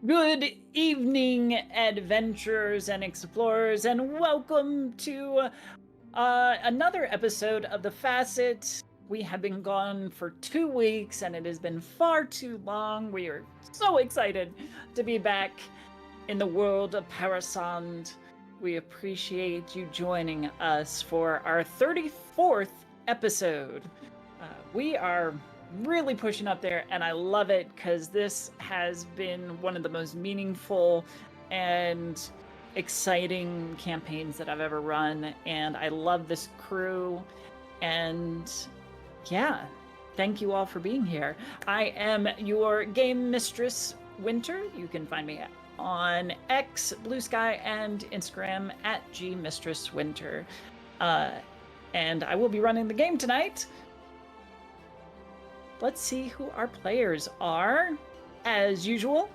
Good evening, adventurers and explorers, and welcome to another episode of the Facite. We have been gone for 2 weeks, and it has been far too long. We are so excited to be back in the world of Parasande. We appreciate you joining us for our 34th episode. We are really pushing up there, and I love it because this has been one of the most meaningful and exciting campaigns that I've ever run, and I love this crew. And yeah, thank you all for being here. I am your game mistress, Winter. You can find me on X, Blue Sky, and Instagram at gmistresswinter. And I will be running the game tonight. Let's see who our players are. As usual,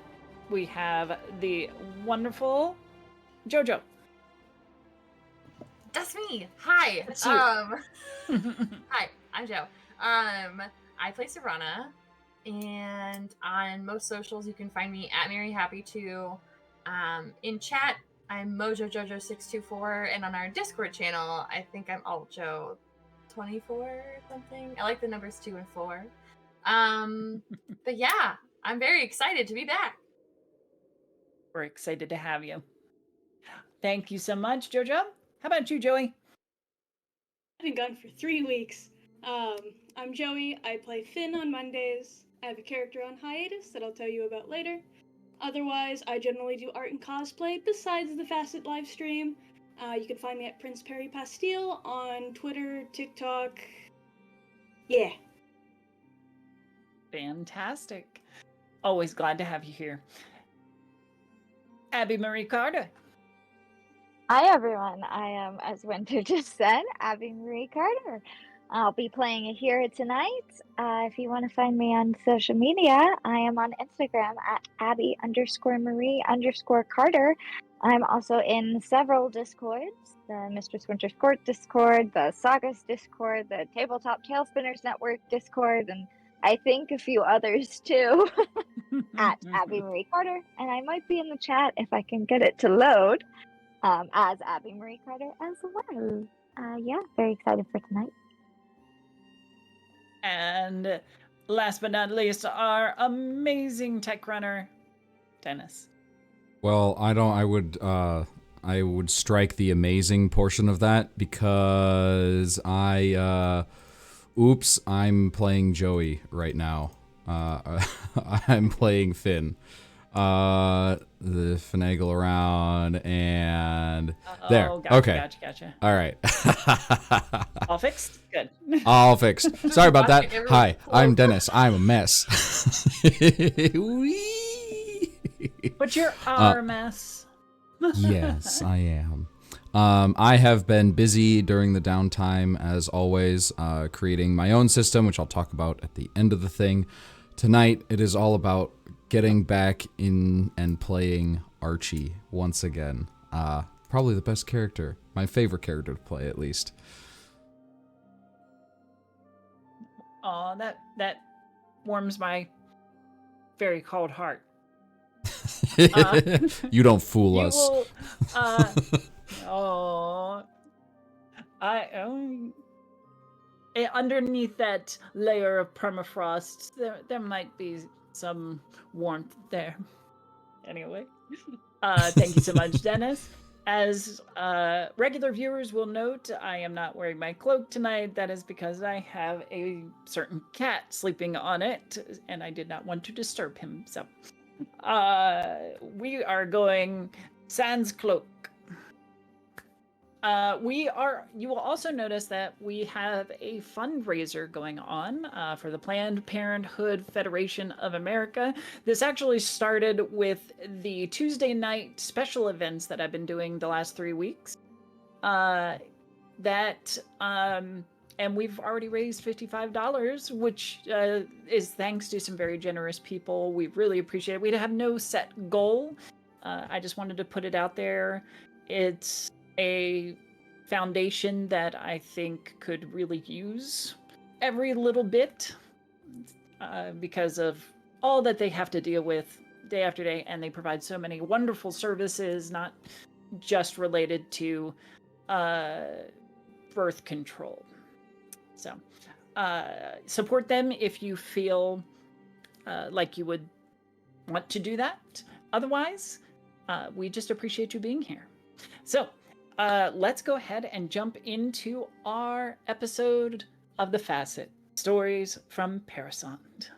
we have the wonderful Jojo. That's me. Hi. That's you. Hi, I'm Jo. I play Serana, and on most socials you can find me at MaryHappy2. In chat, I'm MojoJojo624, and on our Discord channel, I think I'm AltJo24 or something. I like the numbers 2 and 4. But yeah, I'm very excited to be back. We're excited to have you. Thank you so much, Jojo. How about you, Joey? I've been gone for 3 weeks. I'm Joey. I play Finn on Mondays. I have a character on hiatus that I'll tell you about later. Otherwise, I generally do art and cosplay besides the Facet live stream. You can find me at Prince Perry Pastille on Twitter, TikTok. Yeah. Fantastic. Always glad to have you here. Abby Marie Carter. Hi everyone, I am, as Winter just said, Abby Marie Carter. I'll be playing a hero tonight. If you want to find me on social media, I am on Instagram at Abby_Marie_Carter. I'm also in several Discords, the Mistress Winter's Court Discord, the Sagas Discord, the Tabletop Tailspinners Network Discord, and I think a few others too, at Abby Marie Carter. And I might be in the chat if I can get it to load. As Abby Marie Carter as well. Yeah, very excited for tonight. And last but not least, our amazing tech runner, Dennis. Well, I would strike the amazing portion of that because I'm playing Joey right now. I'm playing Finn. The finagle around and there. Gotcha, okay. Gotcha. All right. All fixed? Good. All fixed. Sorry about that. Hi, I'm Dennis. I'm a mess. But you're our mess. Yes, I am. I have been busy during the downtime, as always, creating my own system, which I'll talk about at the end of the thing. Tonight, it is all about getting back in and playing Archie once again. Probably the best character. My favorite character to play, at least. Oh, that warms my very cold heart. You don't fool us. Will, underneath that layer of permafrost, there might be some warmth there. Anyway, thank you so much, Dennis. As regular viewers will note, I am not wearing my cloak tonight. That is because I have a certain cat sleeping on it, and I did not want to disturb him. So, we are going sans cloak. You will also notice that we have a fundraiser going on for the Planned Parenthood Federation of America. This actually started with the Tuesday night special events that I've been doing the last 3 weeks. And we've already raised $55, which is thanks to some very generous people. We really appreciate it. We have no set goal. I just wanted to put it out there. It's a foundation that I think could really use every little bit because of all that they have to deal with day after day, and they provide so many wonderful services, not just related to birth control. So support them if you feel like you would want to do that. Otherwise, we just appreciate you being here. So let's go ahead and jump into our episode of the Facite, Stories from Parasande.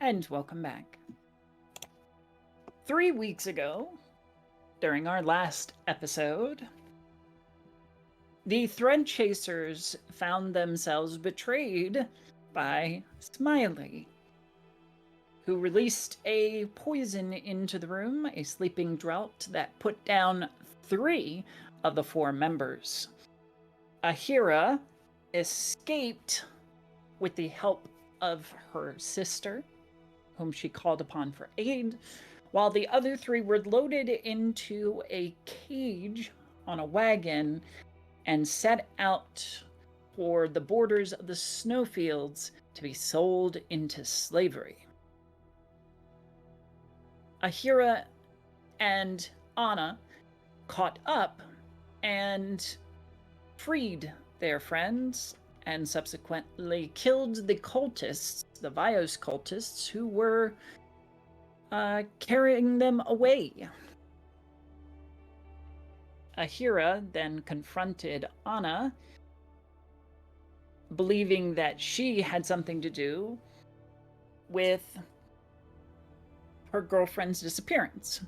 And welcome back. 3 weeks ago, during our last episode, the Threadchasers found themselves betrayed by Smiley, who released a poison into the room, a sleeping drought that put down 3 of the 4 members. Ahira escaped with the help of her sister, whom she called upon for aid, while the other 3 were loaded into a cage on a wagon and set out for the borders of the snowfields to be sold into slavery. Ahira and Anna caught up and freed their friends and subsequently killed the cultists, the Vios cultists, who were carrying them away. Ahira then confronted Anna, believing that she had something to do with her girlfriend's disappearance.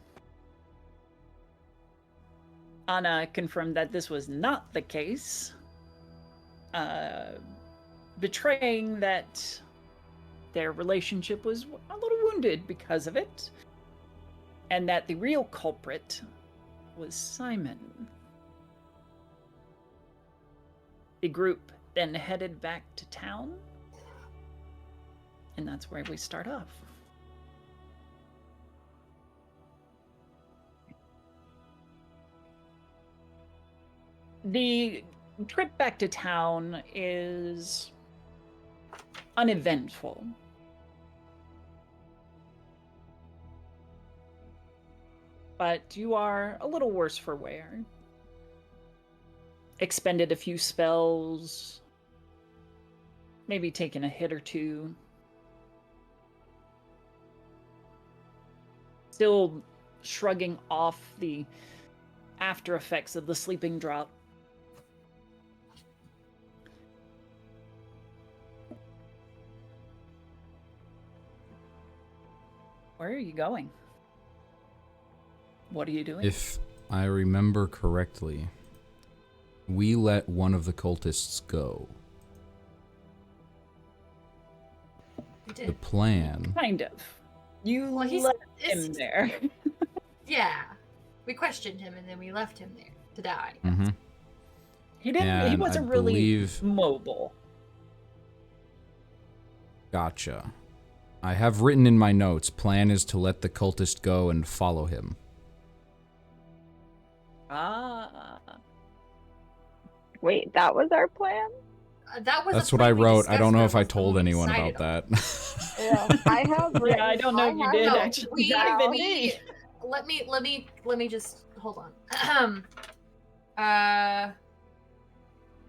Anna confirmed that this was not the case, betraying that their relationship was a little wounded because of it, and that the real culprit was Ciamon. The group then headed back to town, and that's where we start off. The trip back to town is uneventful. But you are a little worse for wear. Expended a few spells, maybe taken a hit or two. Still shrugging off the after effects of the sleeping drought. Where are you going? What are you doing? If I remember correctly, we let one of the cultists go. We did. The plan. Kind of. You left him there. Yeah. We questioned him and then we left him there to die. Mm-hmm. He didn't. And He wasn't really mobile. Gotcha. I have written in my notes, plan is to let the cultist go and follow him. Ah. Wait, that was our plan? That's what I wrote. I don't know if I told anyone about that. Yeah, I have written. Yeah, I don't know if you did actually. Let me just hold on.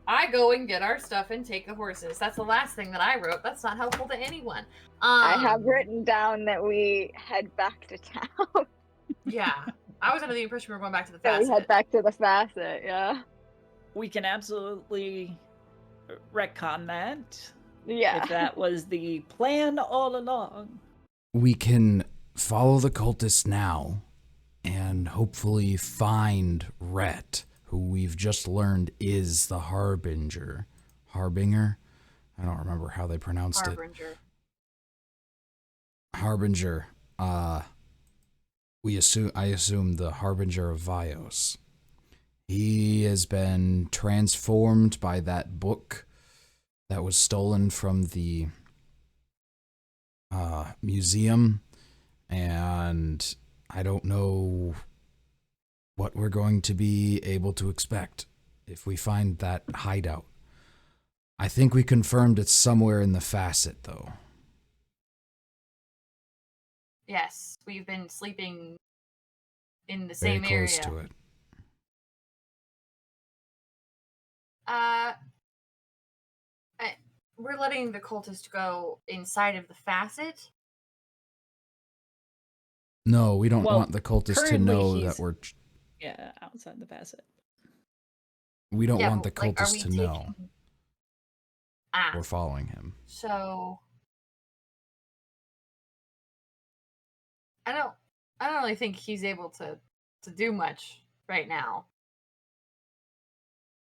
I go and get our stuff and take the horses. That's the last thing that I wrote. That's not helpful to anyone. I have written down that we head back to town. Yeah. I was under the impression we were going back to the That we head Facite. back to the Facite, yeah. We can absolutely retcon that. Yeah. If that was the plan all along. We can follow the cultists now and hopefully find Rhett, who we've just learned is the Harbinger. Harbinger? I don't remember how they pronounced Harbinger. it. Harbinger. I assume the Harbinger of Vios. He has been transformed by that book that was stolen from the museum, and I don't know what we're going to be able to expect if we find that hideout. I think we confirmed it's somewhere in the Facite, though. Yes, we've been sleeping in the Very same close area. to it. We're letting the cultist go inside of the Facite. No, we don't Well, want the cultists to currently know he's- that we're... Yeah, outside the Facite. We don't Yeah, want the but, like, are cultists we to know taking- we're following him. So I don't really think he's able to do much right now.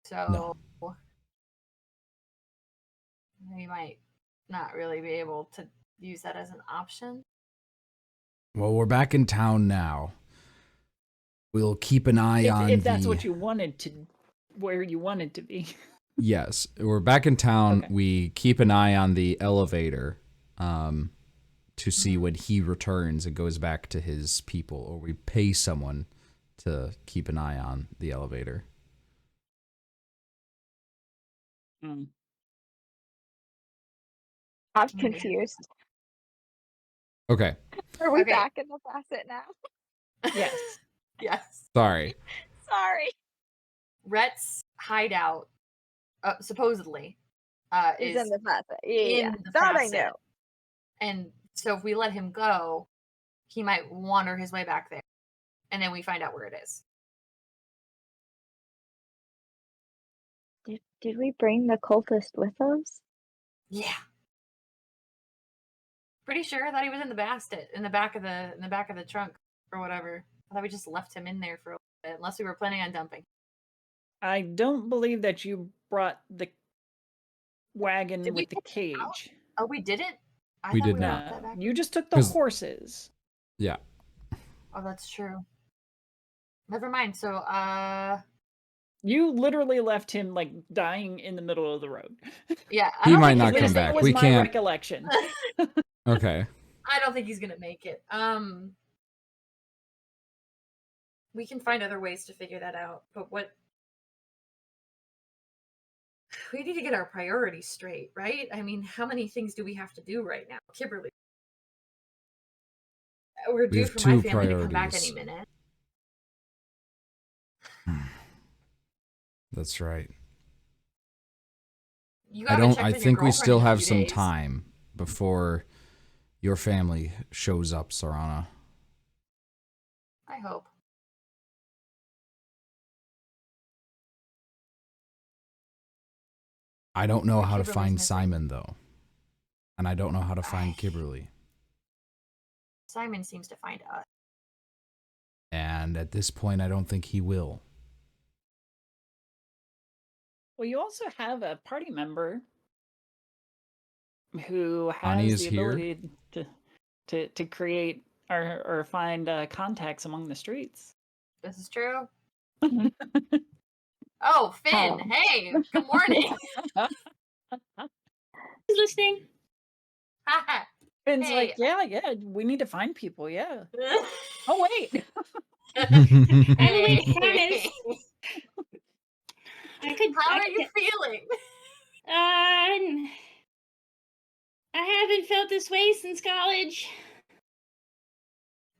So we might not really be able to use that as an option. Well, we're back in town now. We'll keep an eye on If that's what you wanted to, where you wanted to be. Yes, we're back in town. Okay. We keep an eye on the elevator to see when he returns and goes back to his people, or we pay someone to keep an eye on the elevator. Mm. I'm confused. Okay, Are we Okay. back in the Facite now? Yes. Yes. sorry. Sorry. Rhett's hideout, supposedly, He's is in the Facite. Yeah, in yeah. the That I Facite. know. And so if we let him go, he might wander his way back there. And then we find out where it is. Did we bring the cultist with us? Yeah. Pretty sure that he was in the basket, in the back of the trunk or whatever. I thought we just left him in there for a little bit, unless we were planning on dumping. I don't believe that you brought the wagon Did we with the take it out? cage. Oh, we didn't? I We thought did we not. brought that back. You just took the 'Cause- horses. Yeah. Oh, that's true. Never mind. So, You literally left him like dying in the middle of the road. yeah. I He don't might think not he's come gonna back. That was We my can't- recollection. Okay. I don't think he's gonna make it. We can find other ways to figure that out. But we need to get our priorities straight, right? I mean, how many things do we have to do right now? Kimberly. We're due have for my two family to come back priorities. any minute. That's right. You I gotta don't. check I with your think we girlfriend still in a have few some days. time before your family shows up, Sarana. I hope. I don't know Yeah, how to Kimberly's find missing. Simon though, and I don't know how to find Kimberly. Simon seems to find us. And at this point, I don't think he will. Well, you also have a party member who Ani has is the here? ability to create or find contacts among the streets. This is true. Oh, Finn. Hey, good morning. Who's listening? Finn's Hey. like, yeah, we need to find people, yeah. Oh, wait. Emily promised. How are you feeling? I haven't felt this way since college.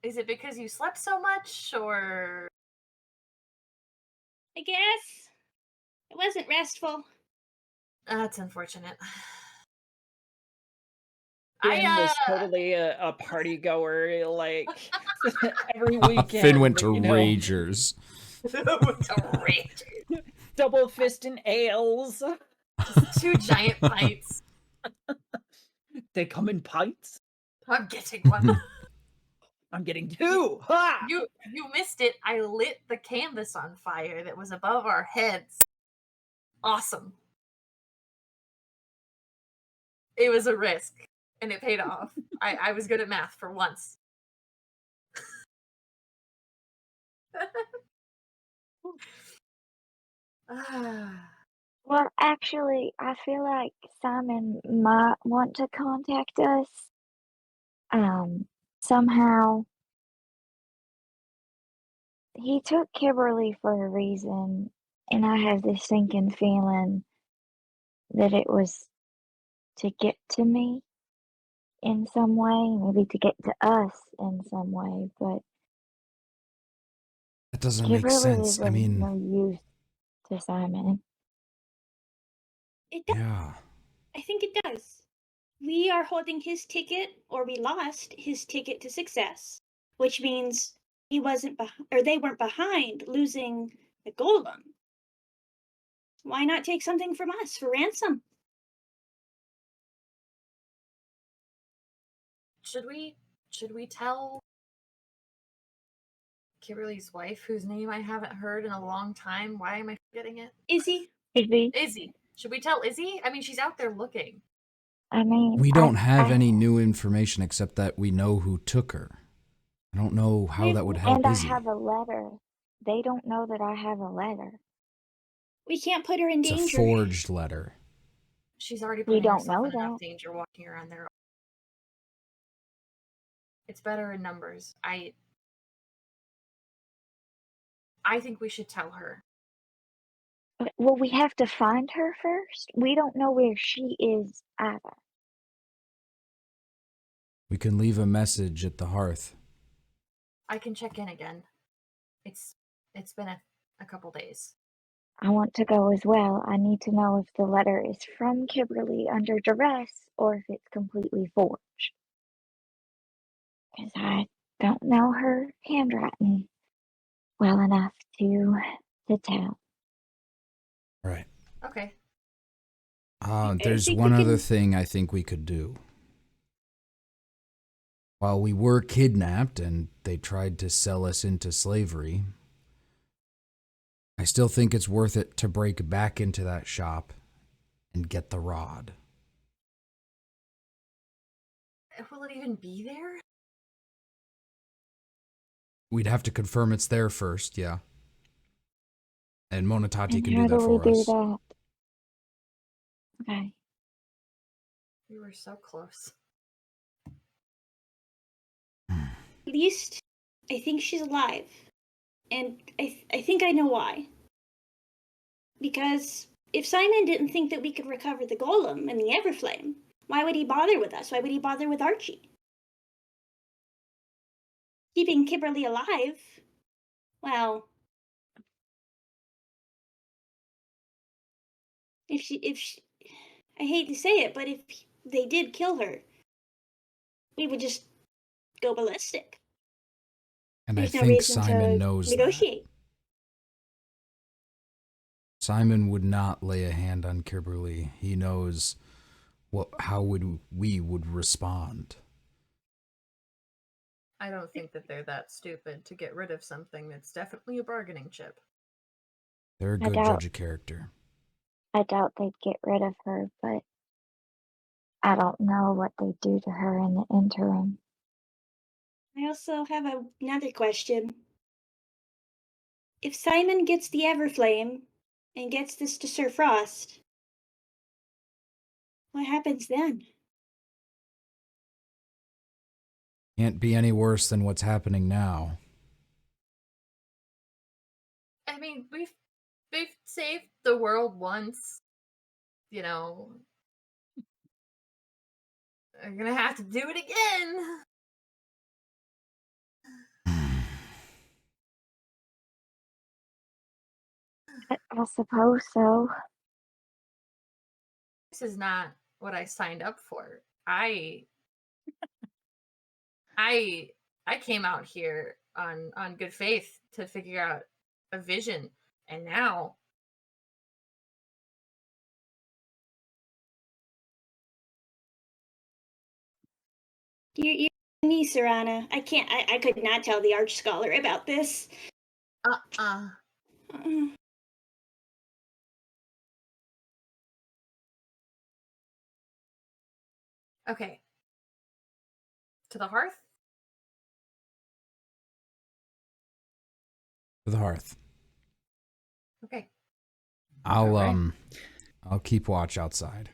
Is it because you slept so much, or I guess it wasn't restful. That's unfortunate. Finn was totally a party goer, like every Finn weekend. went to Ragers. Double fist and ales. Just 2 giant pints. They come in pints? I'm getting one. I'm getting 2. Ha! You missed it. I lit the canvas on fire that was above our heads. Awesome. It was a risk, and it paid off. I was good at math for once. Well, actually, I feel like Simon might want to contact us. Somehow. He took Kimberly for a reason, and I have this sinking feeling that it was to get to me in some way, maybe to get to us in some way, but That doesn't make Kimberly sense. was I mean, no use to Simon. It does. yeah. I think it does. We are holding his ticket, or we lost his ticket to success, which means he wasn't or they weren't behind losing the golem. Why not take something from us for ransom? Should we tell Kimberly's wife, whose name I haven't heard in a long time? Why am I forgetting it? Izzy? Izzy. Should we tell Izzy? I mean, she's out there looking. I mean, We don't have any new information except that we know who took her. I don't know how that would help and Izzy. I have a letter. They don't know that I have a letter. We can't put her in danger. It's a forged letter. She's already We putting don't herself know in enough that. danger walking around there. It's better in numbers. I think we should tell her. Well, we have to find her first. We don't know where she is either. We can leave a message at the hearth. I can check in again. It's been a couple days. I want to go as well. I need to know if the letter is from Kimberly under duress or if it's completely forged. Because I don't know her handwriting well enough to tell. Right. Okay. There's think one we other can- thing I think we could do. While we were kidnapped and they tried to sell us into slavery, I still think it's worth it to break back into that shop and get the rod. Will it even be there? We'd have to confirm it's there first, yeah. And Monotati And can how do that do we for do us. that? Okay. We were so close. At least I think she's alive. And I think I know why. Because if Simon didn't think that we could recover the golem and the Everflame, why would he bother with us? Why would he bother with Archie? Keeping Kimberly alive? Well, if she I hate to say it, but if they did kill her, we would just go ballistic. And There's I no think reason Simon to knows negotiate. that. Simon would not lay a hand on Kimberly. He knows how we would respond. I don't think that they're that stupid to get rid of something that's definitely a bargaining chip. They're a good judge of character. I doubt they'd get rid of her, but I don't know what they'd do to her in the interim. I also have another question. If Simon gets the Everflame and gets this to Sir Frost, what happens then? Can't be any worse than what's happening now. I mean, we've saved the world once. You know, they're gonna have to do it again. I suppose so. This is not what I signed up for. I came out here on good faith to figure out a vision, and now You're me, Serana. I could not tell the Arch Scholar about this. uh-uh. Okay. To the hearth? To the hearth. Okay. I'll keep watch outside.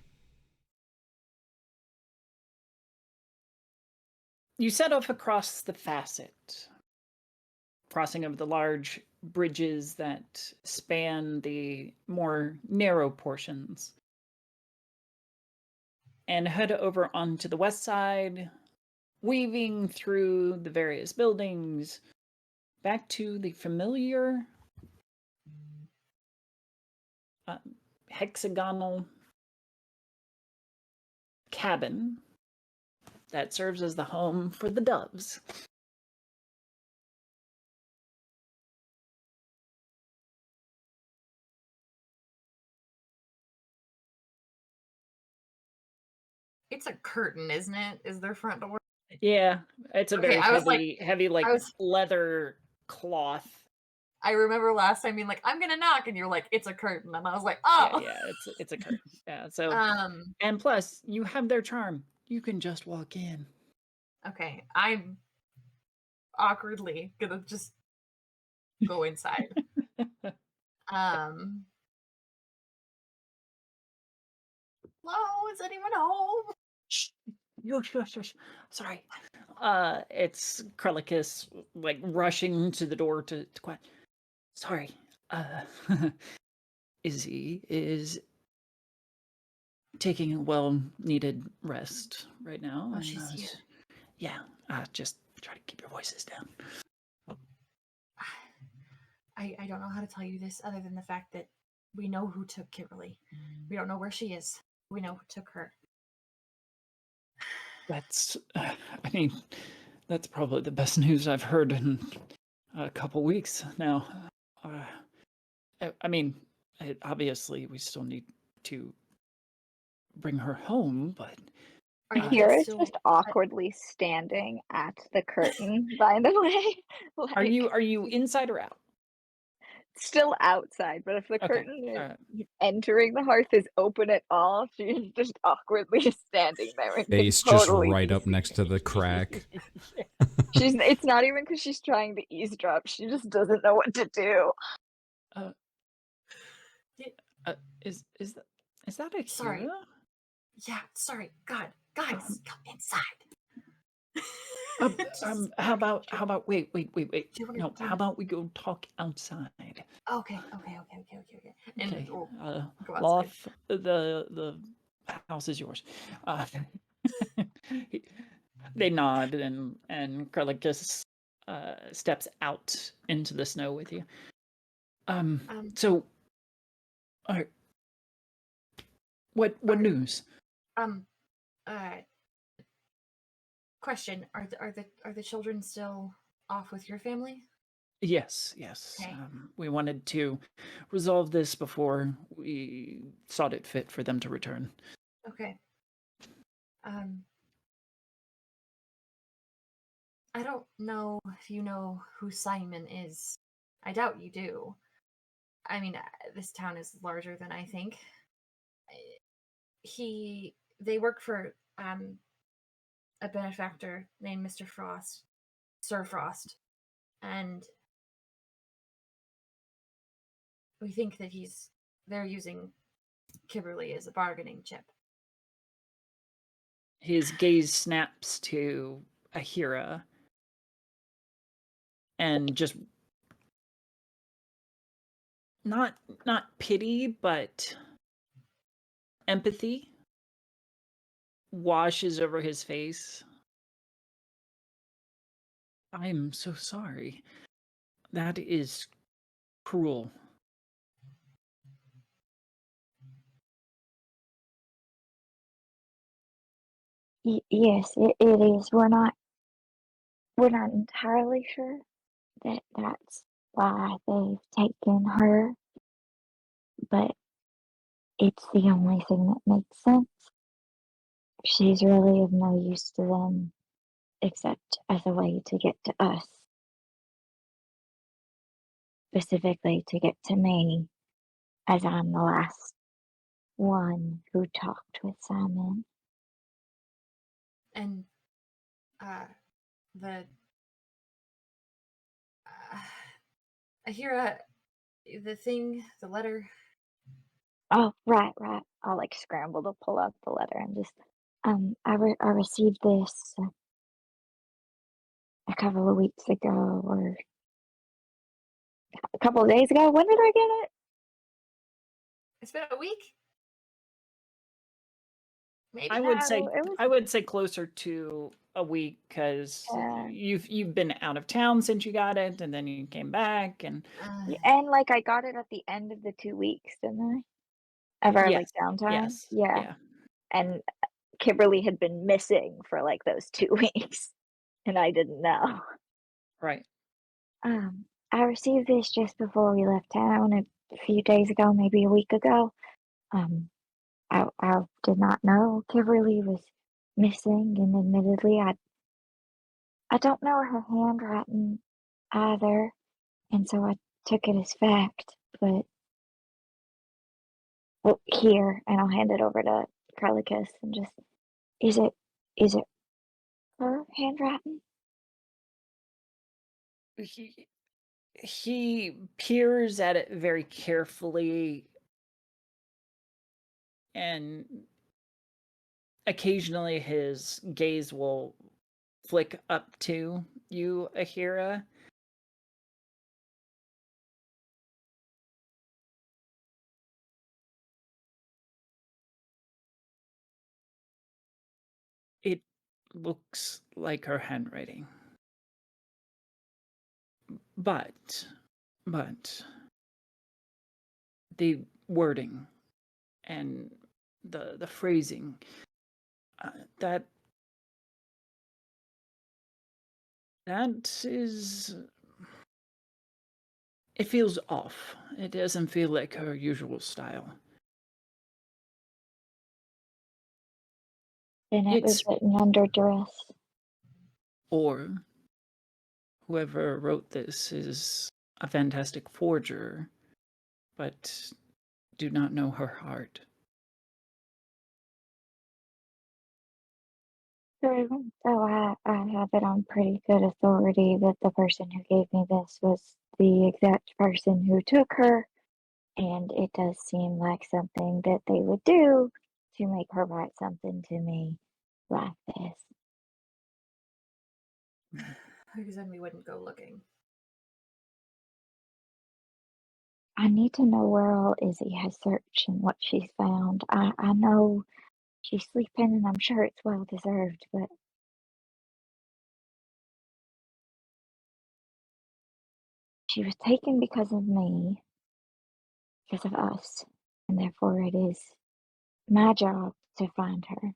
You set off across the Facite, crossing over the large bridges that span the more narrow portions, and head over onto the west side, weaving through the various buildings, back to the familiar hexagonal cabin that serves as the home for the doves. It's a curtain, isn't it? Is their front door? Yeah, it's a Okay, very I was heavy I was- leather cloth. I remember last time being like, I'm gonna knock, and you're like, it's a curtain, and I was like, oh, Yeah, it's a curtain. Yeah, so um, and plus you have their charm. You can just walk in. okay, I'm awkwardly gonna just go inside. Hello, is anyone home? Shh. Shush. Sorry. It's Krelicus, like rushing to the door to quiet. Sorry. Izzy is taking a well-needed rest right now. Oh, and, she's here. Yeah. Just try to keep your voices down. I don't know how to tell you this other than the fact that we know who took Kimberly. We don't know where she is. We know who took her. That's, that's probably the best news I've heard in a couple weeks now. Obviously, we still need to bring her home, but Kira's just awkwardly standing at the curtain, by the way. Are you inside or out? Still outside, but if the curtain entering the hearth is open at all, she's just awkwardly standing there. Face just right up next to the crack. It's not even because she's trying to eavesdrop. She just doesn't know what to do. Is that a Sorry? hero? Yeah, sorry. God, guys, come inside. How about wait. No, how about we go talk outside? Okay. And Okay. we'll go outside. Loth, the house is yours. They nod and Krelicus steps out into the snow with you. So all right. What news? Question: Are the children still off with your family? Yes. Okay. We wanted to resolve this before we thought it fit for them to return. Okay. I don't know if you know who Ciamon is. I doubt you do. I mean, this town is larger than I think. They work for a benefactor named Mr. Frost, Sir Frost, and we think that they're using Kimberly as a bargaining chip. His gaze snaps to Ahira and just not pity, but empathy washes over his face. I'm so sorry. That is cruel. Yes, it is. We're not entirely sure that that's why they've taken her, but it's the only thing that makes sense. She's really of no use to them except as a way to get to us, specifically to get to me, as I'm the last one who talked with Ciamon. And the I hear the letter. Oh, right. I'll like scramble to pull out the letter and just I received this a couple of weeks ago or a couple of days ago. When did I get it? It's been a week. Maybe. I would say it was I would say closer to a week because uh, you've been out of town since you got it, and then you came back, and and like I got it at the end of the 2 weeks, didn't I? Of our like yes, downtime. yes, Yeah. yeah, And Kimberly had been missing for like those 2 weeks, and I didn't know. right. I received this just before we left town a few days ago, maybe a week ago. Um, I did not know Kimberly was missing, and admittedly, I don't know her handwriting either, and so I took it as fact. But well, here, and I'll hand it over to Crelicus and just is it her handwriting? He peers at it very carefully, and occasionally his gaze will flick up to you, Ahira. It looks like her handwriting. But the wording and the phrasing, that is, it feels off. It doesn't feel like her usual style. And it was It's written under duress. or whoever wrote this is a fantastic forger, but do not know her heart. So I have it on pretty good authority that the person who gave me this was the exact person who took her, and it does seem like something that they would do to make her write something to me like this. Because then we wouldn't go looking. I need to know where all Izzy has searched and what she's found. I know she's sleeping, and I'm sure it's well deserved, but she was taken because of me, because of us, and therefore it is my job to find her.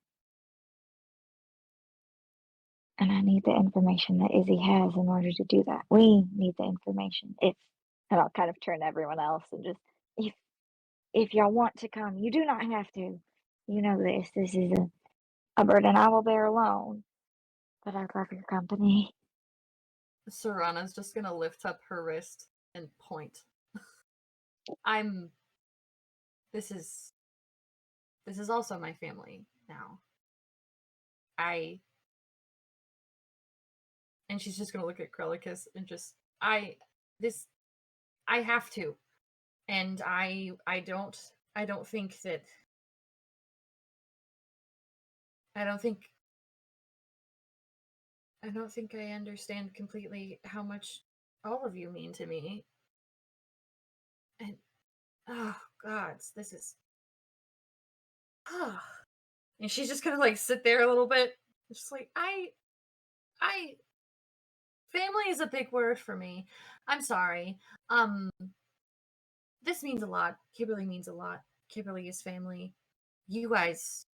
And I need the information that Izzy has in order to do that. We need the information. And I'll kind of turn to everyone else and just, if y'all want to come, you do not have to. You know this. This is a burden I will bear alone. But I'd love your company. Serana's just gonna lift up her wrist and point. This is also my family now. And she's just gonna look at Crelicus and just I have to. And I don't think that I don't think I understand completely how much all of you mean to me. And oh god, this is and she's just gonna like sit there a little bit. Just like I family is a big word for me. I'm sorry. This means a lot. Kimberly means a lot. Kimberly is family. You guys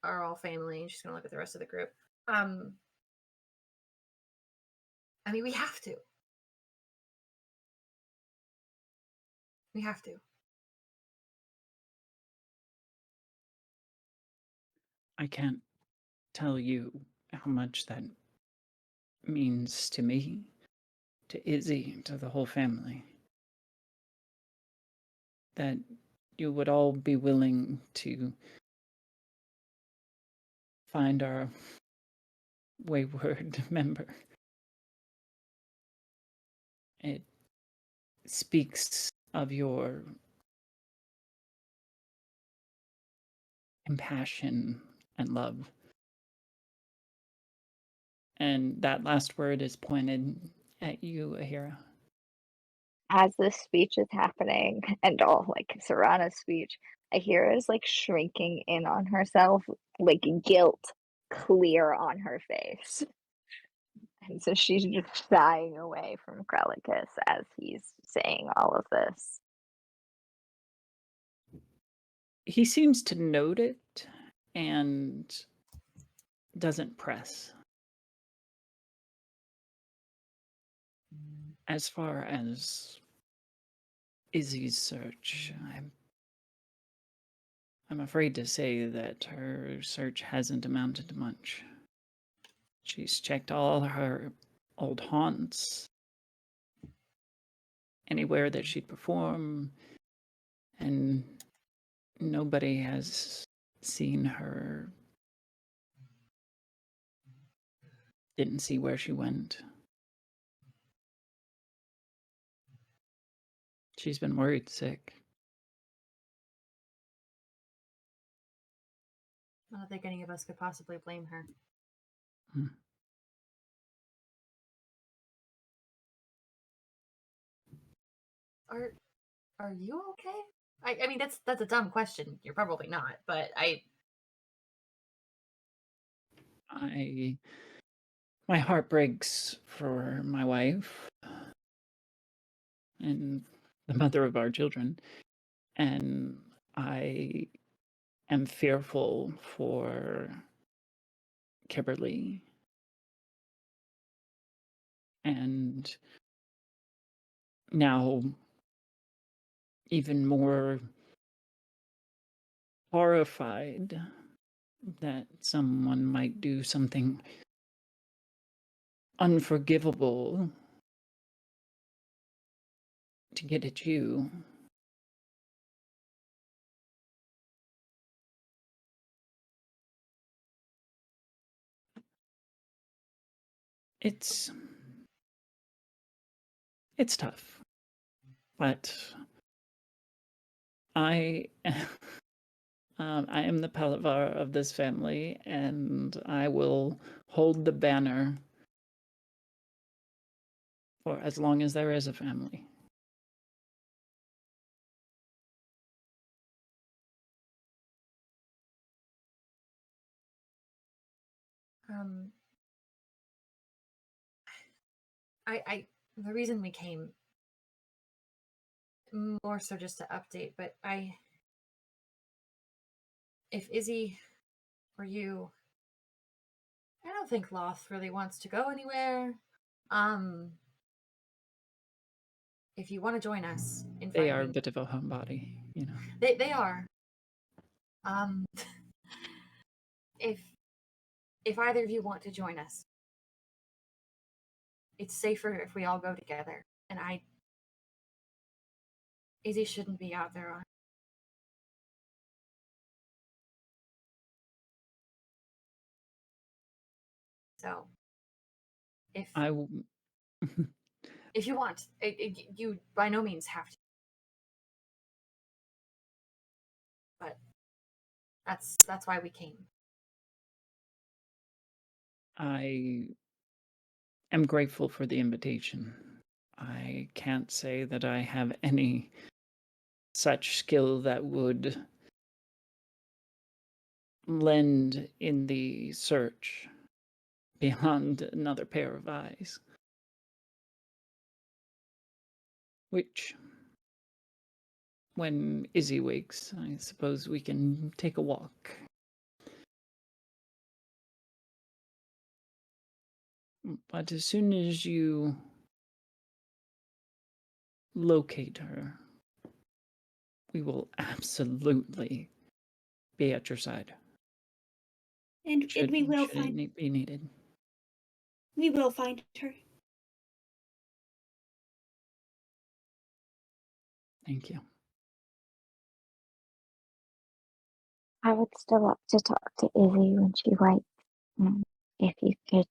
are all family. And she's gonna look at the rest of the group. I mean, we have to. We have to. I can't tell you how much that means to me, to Izzy, to the whole family. That you would all be willing to find our wayward member. It speaks of your compassion and love. And that last word is pointed at you, Ahira. As this speech is happening, and all like Serana's speech, Ahira is like shrinking in on herself, like guilt clear on her face. And so she's just shying away from Krelicus as he's saying all of this. He seems to note it and doesn't press. As far as Izzy's search, I'm afraid to say that her search hasn't amounted to much. She's checked all her old haunts, anywhere that she'd perform, and nobody has seen her, didn't see where she went. She's been worried sick. I don't think any of us could possibly blame her. Are you okay? I mean, that's a dumb question. You're probably not, but my heart breaks for my wife and the mother of our children, and I am fearful for Kimberly, and now even more horrified that someone might do something unforgivable to get at you. It's tough, but I am the Palavar of this family, and I will hold the banner for as long as there is a family. the reason we came, more so just to update, but if Izzy or you, I don't think Loth really wants to go anywhere. If you want to join us in They finding, are a bit of a homebody, you know. They are. If either of you want to join us, it's safer if we all go together. And Izzy shouldn't be out there on. So, if if you want, you by no means have to. But that's why we came. I am grateful for the invitation. I can't say that I have any such skill that would lend in the search beyond another pair of eyes. Which, when Izzy wakes, I suppose we can take a walk. But as soon as you locate her, we will absolutely be at your side. And we will should find it be needed. we will find her. Thank you. I would still like to talk to Izzy when she wakes. If you could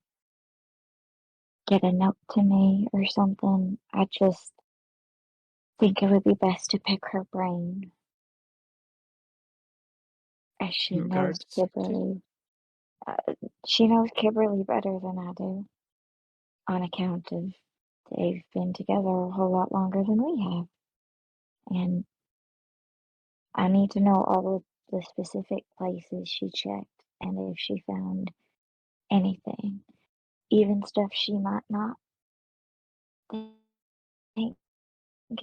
get a note to me or something, I just think it would be best to pick her brain. As she In knows regards to- Kimberly. She knows Kimberly better than I do, on account of they've been together a whole lot longer than we have. And I need to know all of the specific places she checked and if she found anything, even stuff she might not think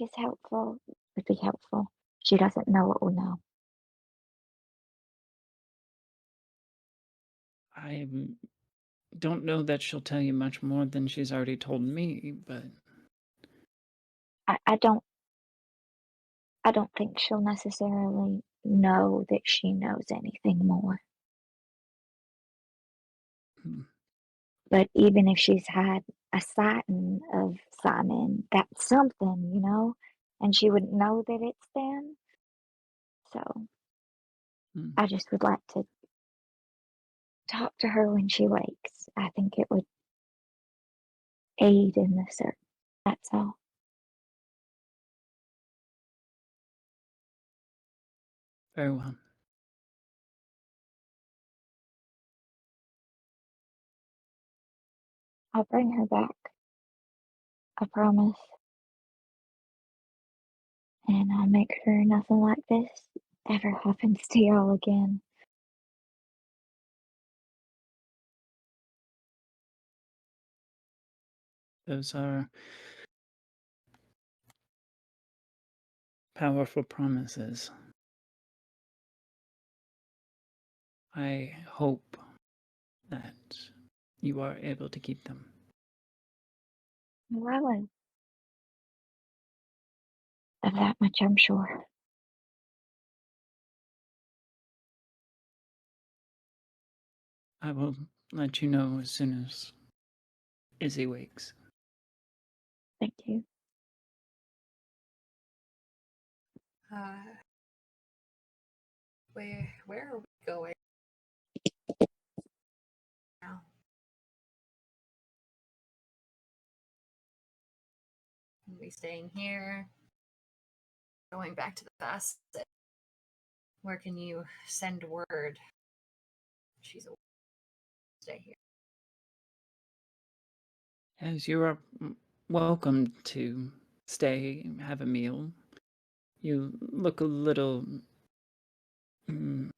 is helpful, would be helpful. She doesn't know what we know. I don't know that she'll tell you much more than she's already told me, but I don't think she'll necessarily know that she knows anything more. Hmm. But even if she's had a sighting of Ciamon, that's something, you know? And she wouldn't know that it's them. So I just would like to talk to her when she wakes. I think it would aid in the search. That's all. very well. I'll bring her back. I promise. And I'll make sure nothing like this ever happens to y'all again. Those are powerful promises. I hope that you are able to keep them. Well, of that much I'm sure. I will let you know as soon as Izzy wakes. Thank you. Where are we going now? Are we staying here? Going back to the Facite. Where can you send word? She's away. Stay here. As you are welcome to stay, have a meal. You look a little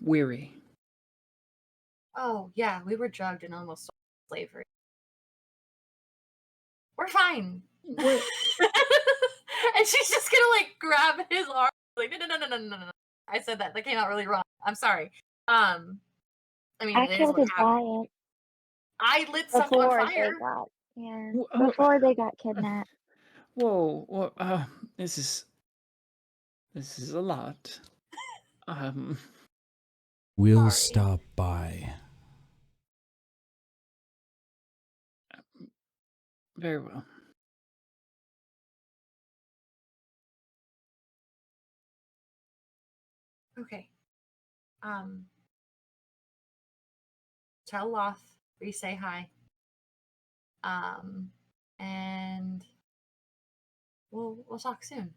weary. Oh, yeah, we were drugged and almost sold into slavery. We're fine. What? And she's just gonna like grab his arm. Like, no. I said that. That came out really wrong. I'm sorry. I mean, I it is killed what his happened. giant I lit something on fire. Before they got kidnapped. Whoa, this is a lot. We'll Sorry. stop by. Very well. Okay. Tell Loth we say hi. And we'll talk soon.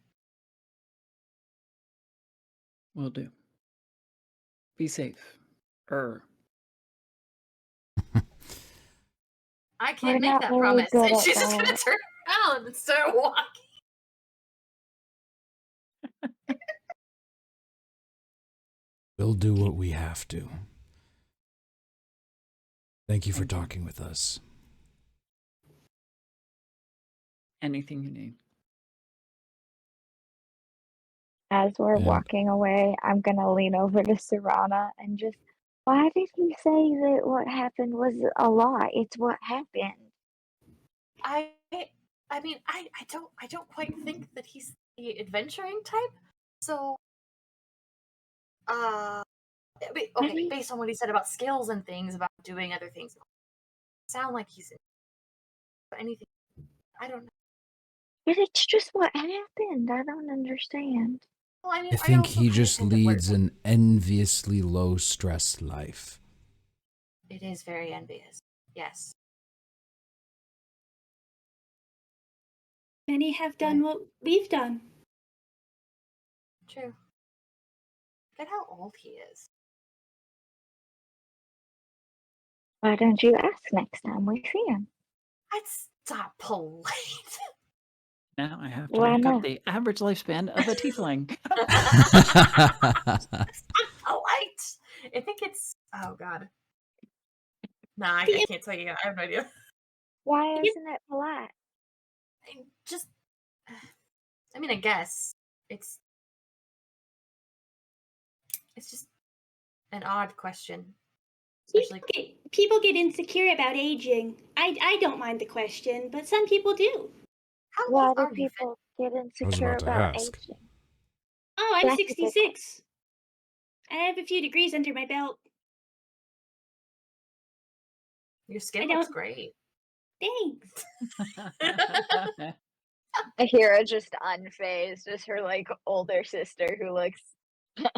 Will do. Be safe. I can't We're make not that very promise. good And at she's just gonna that. turn around and start walking. We'll do what we have to. Thank you for talking with us. Anything you need. As we're And- walking away, I'm gonna lean over to Serana and just, why did he say that what happened was a lie? It's what happened. I mean, I don't quite think that he's the adventuring type. So, okay, based on what he said about skills and things, about doing other things, sound like he's anything. I don't know. But it's just what happened. I don't understand. Well, I mean, I think also he kinda just think that leads an enviously low stress life. It is very envious. Yes. Many have done what we've done. True. Look at how old he is. Why don't you ask next time we see him? That's not polite. Now I have to Why look not? up the average lifespan of a tiefling. That's not polite. I think it's. Oh God. Nah, I can't tell you. I have no idea. Why isn't it polite? I mean, I guess it's just an odd question. Especially People get insecure about aging. I don't mind the question, but some people do. how Why old do are you? people get insecure about to about ask. aging? Oh, I'm That's a good 66. I have a few degrees under my belt. Your skin I looks don't- great. Thanks. Ahira just unfazed as her like older sister who looks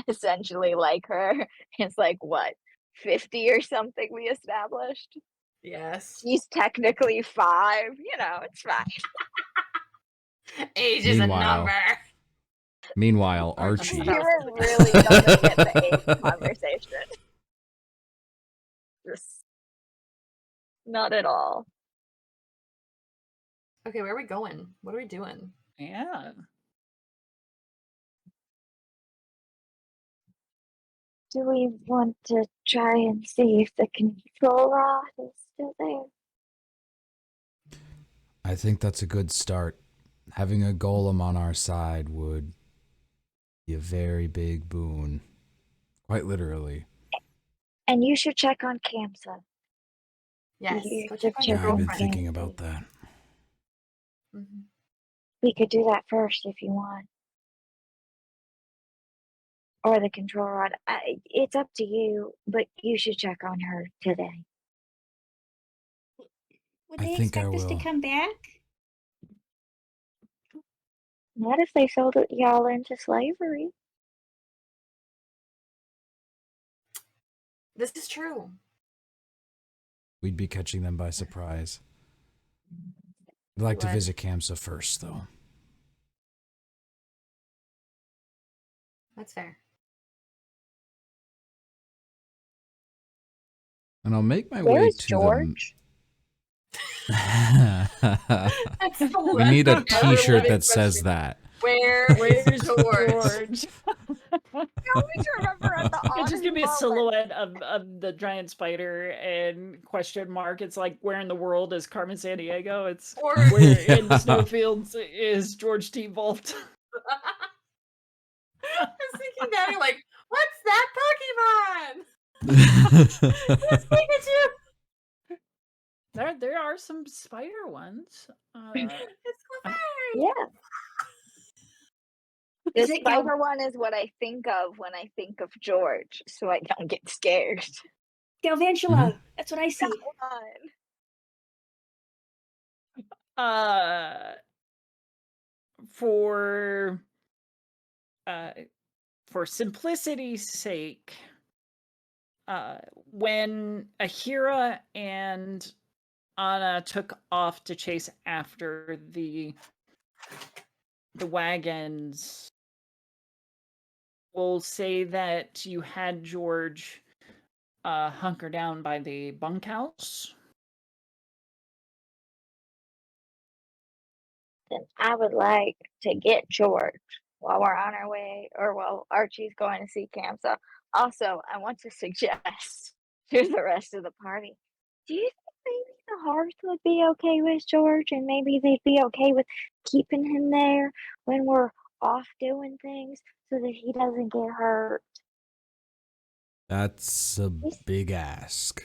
essentially like her. It's like what, 50 or something we established? Yes. She's technically 5, it's fine. Age is a number. Meanwhile, Archie. We were really gonna get the age conversation. Just not at all. Okay, where are we going? What are we doing? Yeah. Do we want to try and see if the control rod is still there? I think that's a good start. Having a golem on our side would be a very big boon. Quite literally. And you should check on Kamsa. Yes, You go should check on your Yeah, I've been girlfriend. thinking about that. Mhm. We could do that first if you want. Or the control rod. It's up to you, but you should check on her today. Would I they think I expect us to will. come back? Not if they sold y'all into slavery. This is true. We'd be catching them by surprise. I'd like to Would. visit Kamsa first, though. That's fair. And I'll make my way Where's to George? That's the We need a that's the t-shirt living that says question. that. Where's George? I always remember at the Just honest give me a moment. silhouette of the giant spider and question mark. It's like, where in the world is Carmen Sandiego? It's Or where in the snowfields is George T. Bolt? I was thinking that, you're like, what's that Pokemon? It's Pikachu. There are some spider ones. It's Clefairy. Yeah. Is The it Gal- spider one is what I think of when I think of George, so I don't get scared. Galvantula. That's what I see. For simplicity's sake, when Ahira and Anna took off to chase after the wagons, we'll say that you had George hunker down by the bunkhouse. Then I would like to get George while we're on our way, or while Archie's going to see Kamsa. Also, I want to suggest to the rest of the party, do you think maybe the Hearth would be okay with George, and maybe they'd be okay with keeping him there when we're off doing things so that he doesn't get hurt? That's a big ask.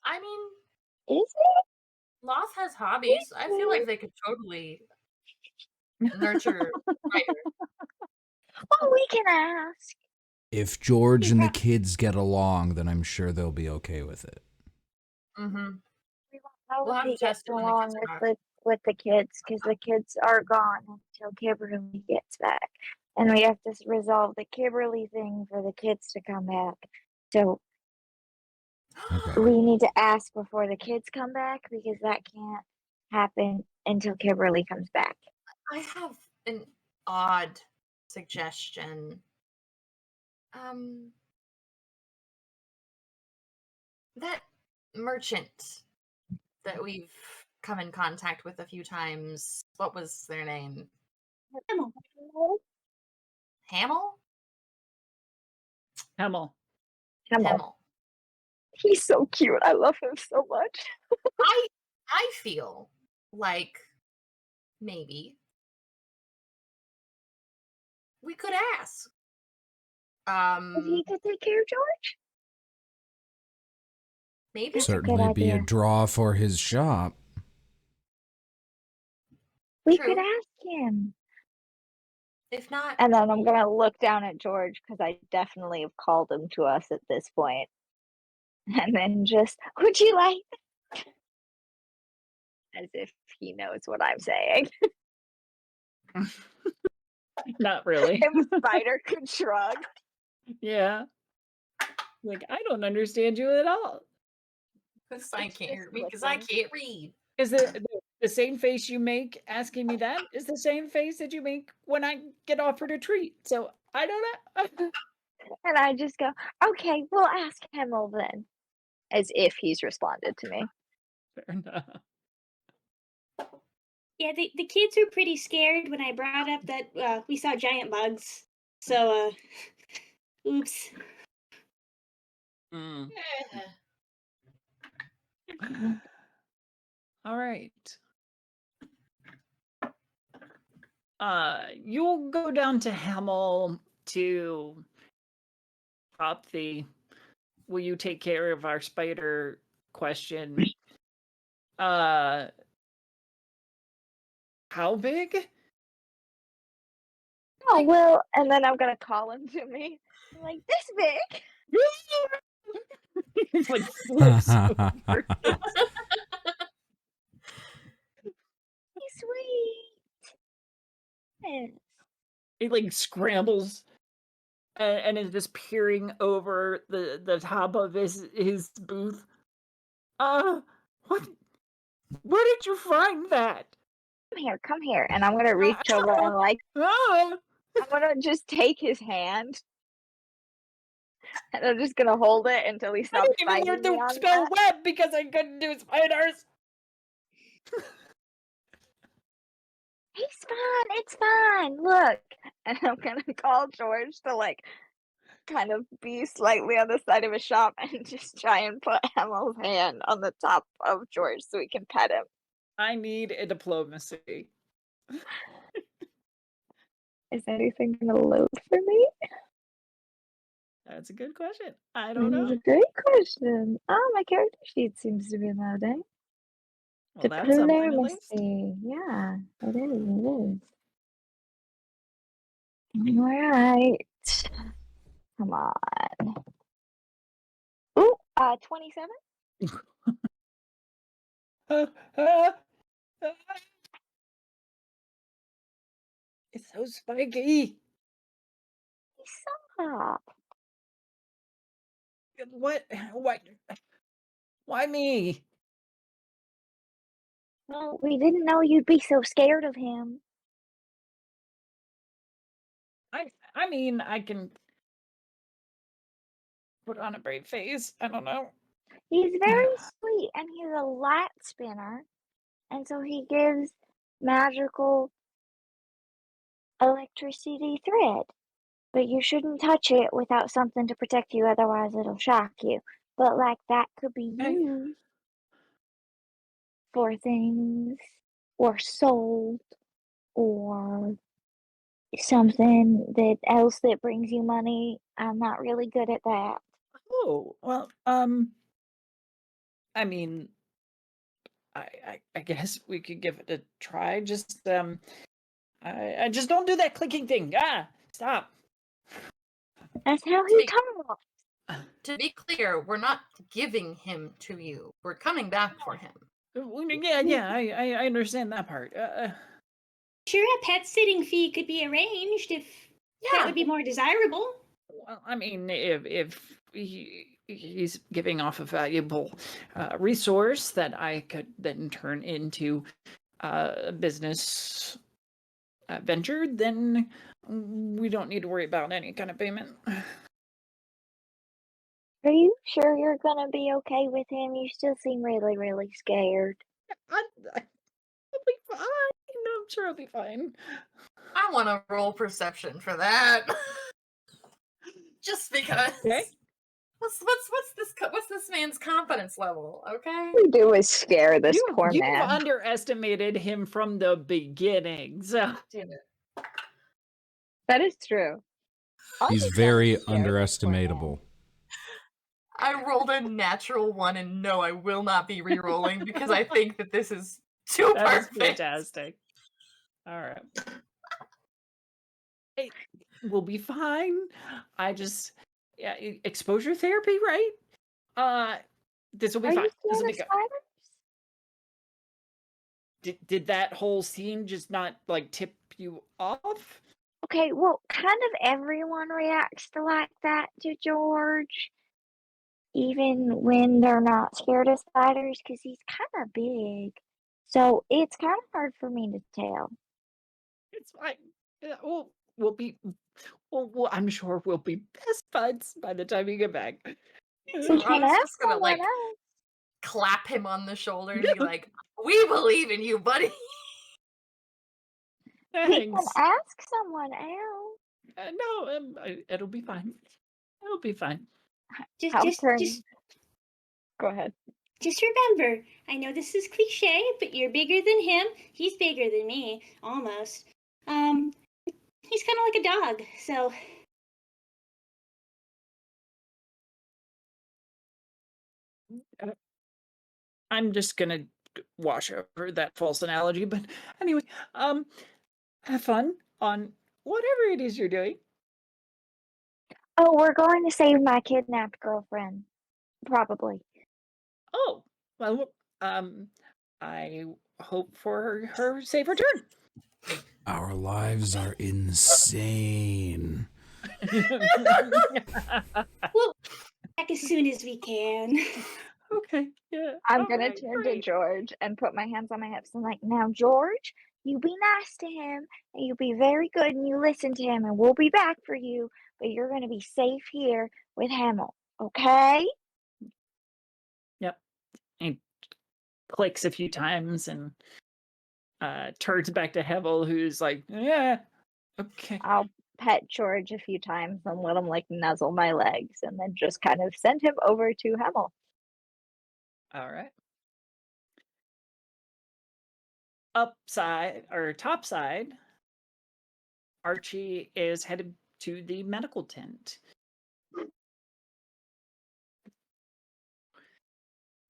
I mean, Is it? Loth has hobbies. I feel like they could totally nurture spider. Well, we can ask. If George and the kids get along, then I'm sure they'll be okay with it. Mm-hmm. We won't know We'll if have to he gets test it when the along kids are with the kids because the kids are gone until Kimberly gets back, and we have to resolve the Kimberly thing for the kids to come back. So Okay. we need to ask before the kids come back because that can't happen until Kimberly comes back. I have an odd suggestion. That merchant that we've come in contact with a few times, what was their name? Hamel? Hemel. Hamel. He's so cute. I love him so much. I feel like maybe we could ask. If he could take care of George, Maybe. That's a good Certainly be a idea. draw for his shop. we True. could ask him. If not, And then I'm gonna look down at George because I definitely have called him to us at this point. And then just, would you like? As if he knows what I'm saying. Not really. And Spider could shrug. Yeah. Like, I don't understand you at all. because I It's can't just read. Because I looking. can't read. Is it the same face you make asking me that is the same face that you make when I get offered a treat. So I don't know. And I just go, okay, we'll ask Hemel then. As if he's responded to me. Fair enough. Yeah, the kids were pretty scared when I brought up that we saw giant bugs. So, oops. Mm. Eh. All right. You'll go down to Hamel to drop the will you take care of our spider question. How big? Oh, well, and then I'm gonna call him to me. I'm like, this big? It's like flips over. He's sweet. Yes. He like scrambles and is just peering over the top of his booth. What? Where did you find that? Come here. And I'm gonna reach over and like, Ah! I'm gonna just take his hand. And I'm just gonna hold it until he I stops didn't even biting learn me to on spell that. web because I couldn't do spiders. He's fine. It's fine. Look. And I'm gonna call George to like kind of be slightly on the side of his shop and just try and put Hemel's hand on the top of George so we can pet him. I need a diplomacy. Is anything gonna load for me? That's a good question. I don't know. That is a great question. Oh, my character sheet seems to be loading. Well, that's something at least. Diplomacy. Yeah, it is. Alright. Come on. Ooh, 27? It's so spiky. Stop. What? Why me? Well, we didn't know you'd be so scared of him. I mean, I can put on a brave face. I don't know. He's very sweet, and he's a lat spinner, and so he gives magical electricity thread. But you shouldn't touch it without something to protect you, otherwise it'll shock you. But like that could be used for things, or sold, or something else that brings you money. I'm not really good at that. Oh, well, I mean, I guess we could give it a try. Just I just don't do that clicking thing. Stop. That's how To he be- talks. To be clear, we're not giving him to you. We're coming back for him. Yeah, I understand that part. Sure, a pet sitting fee could be arranged if that would be more desirable. Well, I mean, if he's giving off a valuable resource that I could then turn into a business venture, then we don't need to worry about any kind of payment. Are you sure you're gonna be okay with him? You still seem really, really scared. I'll be fine. I'm sure I'll be fine. I want to roll perception for that. Just because. Okay. What's this man's confidence level? Okay. All you do is scare this poor You've man. underestimated him from the beginning, so Damn it. That is true. All He's you've done very is scare this poor man. underestimatable. I rolled a natural 1, and no, I will not be re-rolling because I think that this is too that is perfect. fantastic. All right. Hey, we'll be fine. Yeah, exposure therapy, right? This will be Are fine. you This will scared be of good. spiders? Did that whole scene just not like tip you off? Okay, well, kind of everyone reacts to like that to George, even when they're not scared of spiders, because he's kind of big. So it's kind of hard for me to tell. It's fine. Yeah, we'll be. Well, I'm sure we'll be best buds by the time you get back. We can Ron's ask just gonna someone like else. clap him on the shoulder and be like, "We believe in you, buddy." We can Thanks. ask someone else. No, it'll be fine. It'll be fine. Go ahead. Just remember, I know this is cliche, but you're bigger than him. He's bigger than me, almost. He's kind of like a dog, so. I'm just gonna wash over that false analogy, but anyway, have fun on whatever it is you're doing. Oh, we're going to save my kidnapped girlfriend. Probably. Oh, well, I hope for her safe return. Our lives are insane. We'll back as soon as we can. Okay, yeah. I'm all gonna right, turn to great. George and put my hands on my hips and like, now George, you be nice to him and you be very good and you listen to him and we'll be back for you, but you're gonna be safe here with Hamel, okay? Yep. He clicks a few times and turns back to Hevel, who's like, yeah, okay. I'll pet George a few times and let him like nuzzle my legs and then just kind of send him over to Hamel. All right. Upside or topside, Archie is headed to the medical tent.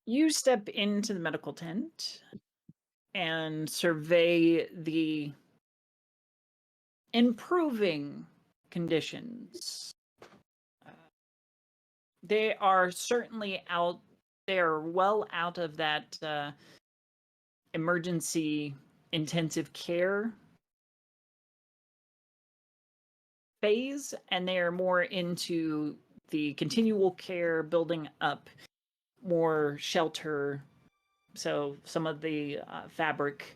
You step into the medical tent and survey the improving conditions. They are certainly out. They're well out of that emergency intensive care phase, and they are more into the continual care, building up more shelter. So some of the fabric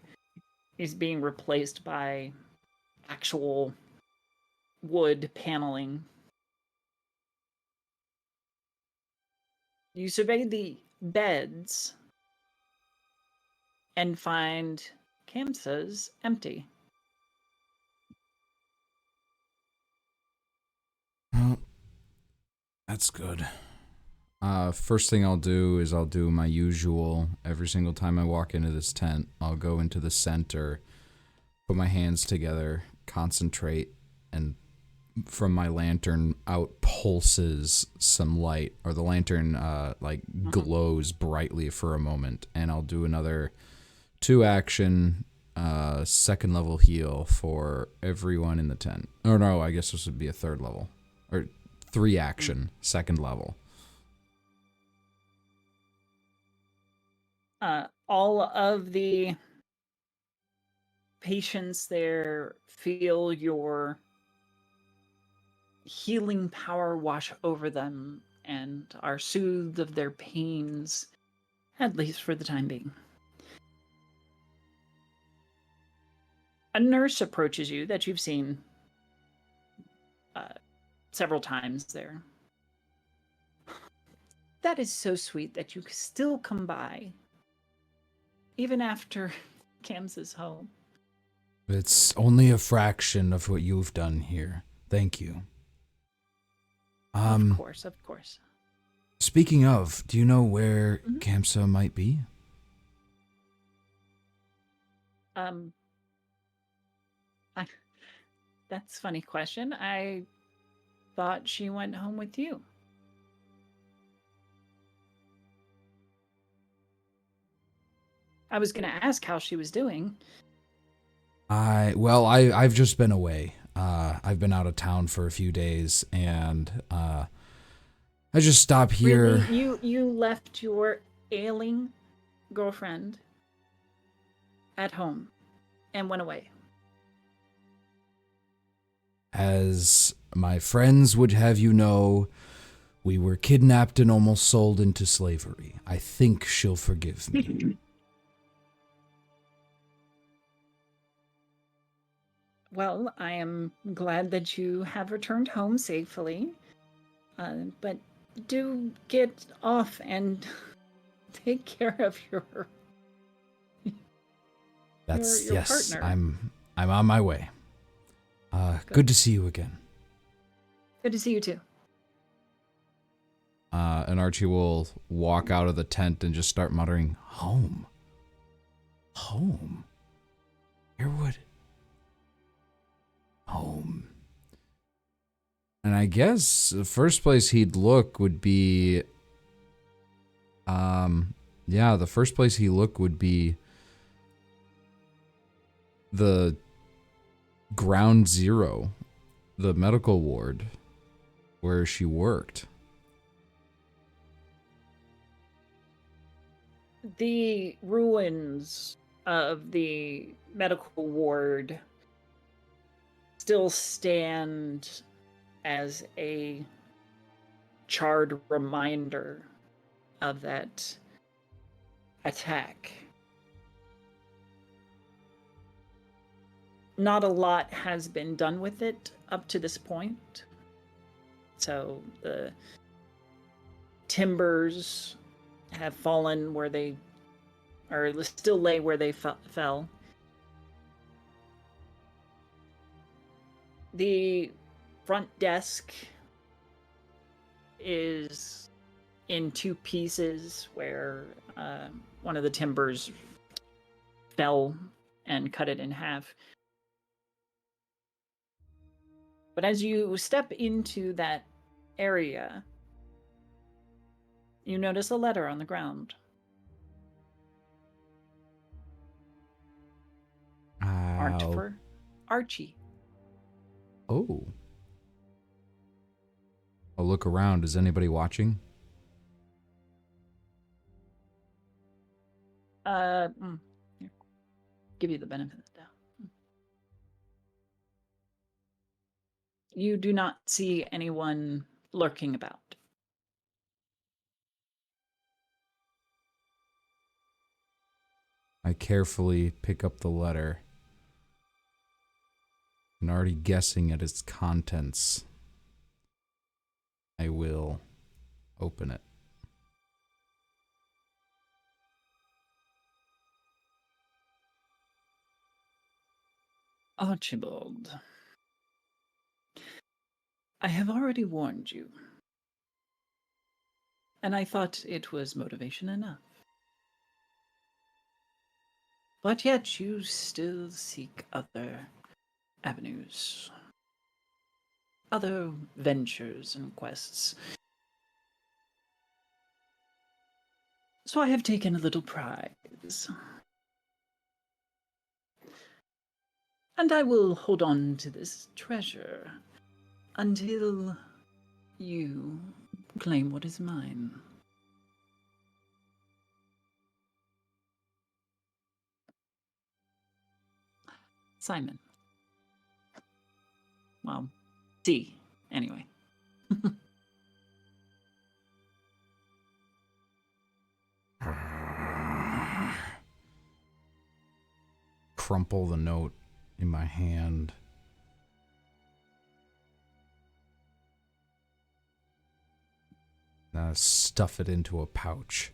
is being replaced by actual wood paneling. You survey the beds and find Kamsa's empty. Well, that's good. First thing I'll do is I'll do my usual. Every single time I walk into this tent, I'll go into the center, put my hands together, concentrate, and from my lantern out pulses some light, or the lantern glows brightly for a moment, and I'll do another 2 action second level heal for everyone in the tent. Oh no, I guess this would be a 3rd level, or 3 action second level. All of the patients there feel your healing power wash over them and are soothed of their pains, at least for the time being. A nurse approaches you that you've seen several times there. That is so sweet that you still come by, even after Cam's is home. It's only a fraction of what you've done here. Thank you. Of course, of course. Speaking of, do you know where Kamsa might be? That's a funny question. I thought she went home with you. I was going to ask how she was doing. I've just been away. I've been out of town for a few days, and I just stopped here. Really? You left your ailing girlfriend at home and went away. As my friends would have you know, we were kidnapped and almost sold into slavery. I think she'll forgive me. Well, I am glad that you have returned home safely. But do get off and take care of your yes, partner. I'm on my way. Good to see you again. Good to see you too. And Archie will walk out of the tent and just start muttering, "Home. Home. Earwood. Home." And I guess the first place he'd look would be, the first place he'd look would be the ground zero, the medical ward where she worked. The ruins of the medical ward still stand as a charred reminder of that attack. Not a lot has been done with it up to this point. So the timbers have fallen where they, or still lay where they fell. The front desk is in 2 pieces where one of the timbers fell and cut it in half. But as you step into that area, you notice a letter on the ground. Art for Archie. Oh. I'll look around. Is anybody watching? Here. Give you the benefit of the doubt. You do not see anyone lurking about. I carefully pick up the letter and already guessing at its contents, I will open it. Archibald, I have already warned you, and I thought it was motivation enough. But yet you still seek other avenues. other ventures and quests. So I have taken a little prize. And I will hold on to this treasure until you claim what is mine. Simon. Well, C, anyway. Crumple the note in my hand. Stuff it into a pouch.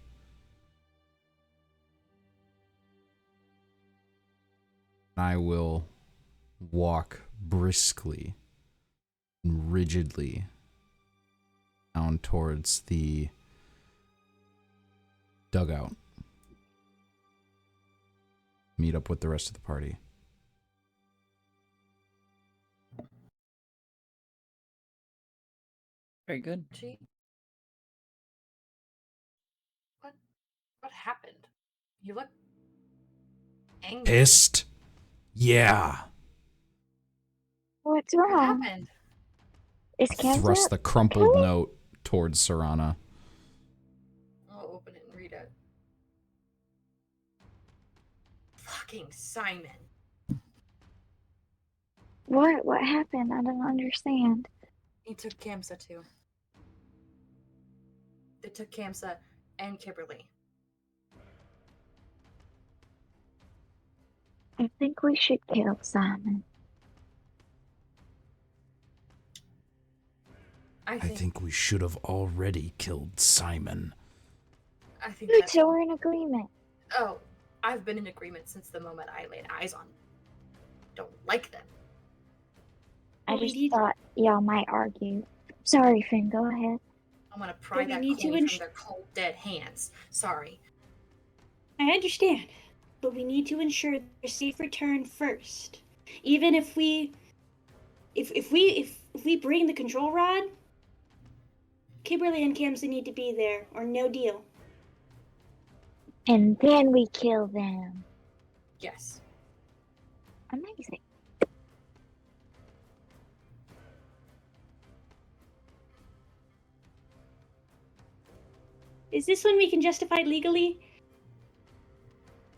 I will walk briskly and rigidly down towards the dugout. Meet up with the rest of the party. Very good. Gee. What happened? You look angry. Pissed? Yeah. What's What wrong? happened? Is Kansas Thrust the crumpled okay? note towards Serana. I'll open it and read it. Fucking Simon. What happened? I don't understand. He took Kamsa too. They took Kamsa and Kimberly. I think we should kill Simon. I think we should have already killed Simon. I think Good, that's... so we're in agreement. Oh, I've been in agreement since the moment I laid eyes on them. Don't like them. I Well, we just need- thought y'all might argue. Sorry, Finn, go ahead. I'm gonna pry we that need to coin from their cold, dead hands. Sorry. I understand, but we need to ensure their safe return first. Even if we bring the control rod, Kimberly and Kamsa need to be there, or no deal. And then we kill them. Yes. Amazing. Is this one we can justify legally?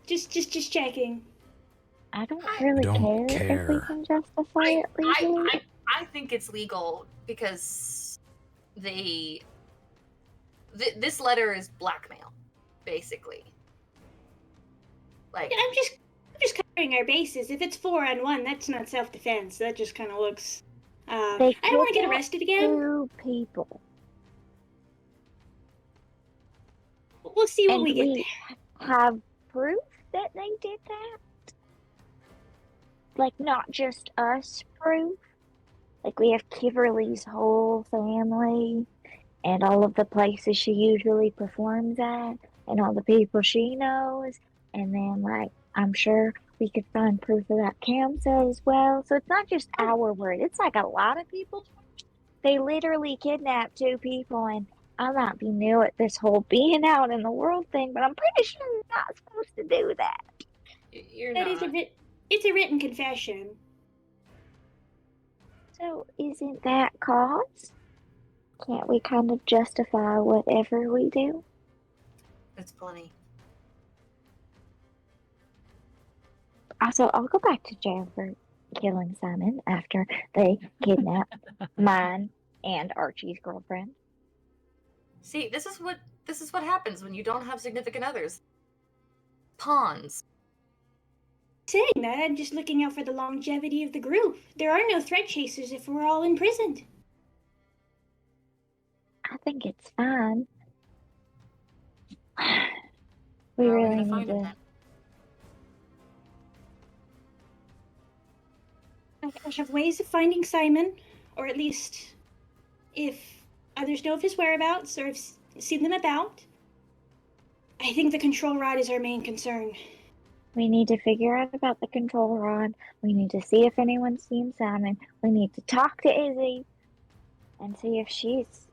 Just checking. I don't I really don't care if we care. can justify it legally. I think it's legal because this letter is blackmail, basically. Like, I'm just covering our bases. If it's 4-on-1, that's not self-defense. That just kind of looks. I They don't want to get kidnapped arrested again. 2 people. We'll see when And we get we there. have proof that they did that? Like, not just us proof? Like, we have Kimberly's whole family and all of the places she usually performs at and all the people she knows. And then, like, I'm sure we could find proof of that Kamsa as well. So it's not just our word. It's like a lot of people's words. They literally kidnapped 2 people, and I might be new at this whole being out in the world thing, but I'm pretty sure you're not supposed to do that. you're That not. is it's a written confession. So isn't that cause? Can't we kind of justify whatever we do? It's plenty. Also, I'll go back to jail for killing Simon after they kidnapped mine and Archie's girlfriend. See, this is what happens when you don't have significant others. Pawns. Saying that, I'm just looking out for the longevity of the group. There are no Threadchasers if we're all imprisoned. I think it's fine. We How are we really gonna need find him to. then? I have ways of finding Simon, or at least if others know of his whereabouts or have seen them about. I think the control rod is our main concern. We need to figure out about the control rod. We need to see if anyone's seen Simon. We need to talk to Izzy. and see if she's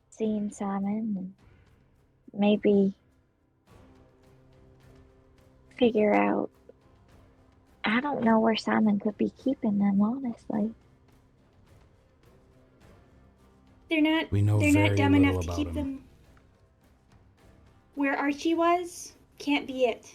seen Ciamon and maybe figure out. I don't know where Ciamon could be keeping them, honestly. They're not. We know They're very not dumb little enough to about keep him. them. Where Archie was can't be it.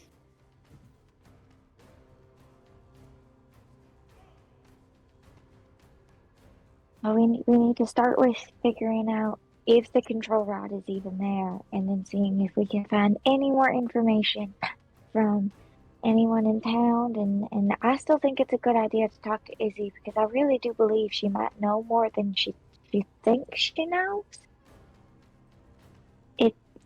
Well, we need to start with figuring out if the control rod is even there, and then seeing if we can find any more information from anyone in town. And I still think it's a good idea to talk to Izzy, because I really do believe she might know more than she thinks she knows.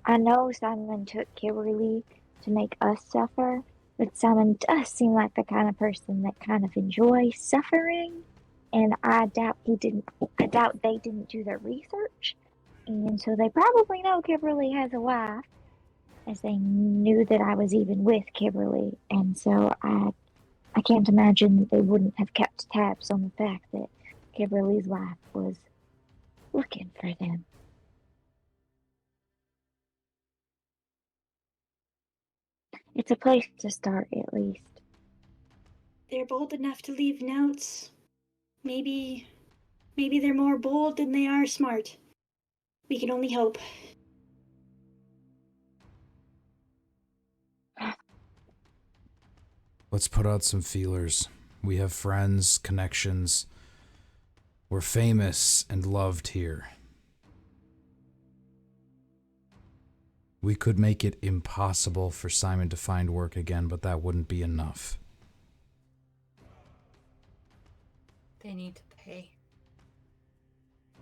I know Ciamon took Kimberly to make us suffer, but Ciamon does seem like the kind of person that kind of enjoys suffering. And I doubt they didn't do their research. And so they probably know Kimberly has a wife, as they knew that I was even with Kimberly. And so I can't imagine that they wouldn't have kept tabs on the fact that Kimberly's wife was looking for them. It's a place to start, at least. They're bold enough to leave notes. Maybe they're more bold than they are smart. We can only hope. Let's put out some feelers. We have friends, connections. We're famous and loved here. We could make it impossible for Ciamon to find work again, but that wouldn't be enough. They need to pay.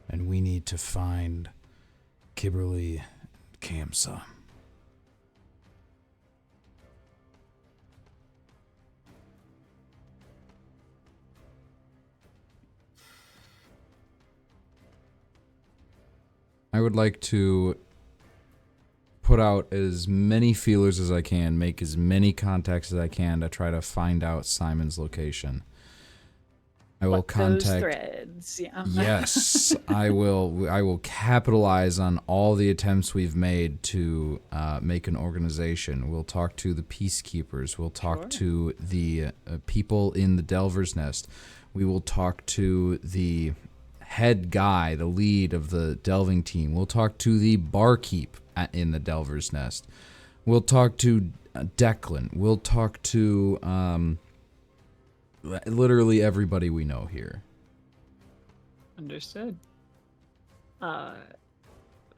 And we need to find Kimberly and Kamsa. I would like to put out as many feelers as I can, make as many contacts as I can to try to find out Simon's location. I will contact those threads. Yeah. Yes, I will capitalize on all the attempts we've made to make an organization. We'll talk to the peacekeepers. We'll talk to the people in the Delver's Nest. We will talk to the head guy, the lead of the delving team. We'll talk to the barkeep in the Delver's Nest. We'll talk to Declan. We'll talk to literally everybody we know here. Understood.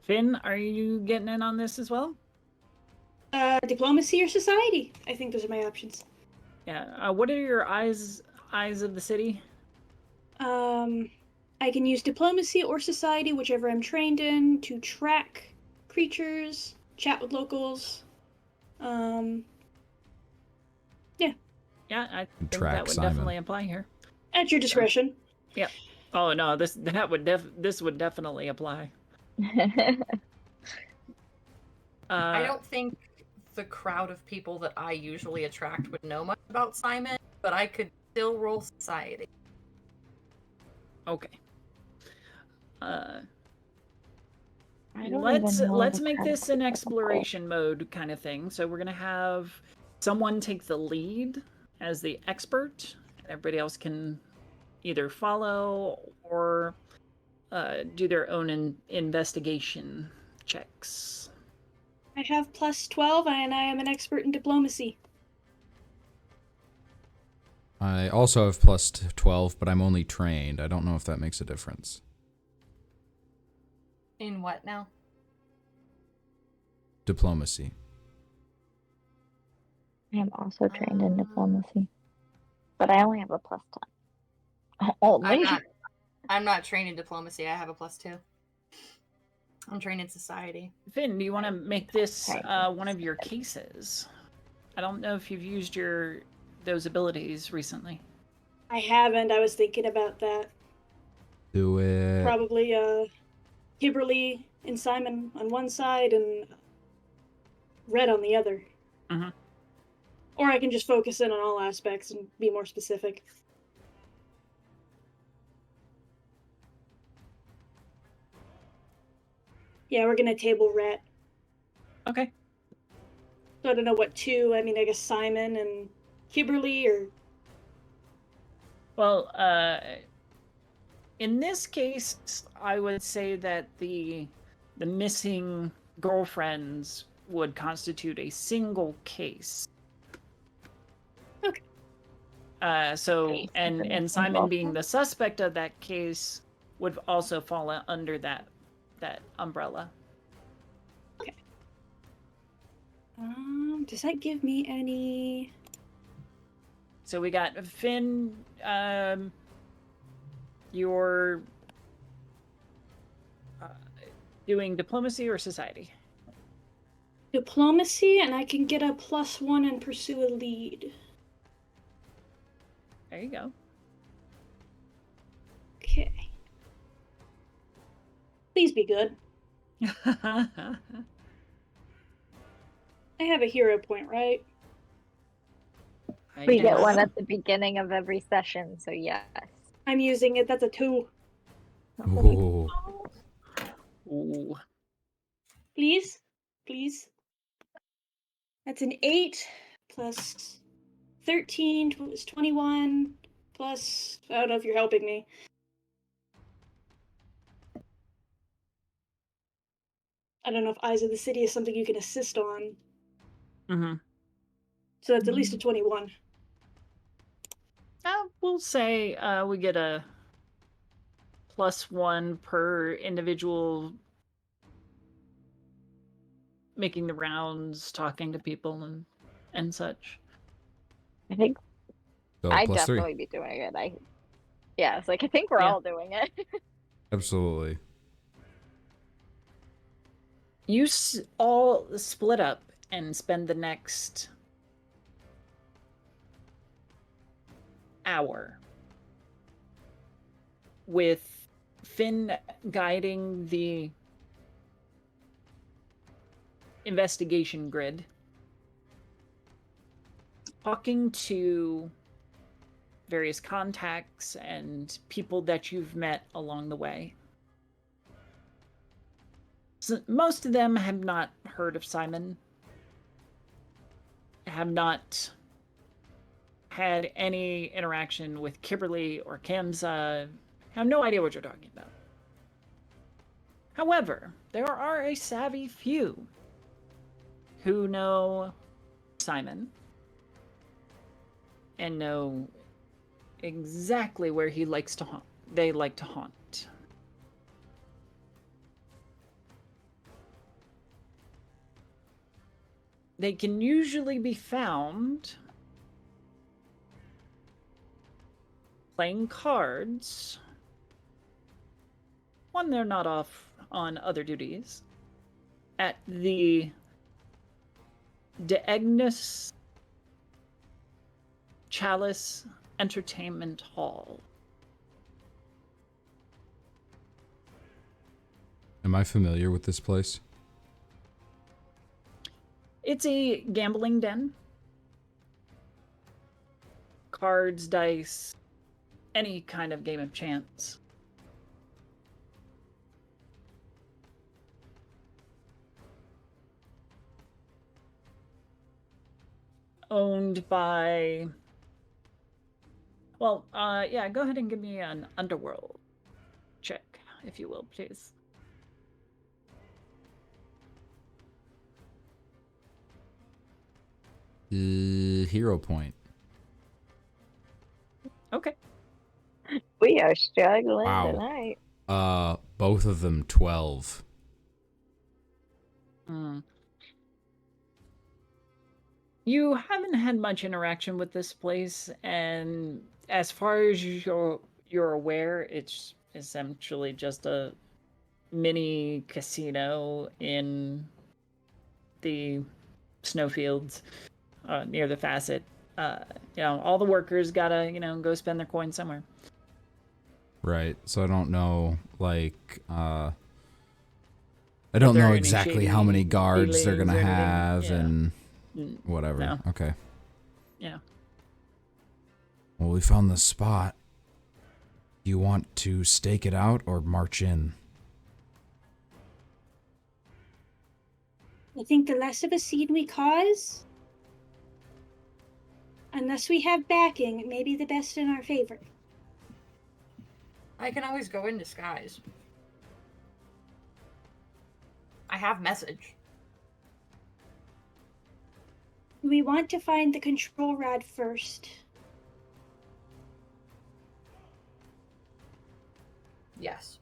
Finn, are you getting in on this as well? Diplomacy or society? I think those are my options. Yeah. What are your eyes of the city? I can use diplomacy or society, whichever I'm trained in, to track creatures, chat with locals. Yeah. Yeah, I think Track that would Ciamon. definitely apply here. At your discretion. Yep. Oh no, this would definitely apply. I don't think the crowd of people that I usually attract would know much about Ciamon, but I could still roll society. Okay. Let's Let's make this an exploration mode kind of thing. So we're gonna have someone take the lead as the expert, and everybody else can either follow or do their own investigation checks. I have plus 12, and I am an expert in diplomacy. I also have plus 12, but I'm only trained. I don't know if that makes a difference. In what now? Diplomacy. I am also trained in diplomacy, but I only have a plus 10. Only. I'm not trained in diplomacy. I have a plus 2. I'm trained in society. Finn, do you want to make this one of your cases? I don't know if you've used those abilities recently. I haven't. I was thinking about that. Do it. Probably Kimberly and Ciamon on one side and Red on the other. Mm-hmm. Or I can just focus in on all aspects and be more specific. Yeah, we're gonna table Rat. Okay. So I don't know what two. I mean, I guess Simon and Kimberly or. Well, in this case, I would say that the missing girlfriends would constitute a single case. Okay. So Case for and missing Simon being girlfriend? the suspect of that case would also fall under that umbrella. Okay. Does that give me any? So we got Finn. You're doing diplomacy or society? Diplomacy, and I can get a +1 and pursue a lead. There you go. Okay. Please be good. I have a hero point, right? We get guess. one at the beginning of every session, so yes. I'm using it. That's a 2. Ooh. Ooh. Please? Please? That's an 8 plus 13 is 21 plus. I don't know if you're helping me. I don't know if Eyes of the City is something you can assist on. Mm-hmm. So that's at least a 21. We'll say we get a +1 per individual making the rounds, talking to people and such. I think So I'd +3. definitely be doing it. Yeah, it's like I think we're Yeah. all doing it. Absolutely. You all split up and spend the next hour with Finn guiding the investigation grid, talking to various contacts and people that you've met along the way. So most of them have not heard of Ciamon, have not had any interaction with Kimberly or Kimza, have no idea what you're talking about. However, there are a savvy few who know Ciamon and know exactly where he likes to haunt. They like to haunt. They can usually be found playing cards when they're not off on other duties at the De Agnes Chalice Entertainment Hall. Am I familiar with this place? It's a gambling den. Cards, dice, any kind of game of chance. Owned by... Well, yeah, go ahead and give me an underworld check, if you will, please. Hero point. Okay. We are struggling Wow. tonight. Both of them 12. You haven't had much interaction with this place, and as far as you're aware, it's essentially just a mini casino in the snowfields near the Facite. All the workers gotta, go spend their coin somewhere. Right. So I don't know, like, I don't know exactly how many guards they're gonna have and whatever. No. Okay. Yeah. Well, we found the spot. Do you want to stake it out or march in? I think the less of a scene we cause, unless we have backing, it may be the best in our favor. I can always go in disguise. I have message. We want to find the control rod first. Yes.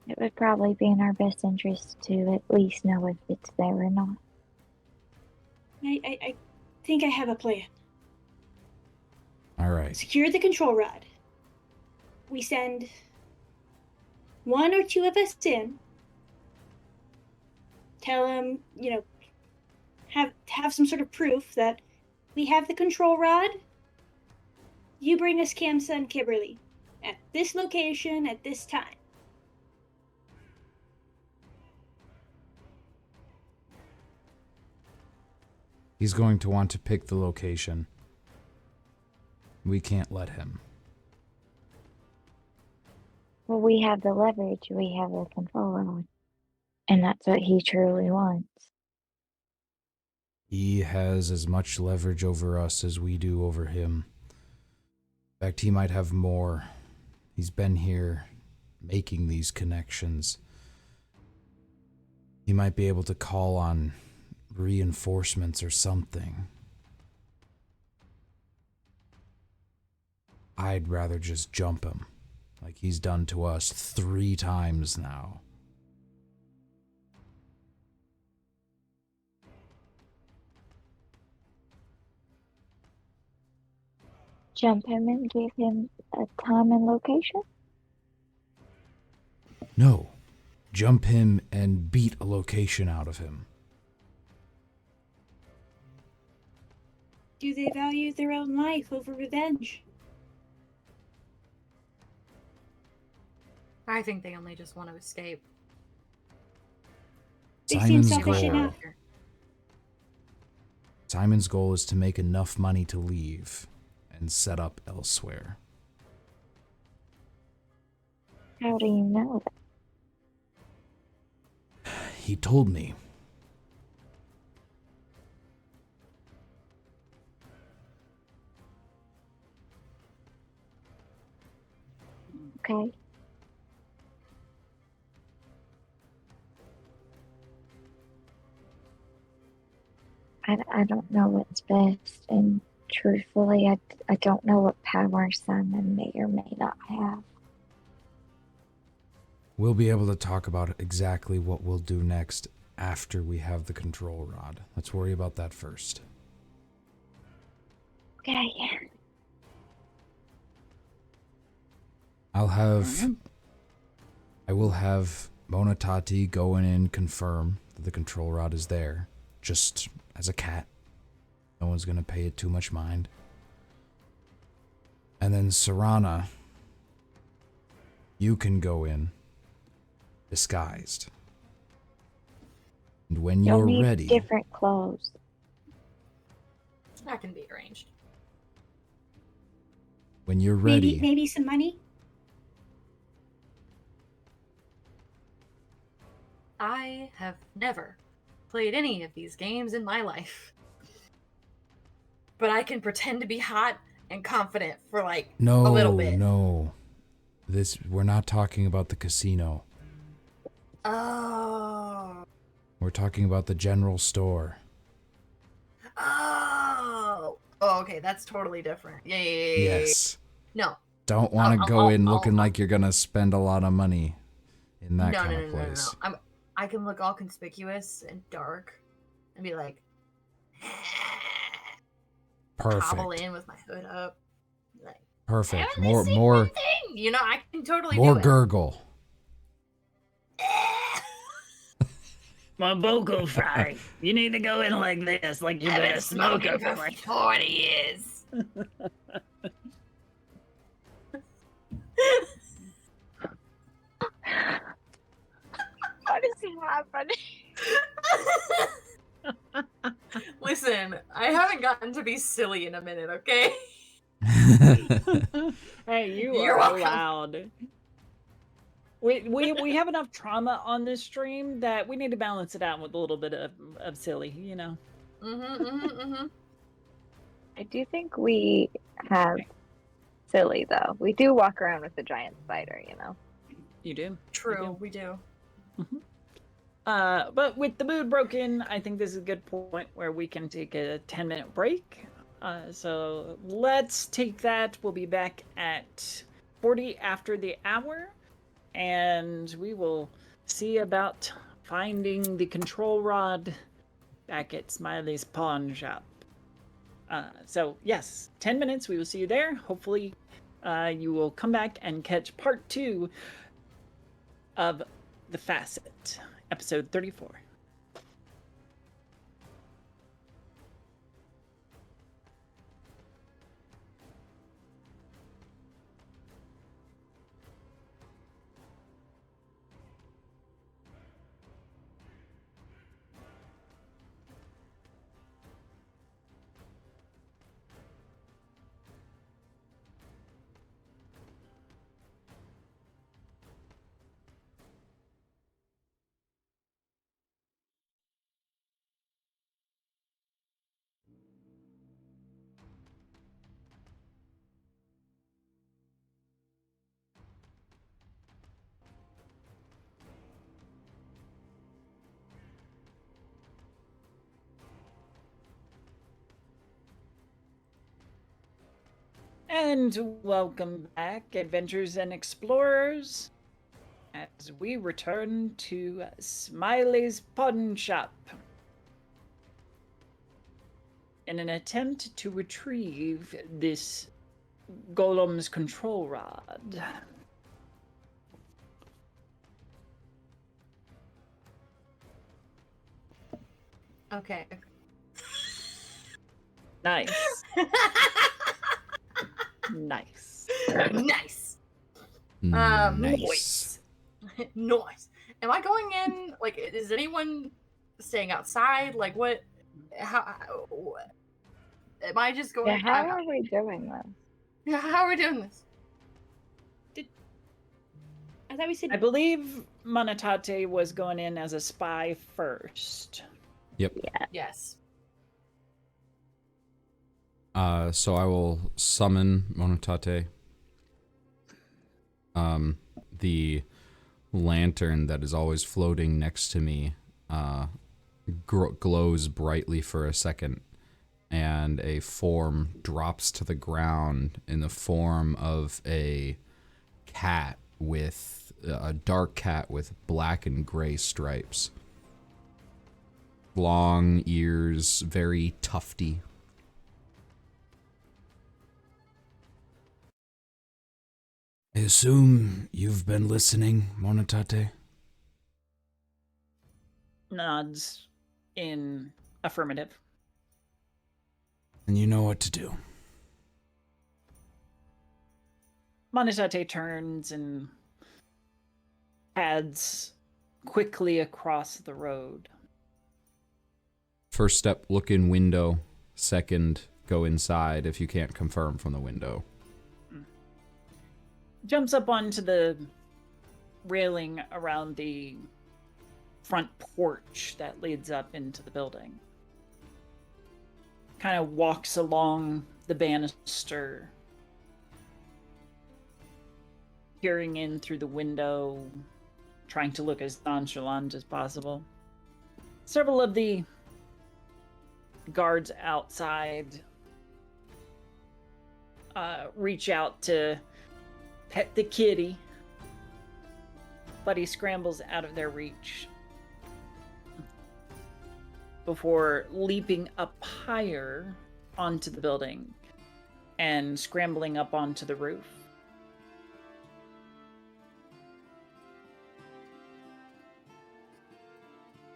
It would probably be in our best interest to at least know if it's there or not. I think I have a plan. All right. Secure the control rod. We send 1 or 2 of us in. Tell them, have some sort of proof that we have the control rod. You bring us Camsa and Kimberly at this location at this time. He's going to want to pick the location. We can't let him. Well, we have the leverage, we have the control rod. And that's what he truly wants. He has as much leverage over us as we do over him. In fact, he might have more. He's been here making these connections. He might be able to call on reinforcements or something. I'd rather just jump him, like he's done to us 3 times now. Jump him and give him a time and location? No. Jump him and beat a location out of him. Do they value their own life over revenge? I think they only just want to escape. They seem Simon's selfish goal. enough. Simon's goal is to make enough money to leave and set up elsewhere. How do you know that? He told me. Okay. I don't know what's best, and truthfully, I don't know what power Simon may or may not have. We'll be able to talk about exactly what we'll do next after we have the control rod. Let's worry about that first. Okay. I will have Monotati go in and confirm that the control rod is there, just as a cat. No one's going to pay it too much mind. And then Serana, you can go in disguised. And when You'll you're need ready, different clothes. That can be arranged. when you're ready, Maybe some money? I have never played any of these games in my life. But I can pretend to be hot and confident for a little bit. No. We're not talking about the casino. Oh. We're talking about the general store. Oh. Oh, okay, that's totally different. Yeah. Yes. No. Don't want to go in looking like you're going to spend a lot of money in that kind of place. No. I can look all conspicuous and dark and be like, Perfect. hobble in with my hood up. Like, Perfect. "Haven't they seen More one thing?" You know, I can totally more do it. gurgle. My vocal fry. You need to go in like this, like you've been a smoker for like 40 years. What is happening? Listen, I haven't gotten to be silly in a minute, okay? Hey, You're are welcome. allowed. We have enough trauma on this stream that we need to balance it out with a little bit of silly, you know. I do think we have silly though. We do walk around with the giant spider, you know. You do. True, we do. But with the mood broken, I think this is a good point where we can take a 10-minute break. So let's take that. We'll be back at 40 after the hour, and we will see about finding the control rod back at Smiley's pawn shop. So yes, 10 minutes. We will see you there. Hopefully, you will come back and catch part 2 of the Facite, episode 34. And welcome back, adventurers and explorers, as we return to Smiley's pawn shop in an attempt to retrieve this golem's control rod. Okay. Nice. Nice. Nice. Nice. Nice. Am I going in? Like, is anyone staying outside? Like, what? How? Am I just going? Yeah, how are we doing this? Yeah, how are we doing this? I thought we said I believe Monotate was going in as a spy first. Yep. Yeah. Yes. So I will summon Monotate. The lantern that is always floating next to me glows brightly for a second, and a form drops to the ground in the form of a cat with a dark cat with black and gray stripes. Long ears, very tufty. I assume you've been listening, Monotate? Nods in affirmative. And you know what to do. Monotate turns and heads quickly across the road. First step, look in window. Second, go inside if you can't confirm from the window. Jumps up onto the railing around the front porch that leads up into the building. Kind of walks along the banister, peering in through the window, trying to look as nonchalant as possible. Several of the guards outside reach out to pet the kitty, but he scrambles out of their reach before leaping up higher onto the building and scrambling up onto the roof.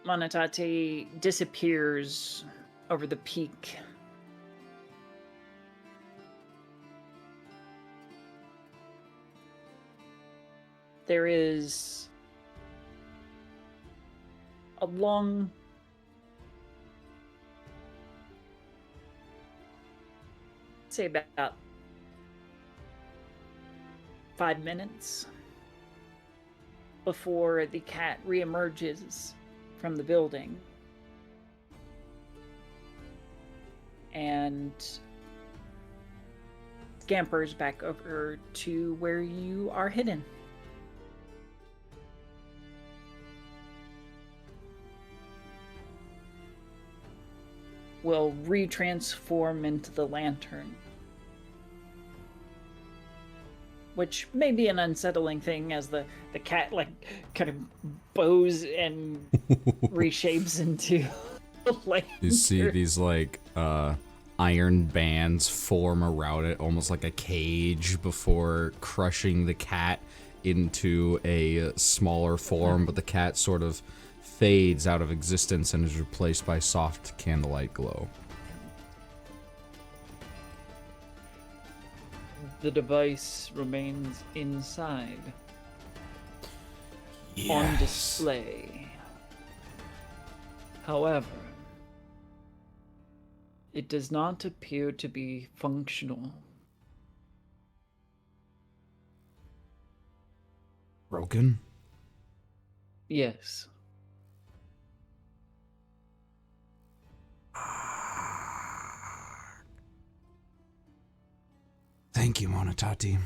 Monotate disappears over the peak. There is a long say about 5 minutes before the cat reemerges from the building and scampers back over to where you are hidden. Will retransform into the lantern, which may be an unsettling thing as the cat like kind of bows and reshapes into a lantern. You see these like iron bands form around it, almost like a cage, before crushing the cat into a smaller form, but the cat sort of fades out of existence and is replaced by soft candlelight glow. The device remains inside, on display. However, it does not appear to be functional. Broken? Yes. Thank you, Monotati.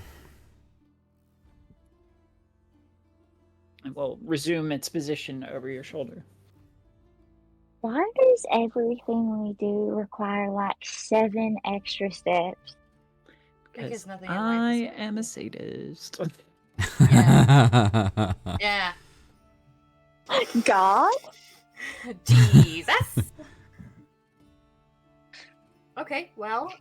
It will resume its position over your shoulder. Why does everything we do require like 7 extra steps? Because nothing in I life is am a sadist. Yeah. God? Jesus. Okay, well,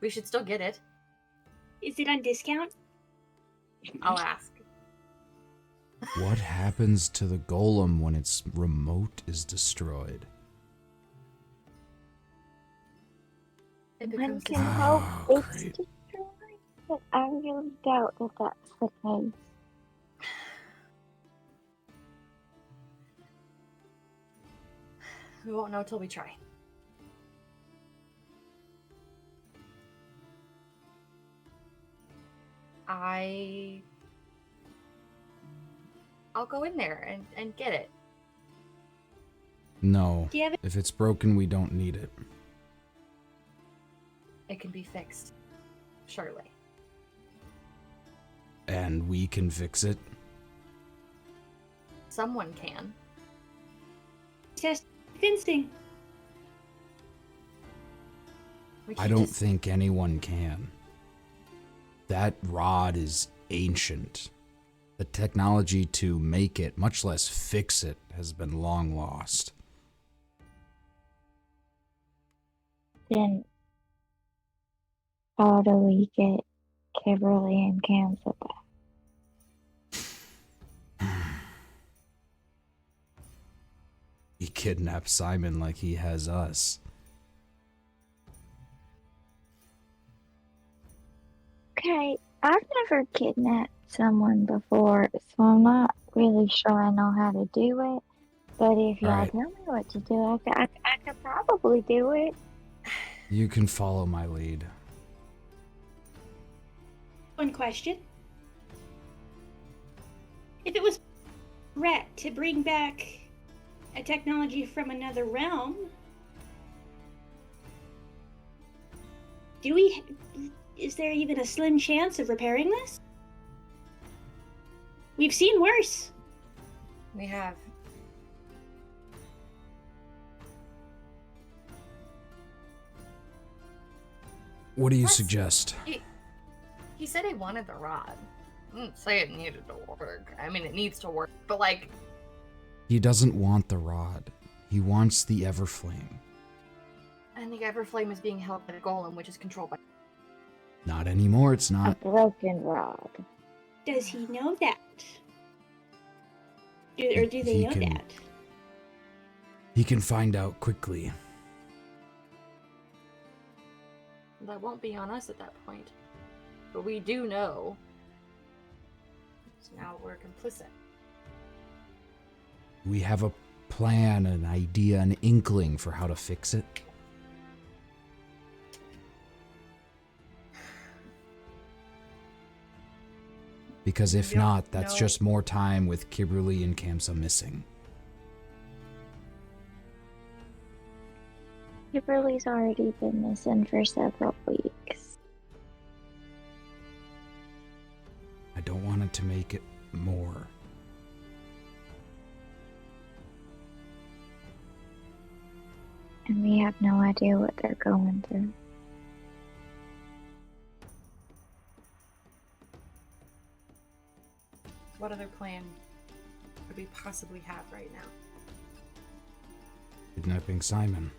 we should still get it. Is it on discount? I'll ask. What happens to the golem when its remote is destroyed? It One becomes can this- hope Oh, it's great. destroyed, but I really doubt that that's the case. We won't know till we try. I'll go in there and get it. No. Do you have it? If it's broken, we don't need it. It can be fixed. Surely. And we can fix it? Someone can. Test fencing. We I can don't just- think anyone can. That rod is ancient. The technology to make it, much less fix it, has been long lost. Then how do we get Kimberly and Kansas back? He kidnapped Simon like he has us. Okay, I've never kidnapped someone before, so I'm not really sure I know how to do it. But if y'all Alright. tell me what to do, I could probably do it. You can follow my lead. One question. If it was correct to bring back a technology from another realm, is there even a slim chance of repairing this? We've seen worse. We have. What do you Let's- suggest? He said he wanted the rod. I didn't say it needed to work. I mean, it needs to work, but like, He doesn't want the rod. He wants the Everflame. I think Everflame is being held by the golem, which is controlled by. Not anymore, it's A not. broken rod. Does he know that? Or do they He know can- that? He can find out quickly. That won't be on us at that point. But we do know. So now we're complicit. We have a plan, an idea, an inkling for how to fix it. Because if We don't not, that's know- just more time with Kimberly and Kamsa missing. Kimberly's already been missing for several weeks. I don't want it to make it more. And we have no idea what they're going through. What other plan could we possibly have right now? Kidnapping Ciamon.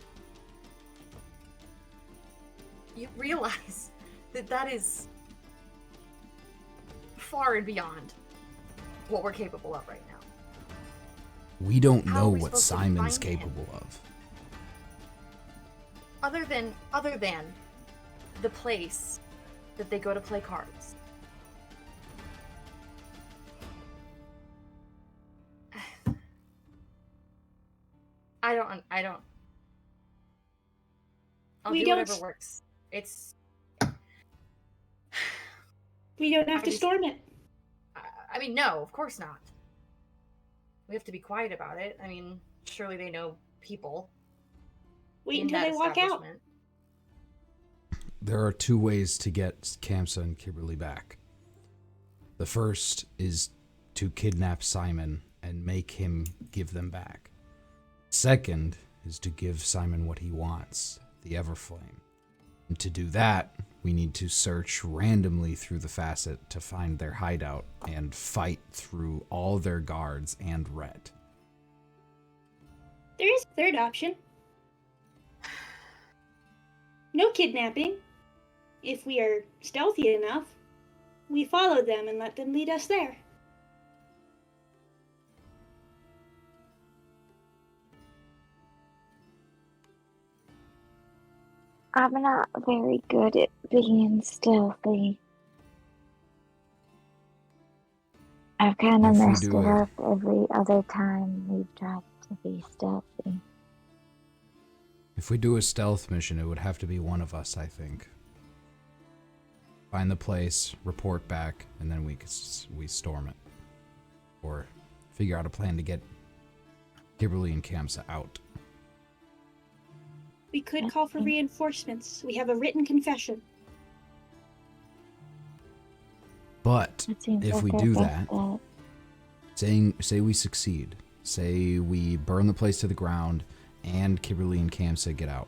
You realize that that is far and beyond what we're capable of right now. We don't How know are we what supposed to Simon's find him? capable of. Other than the place that they go to play cards. I don't. I'll We do don't whatever s- works. It's. We don't have I to just- storm it. I mean, no, of course not. We have to be quiet about it. I mean, surely they know people. Wait in until that they walk out. establishment. There are two ways to get Kamsa and Kimberly back. The first is to kidnap Ciamon and make him give them back. Second is to give Ciamon what he wants, the Everflame. And to do that, we need to search randomly through the Facite to find their hideout and fight through all their guards and Ret. There is a third option. No kidnapping. If we are stealthy enough, we follow them and let them lead us there. I'm not very good at being stealthy. I've kind of If we messed do it it- up every other time we've tried to be stealthy. If we do a stealth mission, it would have to be one of us, I think. Find the place, report back, and then we storm it. Or figure out a plan to get Kimberly and Kamsa out. We could call for reinforcements. We have a written confession. But That seems if like we our do best that, bet. say we succeed, say we burn the place to the ground, and Kimberly and Kamsa get out.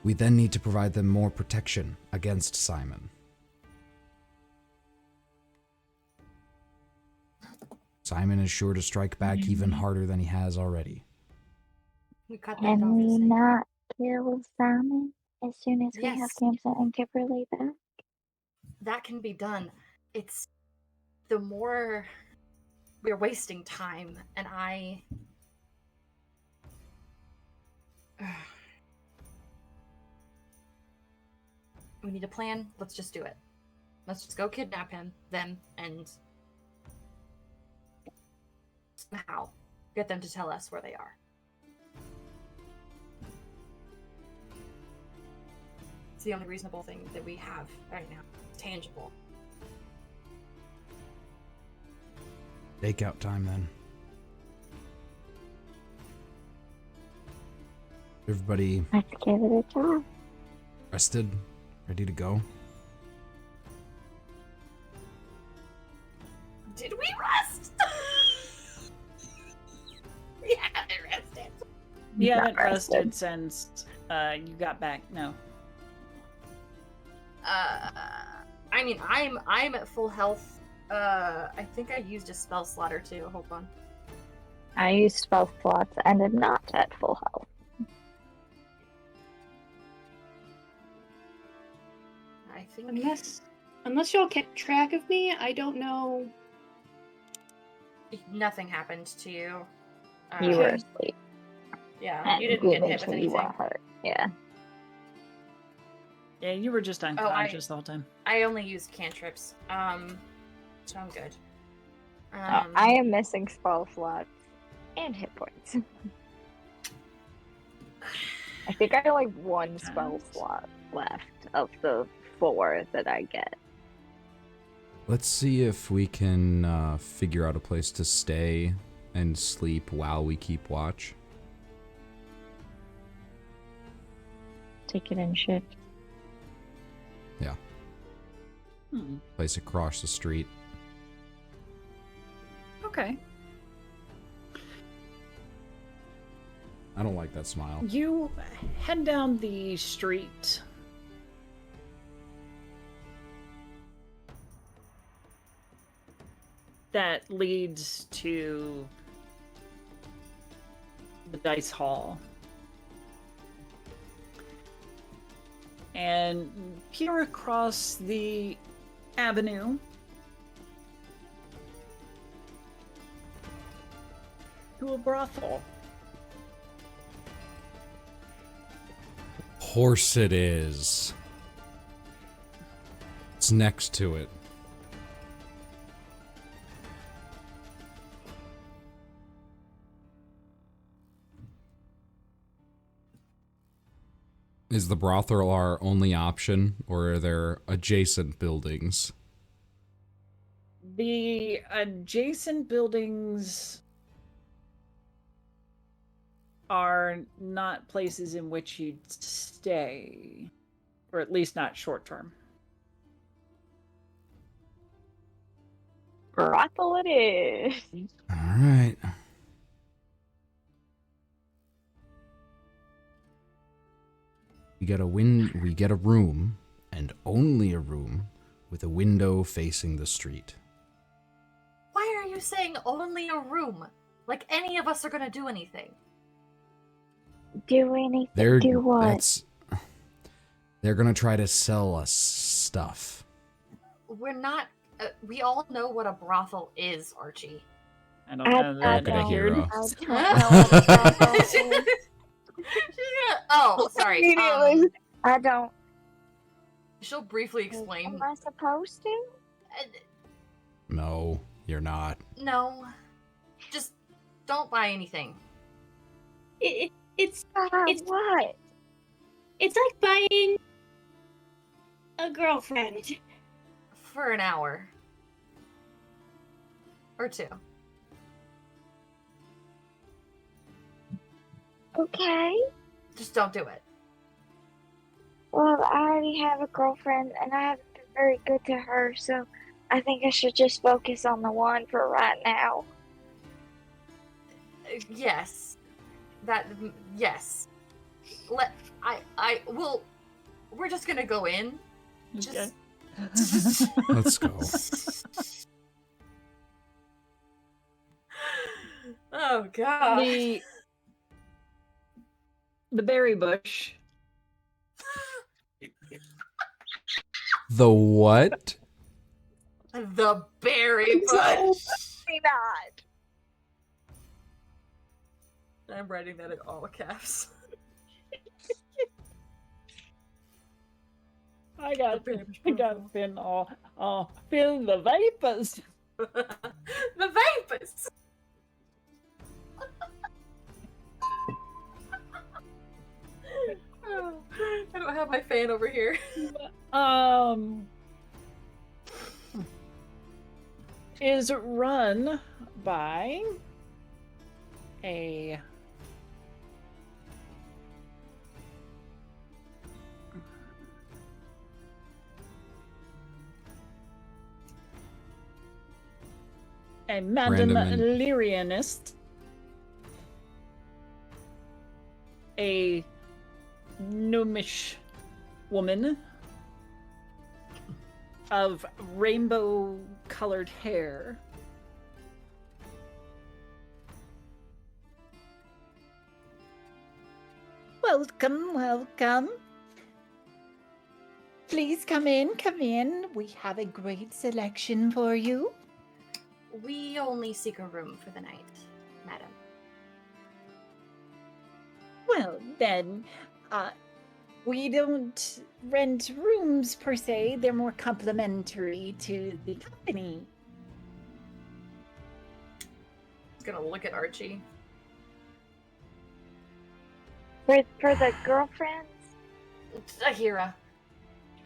We then need to provide them more protection against Ciamon. Ciamon is sure to strike back even harder than he has already. We cut that off. Can we the same. not kill Simon as soon as we have Yes. Kamsa and Kimberly back? That can be done. It's the more we're wasting time, and we need a plan. Let's just do it. Let's just go kidnap them, and somehow get them to tell us where they are. It's the only reasonable thing that we have right now. It's tangible. Stakeout time then. Everybody Let's give it a try. rested, ready to go. Did we rest? We haven't rested. You Not haven't rested rested. since you got back. No. I mean, I'm at full health. I think I used a spell slot or two. Hold on. I used spell slots and am not at full health. I think Unless y'all kept track of me, I don't know. nothing happened to you. You were asleep. Yeah, And you didn't get hit with eventually you anything. were hurt. Yeah. Yeah, you were just unconscious the whole time. I only used cantrips. So I'm good. I am missing spell slots and hit points. I think I only have one spell slot left of the 4 that I get. Let's see if we can figure out a place to stay and sleep while we keep watch. Take it in shift. Yeah. Place across the street. Okay. I don't like that smile. You head down the street. That leads to the dice hall. And peer across the avenue to a brothel. Of course it is. It's next to it. Is the brothel our only option, or are there adjacent buildings? The adjacent buildings are not places in which you'd stay, or at least not short term. Brothel it is. All right. We get a room, and only a room, with a window facing the street. Why are you saying only a room? Like any of us are gonna do anything. Do anything. Do what? They're gonna try to sell us stuff. We're not. We all know what a brothel is, Archie. I don't know that. Broken hero. Oh, sorry. Immediately. I don't. She'll briefly explain. Am I supposed to? No, you're not. No. Just don't buy anything. It's what? It's like buying a girlfriend. For an hour. Or two. Okay. Just don't do it. Well, I already have a girlfriend, and I haven't been very good to her, so I think I should just focus on the one for right now. Yes. Yes. We're just gonna go in. Okay. Let's go. Oh, God. The berry bush. The what? The berry bush. Maybe not. I'm writing that in all caps. I got Finn all feeling the vapors. The vapors. Oh, I don't have my fan over here. Is run by a Madam Lyrianist, a gnomish woman of rainbow-colored hair. Welcome, welcome. Please come in, come in. We have a great selection for you. We only seek a room for the night, madam. Well, then, we don't rent rooms per se. They're more complimentary to the company. Just gonna look at Archie. For the girlfriends? Ahira.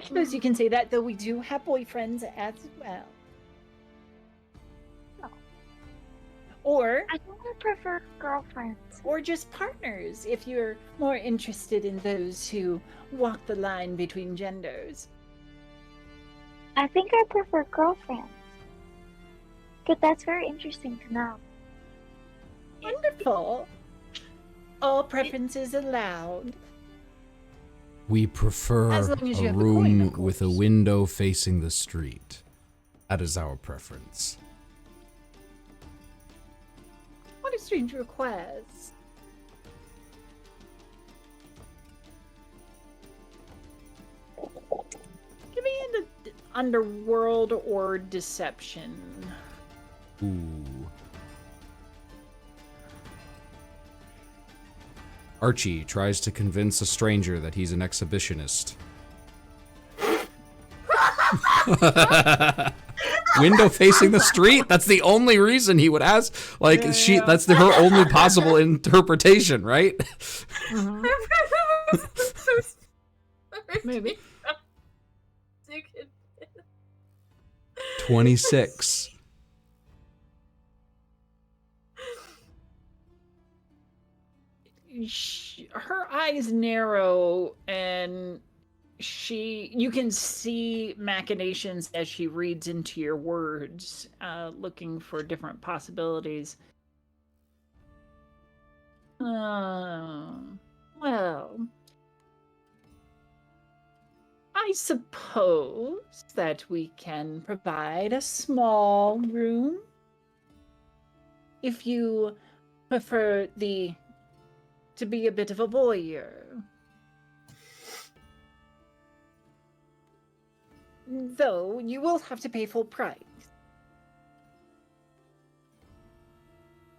I suppose you can say that, though we do have boyfriends as well. Or I think I prefer girlfriends. or just partners if you're more interested in those who walk the line between genders. I think I prefer girlfriends. But that's very interesting to know. Wonderful. All preferences allowed. We prefer As long as you a have the coin, room of with a course. window facing the street. That is our preference. What a strange request. Give me an underworld or deception. Ooh. Archie tries to convince a stranger that he's an exhibitionist. Window facing the street? That's the only reason he would ask. Like, Yeah. that's her only possible interpretation, right? Mhm. Maybe. 26. Her eyes narrow and you can see machinations as she reads into your words, looking for different possibilities. Well, I suppose that we can provide a small room if you prefer to be a bit of a voyeur. Though you will have to pay full price.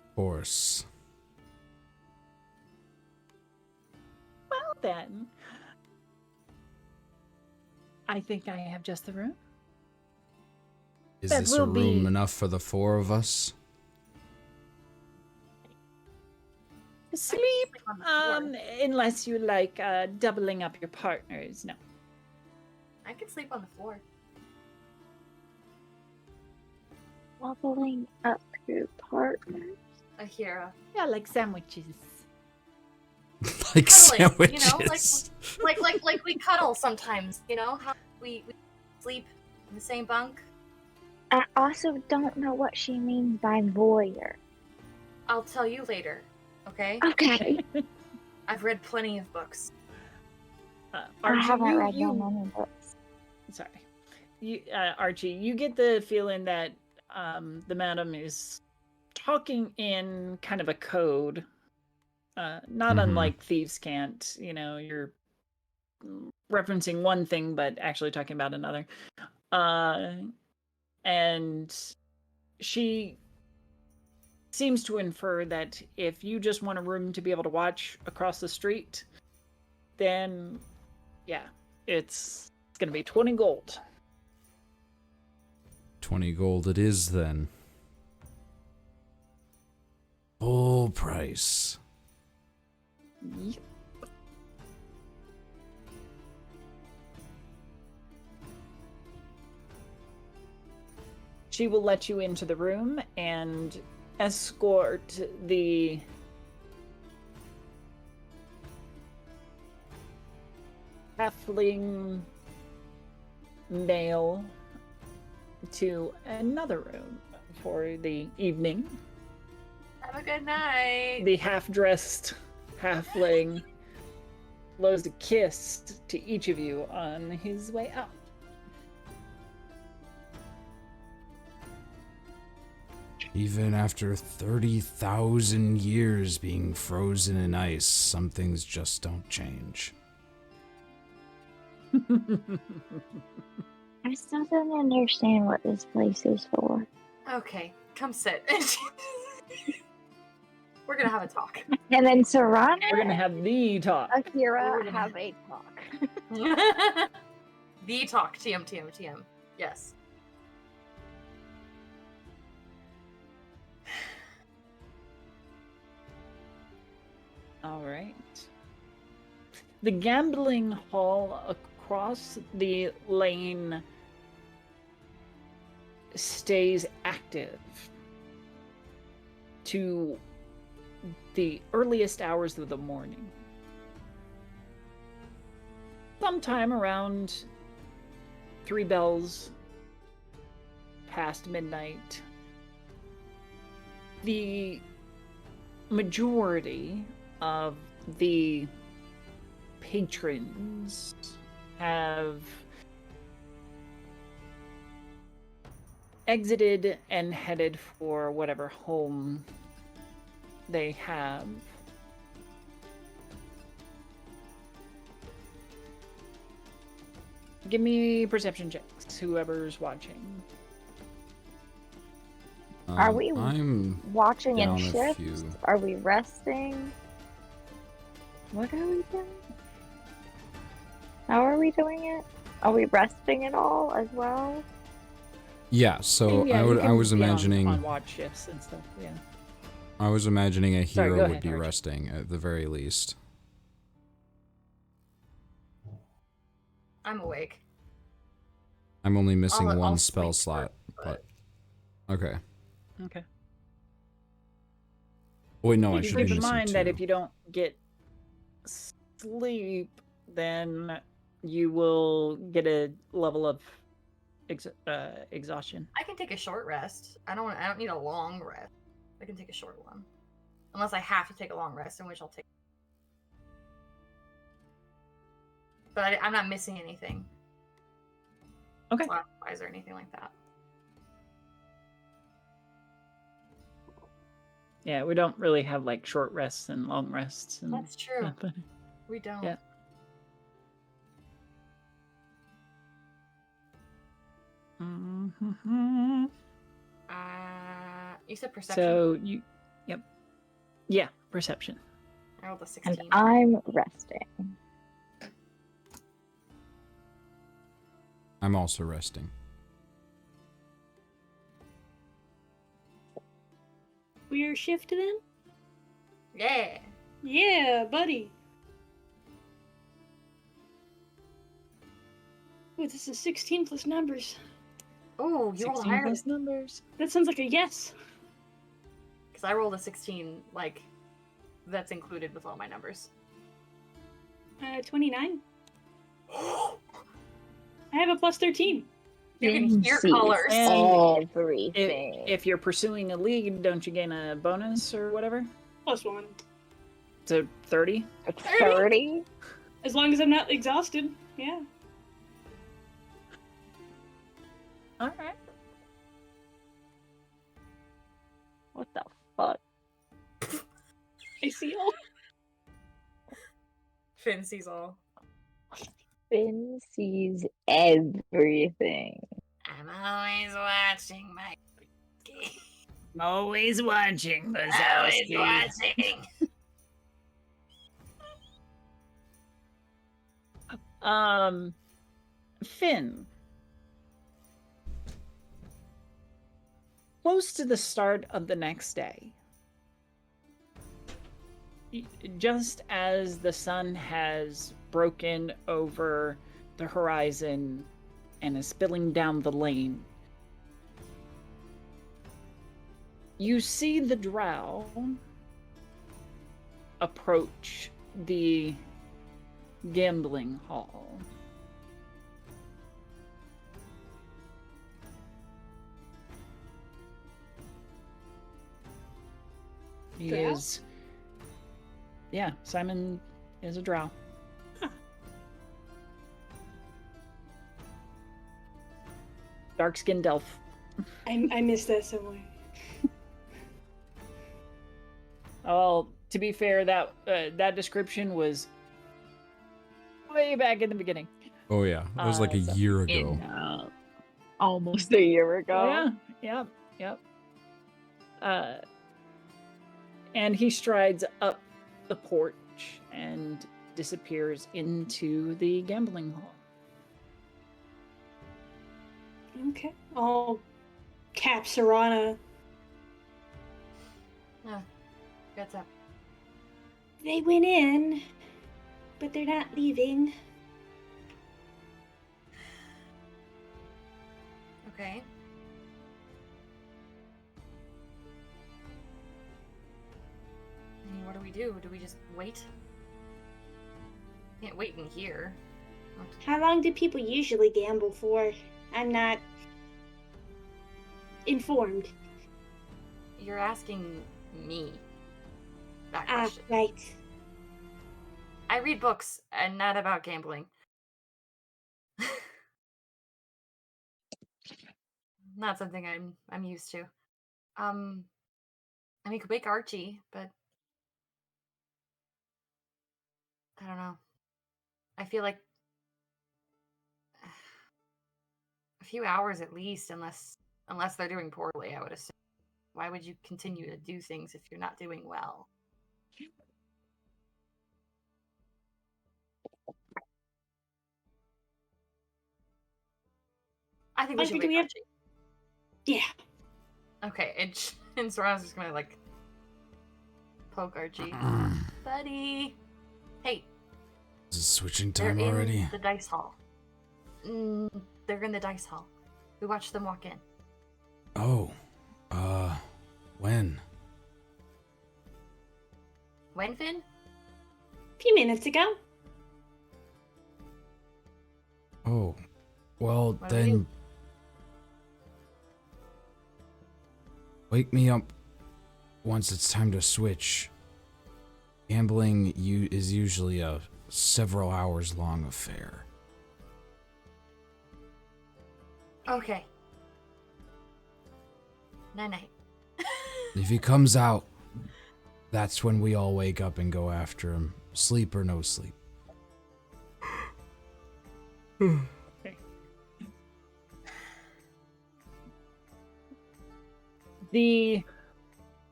Of course. Well then, I think I have just the room. Is That this a will room be- enough for the four of us? Sleep, on the floor. unless you like doubling up your partners. No. I can sleep on the floor. Leveling up your partners. Akira. Yeah, like sandwiches. Like Cuddling, sandwiches. you know, like we cuddle sometimes, you know? How we sleep in the same bunk. I also don't know what she means by voyeur. I'll tell you later, okay? Okay. I've read plenty of books. I Archie, haven't read you that many books. sorry. Archie, you get the feeling that the madam is talking in kind of a code. Not Mhm. unlike Thieves' Cant, you're referencing one thing but actually talking about another. And she seems to infer that if you just want a room to be able to watch across the street, then yeah, it's gonna be 20 gold. 20 gold it is then. Full price. Yep. She will let you into the room and escort the halfling male to another room for the evening. Have a good night. The half-dressed halfling blows a kiss to each of you on his way out. Even after 30,000 years being frozen in ice, some things just don't change. I still don't understand what this place is for. Okay, come sit. We're gonna have a talk. And then Serana We're gonna have the talk. and Akira We're gonna- have a talk. The talk. TM. Yes. All right. The gambling hall across the lane stays active to the earliest hours of the morning. Sometime around 3 bells past midnight, the majority of the patrons have exited and headed for whatever home they have. Give me perception checks, whoever's watching. Are we I'm watching in down a shifts? few. Are we resting? What are we doing? How are we doing it? Are we resting at all as well? Yeah, so Yeah, I you was can be imagining on watch shifts and stuff. Yeah. I was imagining a Sorry, hero go would ahead, be Archie. resting at the very least. I'm awake. I'm only missing I'll one sleep spell first, slot, but okay. Okay. Wait, no, I Keep should be in missing mind 2. that if you don't get sleep, then you will get a level of exhaustion. I can take a short rest. I don't need a long rest. I can take a short one. Unless I have to take a long rest, in which I'll take. But I'm not missing anything. Okay. Slot-wise or anything like that. Yeah, we don't really have like short rests and long rests. And That's true. stuff. We don't. Yeah. Mm-hmm. You said perception? So you, yep. Yeah, perception. I rolled a 16. And I'm resting. I'm also resting. We're shift then? Yeah. Yeah, buddy. Ooh, this is 16 plus numbers. Oh, you rolled 16 higher. plus numbers. That sounds like a yes. Because I rolled a 16, like, that's included with all my numbers. 29. I have a plus 13. You can hear Sees colors. everything. If you're pursuing a lead, don't you gain a bonus or whatever? Plus 1. So 30? 30? As long as I'm not exhausted. Yeah. All right. What the fuck? I see all. Finn sees all. Finn sees everything. I'm always watching my I'm always watching, always Bazowski. watching. Finn. Close to the start of the next day, just as the sun has broken over the horizon and is spilling down the lane, you see the drow approach the gambling hall. He Drow? is. Yeah, Simon is a drow. Huh. Dark-skinned elf. I missed that somewhere. Well, to be fair, that that description was way back in the beginning. Oh yeah, it was like a So year ago. Almost a year ago. Yeah, yep. And he strides up the porch and disappears into the gambling hall. Okay. I'll cap Serana. What's up? They went in, but they're not leaving. Okay. what do we do? Do we just wait? Can't wait in here. How long do people usually gamble for? I'm not informed. You're asking me that Ah, question. right. I read books and not about gambling. Not something I'm used to. I mean, you could wake Archie, but I don't know. I feel like a few hours at least, unless they're doing poorly, I would assume. Why would you continue to do things if you're not doing well? I think we should wake Archie. Yeah. Okay, and Sora's just gonna like poke Archie. Buddy. Hey. Is it switching time already? The dice hall. They're in the dice hall. We watched them walk in. Oh. When? When, Finn? A few minutes ago. Oh. Well, What then... do? Wake me up once it's time to switch. Gambling is usually a several hours long affair. Okay. Night-night. If he comes out, that's when we all wake up and go after him. Sleep or no sleep. The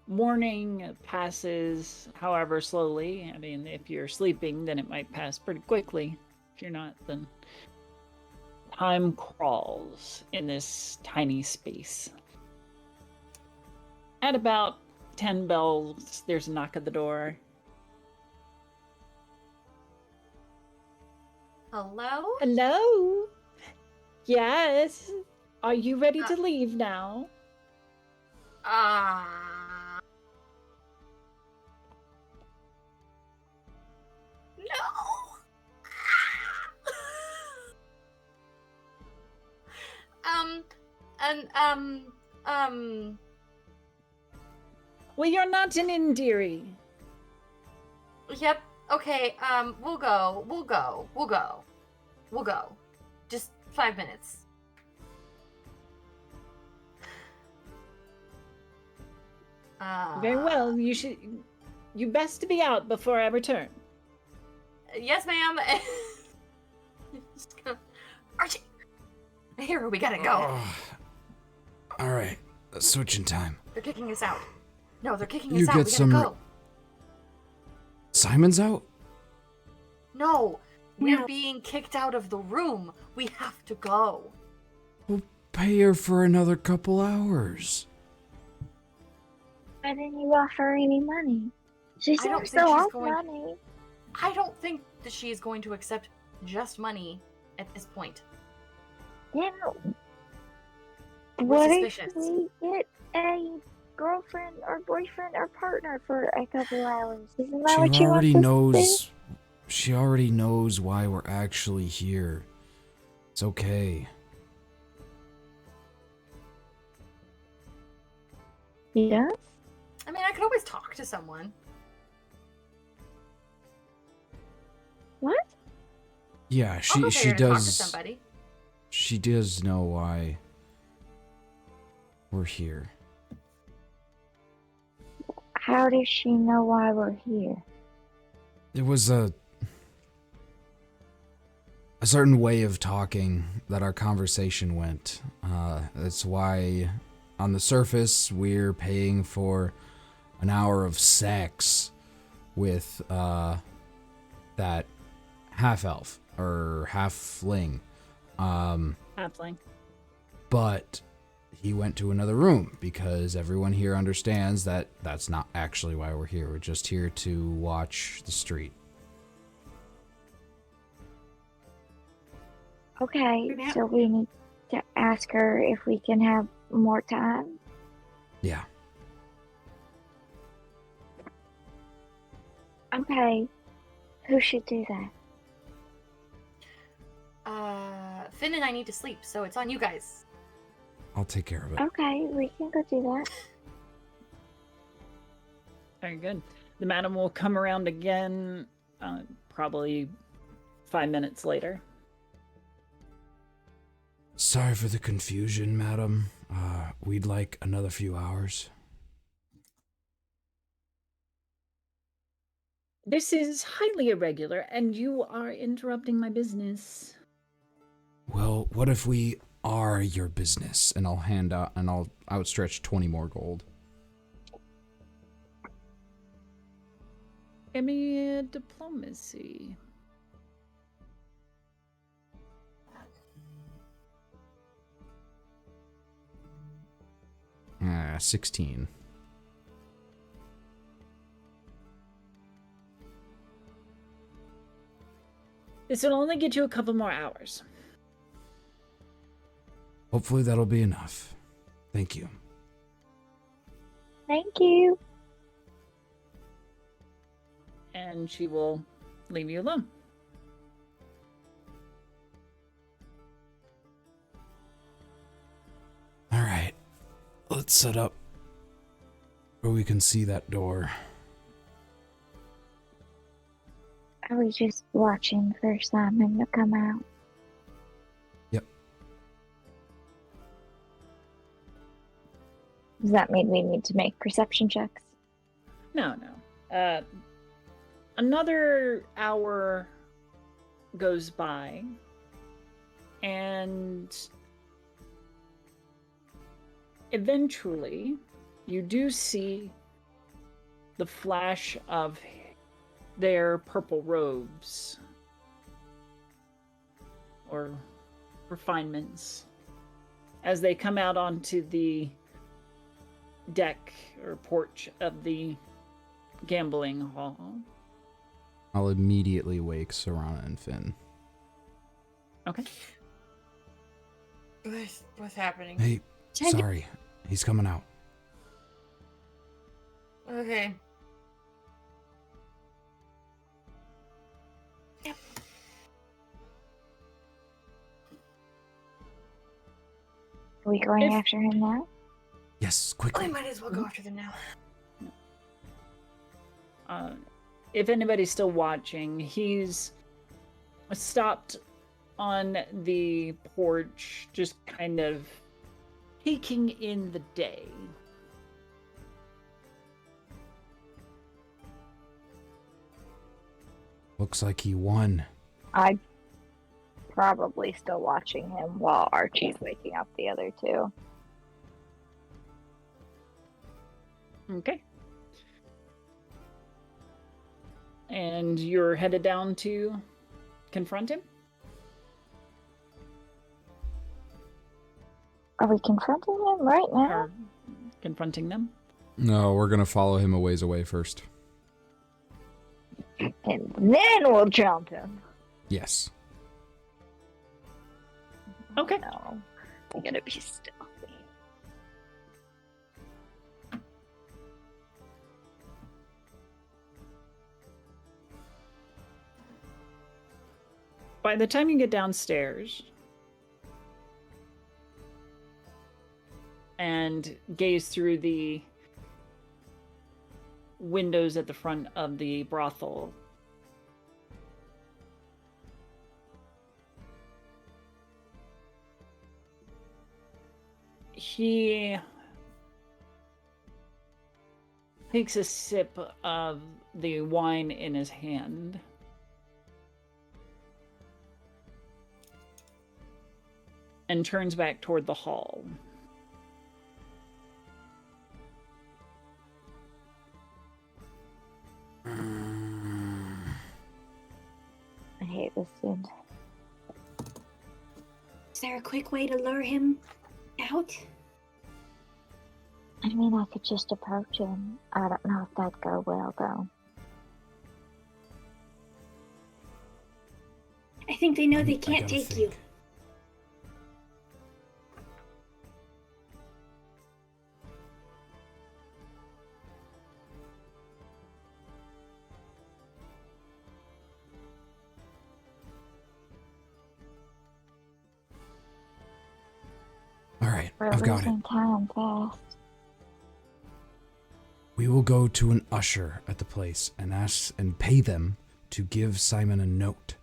morning passes, however, slowly. I mean, if you're sleeping, then it might pass pretty quickly. If you're not, then time crawls in this tiny space. At about 10 bells, there's a knock at the door. Hello? Hello? Yes? Are you ready to leave now? No. Well, you're not an Indiri. Yep. Okay. We'll go. Just 5 minutes. Very well. You best be out before I return. Yes, ma'am. Archie, here we gotta go. All right, switching time. They're kicking us out. No, they're kicking You us out. get We some gotta go. Simon's out? No, we're No. being kicked out of the room. We have to go. We'll pay her for another couple hours. Why didn't you offer any money? She I don't seems think so she's off going- money. I don't think that she is going to accept just money at this point. Yeah. We're What if suspicious. we get a girlfriend or boyfriend or partner for a couple hours? Isn't that what She you already want us to knows. She already knows why we're actually here. It's okay. do? Yes? I mean, I could always talk to someone. What? Yeah, I'll she go she there to talk to does. somebody. She does know why we're here. How does she know why we're here? It was a certain way of talking that our conversation went. That's why, on the surface, we're paying for an hour of sex with that half-elf or half-fling. Halfling. But he went to another room because everyone here understands that that's not actually why we're here. We're just here to watch the street. Okay, For now- so we need to ask her if we can have more time. Yeah. Okay. Who should do that? Finn and I need to sleep, so it's on you guys. I'll take care of it. Okay, we can go do that. Very good. The madam will come around again, probably 5 minutes later. Sorry for the confusion, madam. We'd like another few hours. This is highly irregular, and you are interrupting my business. Well, what if we are your business? And I'll outstretch 20 more gold. Give me a diplomacy. 16. This will only get you a couple more hours. Hopefully that'll be enough. Thank you. Thank you. And she will leave you alone. All right. Let's set up where we can see that door. Are we just watching for Ciamon to come out? Yep. Does that mean we need to make perception checks? No. Another hour goes by, and eventually you do see the flash of their purple robes or refinements as they come out onto the deck or porch of the gambling hall. I'll immediately wake Serana and Finn. Okay. What's happening? Hey, sorry. He's coming out. Okay. Are we going after him now? Yes, Well, quickly. I might as well go after them now. If anybody's still watching, he's stopped on the porch, just kind of taking in the day. Looks like he won. I'm probably still watching him while Archie's waking up the other two. Okay. And you're headed down to confront him? Are we confronting him right now? Or confronting them? No, we're gonna follow him a ways away first. And then we'll jump him. Yes. Okay. No, we gotta be stealthy. By the time you get downstairs and gaze through the windows at the front of the brothel, he takes a sip of the wine in his hand. And turns back toward the hall. I hate this dude. Is there a quick way to lure him out? I mean, I could just approach him. I don't know if that'd go well, though. I think they know they I can't gotta take think. you. I've got losing time fast. We will go to an usher at the place and ask and pay them to give Ciamon a note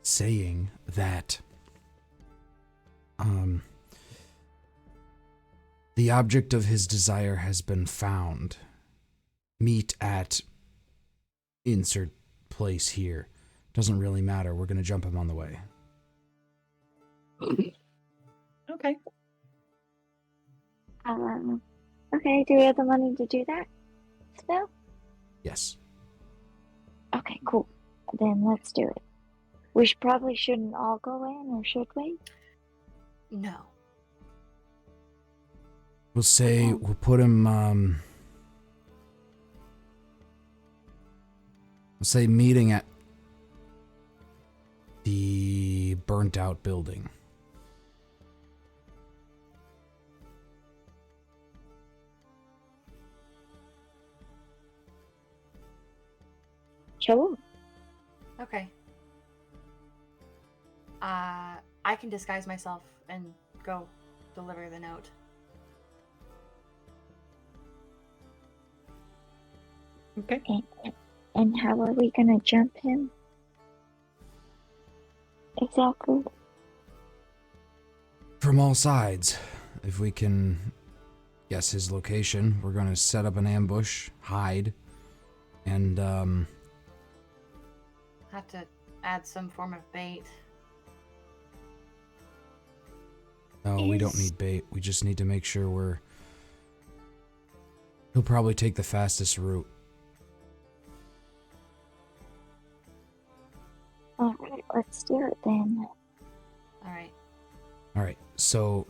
saying that the object of his desire has been found. Meet at insert place here. Doesn't really matter. We're going to jump him on the way. Okay. Okay, do we have the money to do that still? Yes. Okay, cool. Then let's do it. We probably shouldn't all go in, or should we? No. We'll say, we'll put him, we'll say meeting at the burnt out building. Sure. Okay. I can disguise myself and go deliver the note. Okay. And how are we gonna jump him? Exactly. From all sides. If we can guess his location, we're going to set up an ambush, hide, and, Have to add some form of bait. no, we don't need bait. We just need to make sure he'll probably take the fastest route. Alright, let's do it then. Alright. Alright, so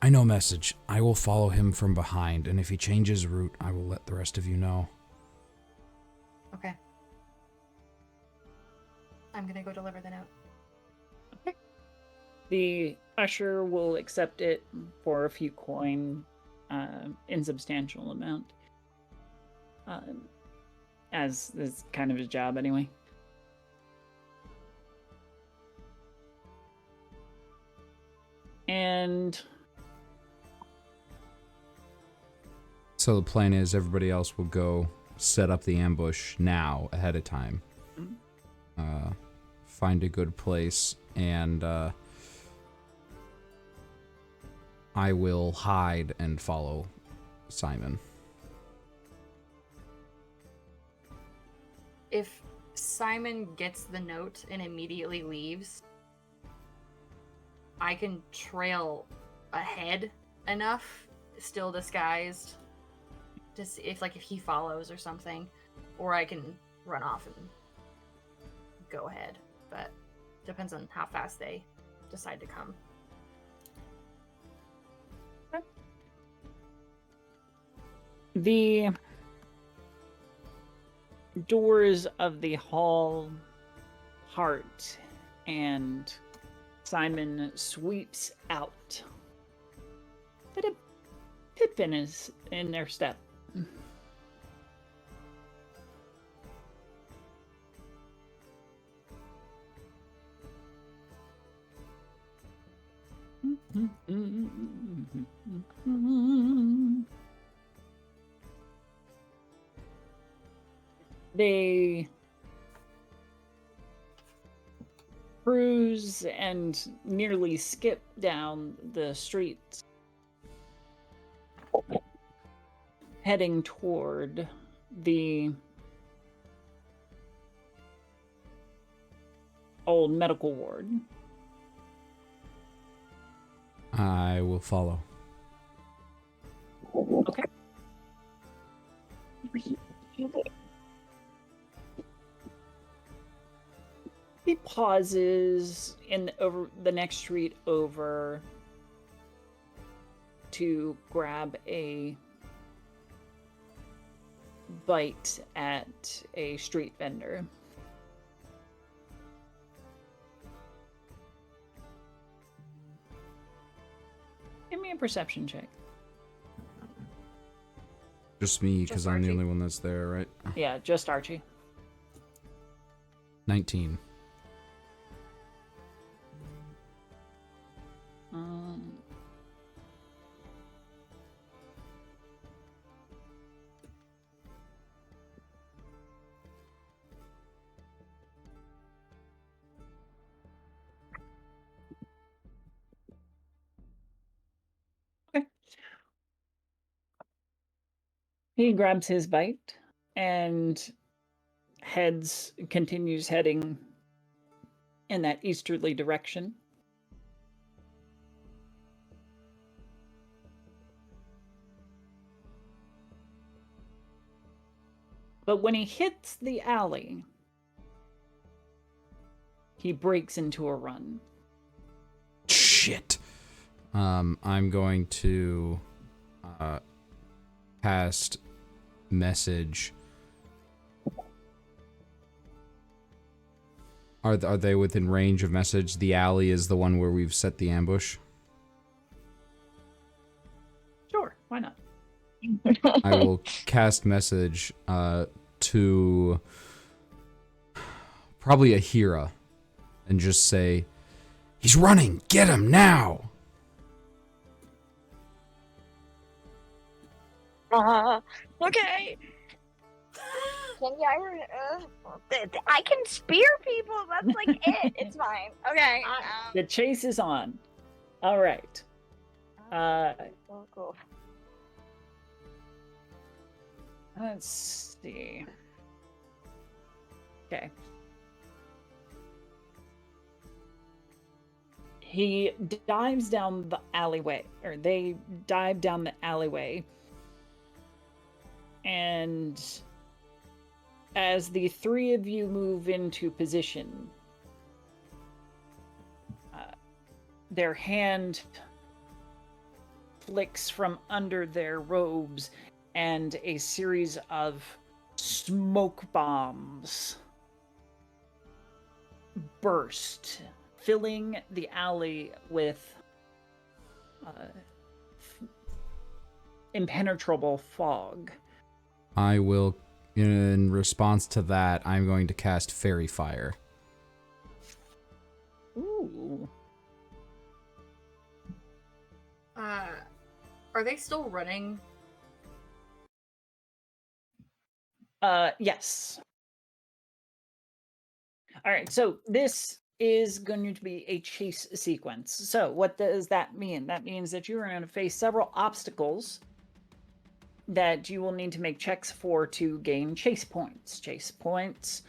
I know message. I will follow him from behind, and if he changes route, I will let the rest of you know. Okay. I'm gonna go deliver the note. Okay. The usher will accept it for a few coin, insubstantial amount. As is kind of his job anyway. And So the plan is everybody else will go set up the ambush now ahead of time. Find a good place, and I will hide and follow Ciamon. If Ciamon gets the note and immediately leaves, I can trail ahead enough, still disguised, to see if he follows or something, or I can run off and go ahead. But depends on how fast they decide to come. the doors of the hall part, and Ciamon sweeps out. But a Pippin is in their step. They cruise and nearly skip down the streets, heading toward the old medical ward. I will follow. Okay. He pauses in over the next street over to grab a bite at a street vendor. Give me a perception check. Just me, because I'm the Archie. only one that's there, right? Yeah, just Archie. 19. He grabs his bite and continues heading in that easterly direction. But when he hits the alley, he breaks into a run. Shit. I'm going to cast message. Are they within range of message? The alley is the one where we've set the ambush. Sure, why not? I will cast message to probably Ahira and just say, "He's running! Get him now!" Okay. I can spear people. That's like it. It's fine. Okay. The chase is on. All right. Cool. Let's see. Okay. He dives down the alleyway, or they dive down the alleyway. And as the three of you move into position, their hand flicks from under their robes and a series of smoke bombs burst, filling the alley with impenetrable fog. I will, in response to that, I'm going to cast Fairy Fire. Ooh. Are they still running? Yes. All right, so this is going to be a chase sequence. So what does that mean? That means that you are going to face several obstacles that you will need to make checks for to gain chase points. Chase points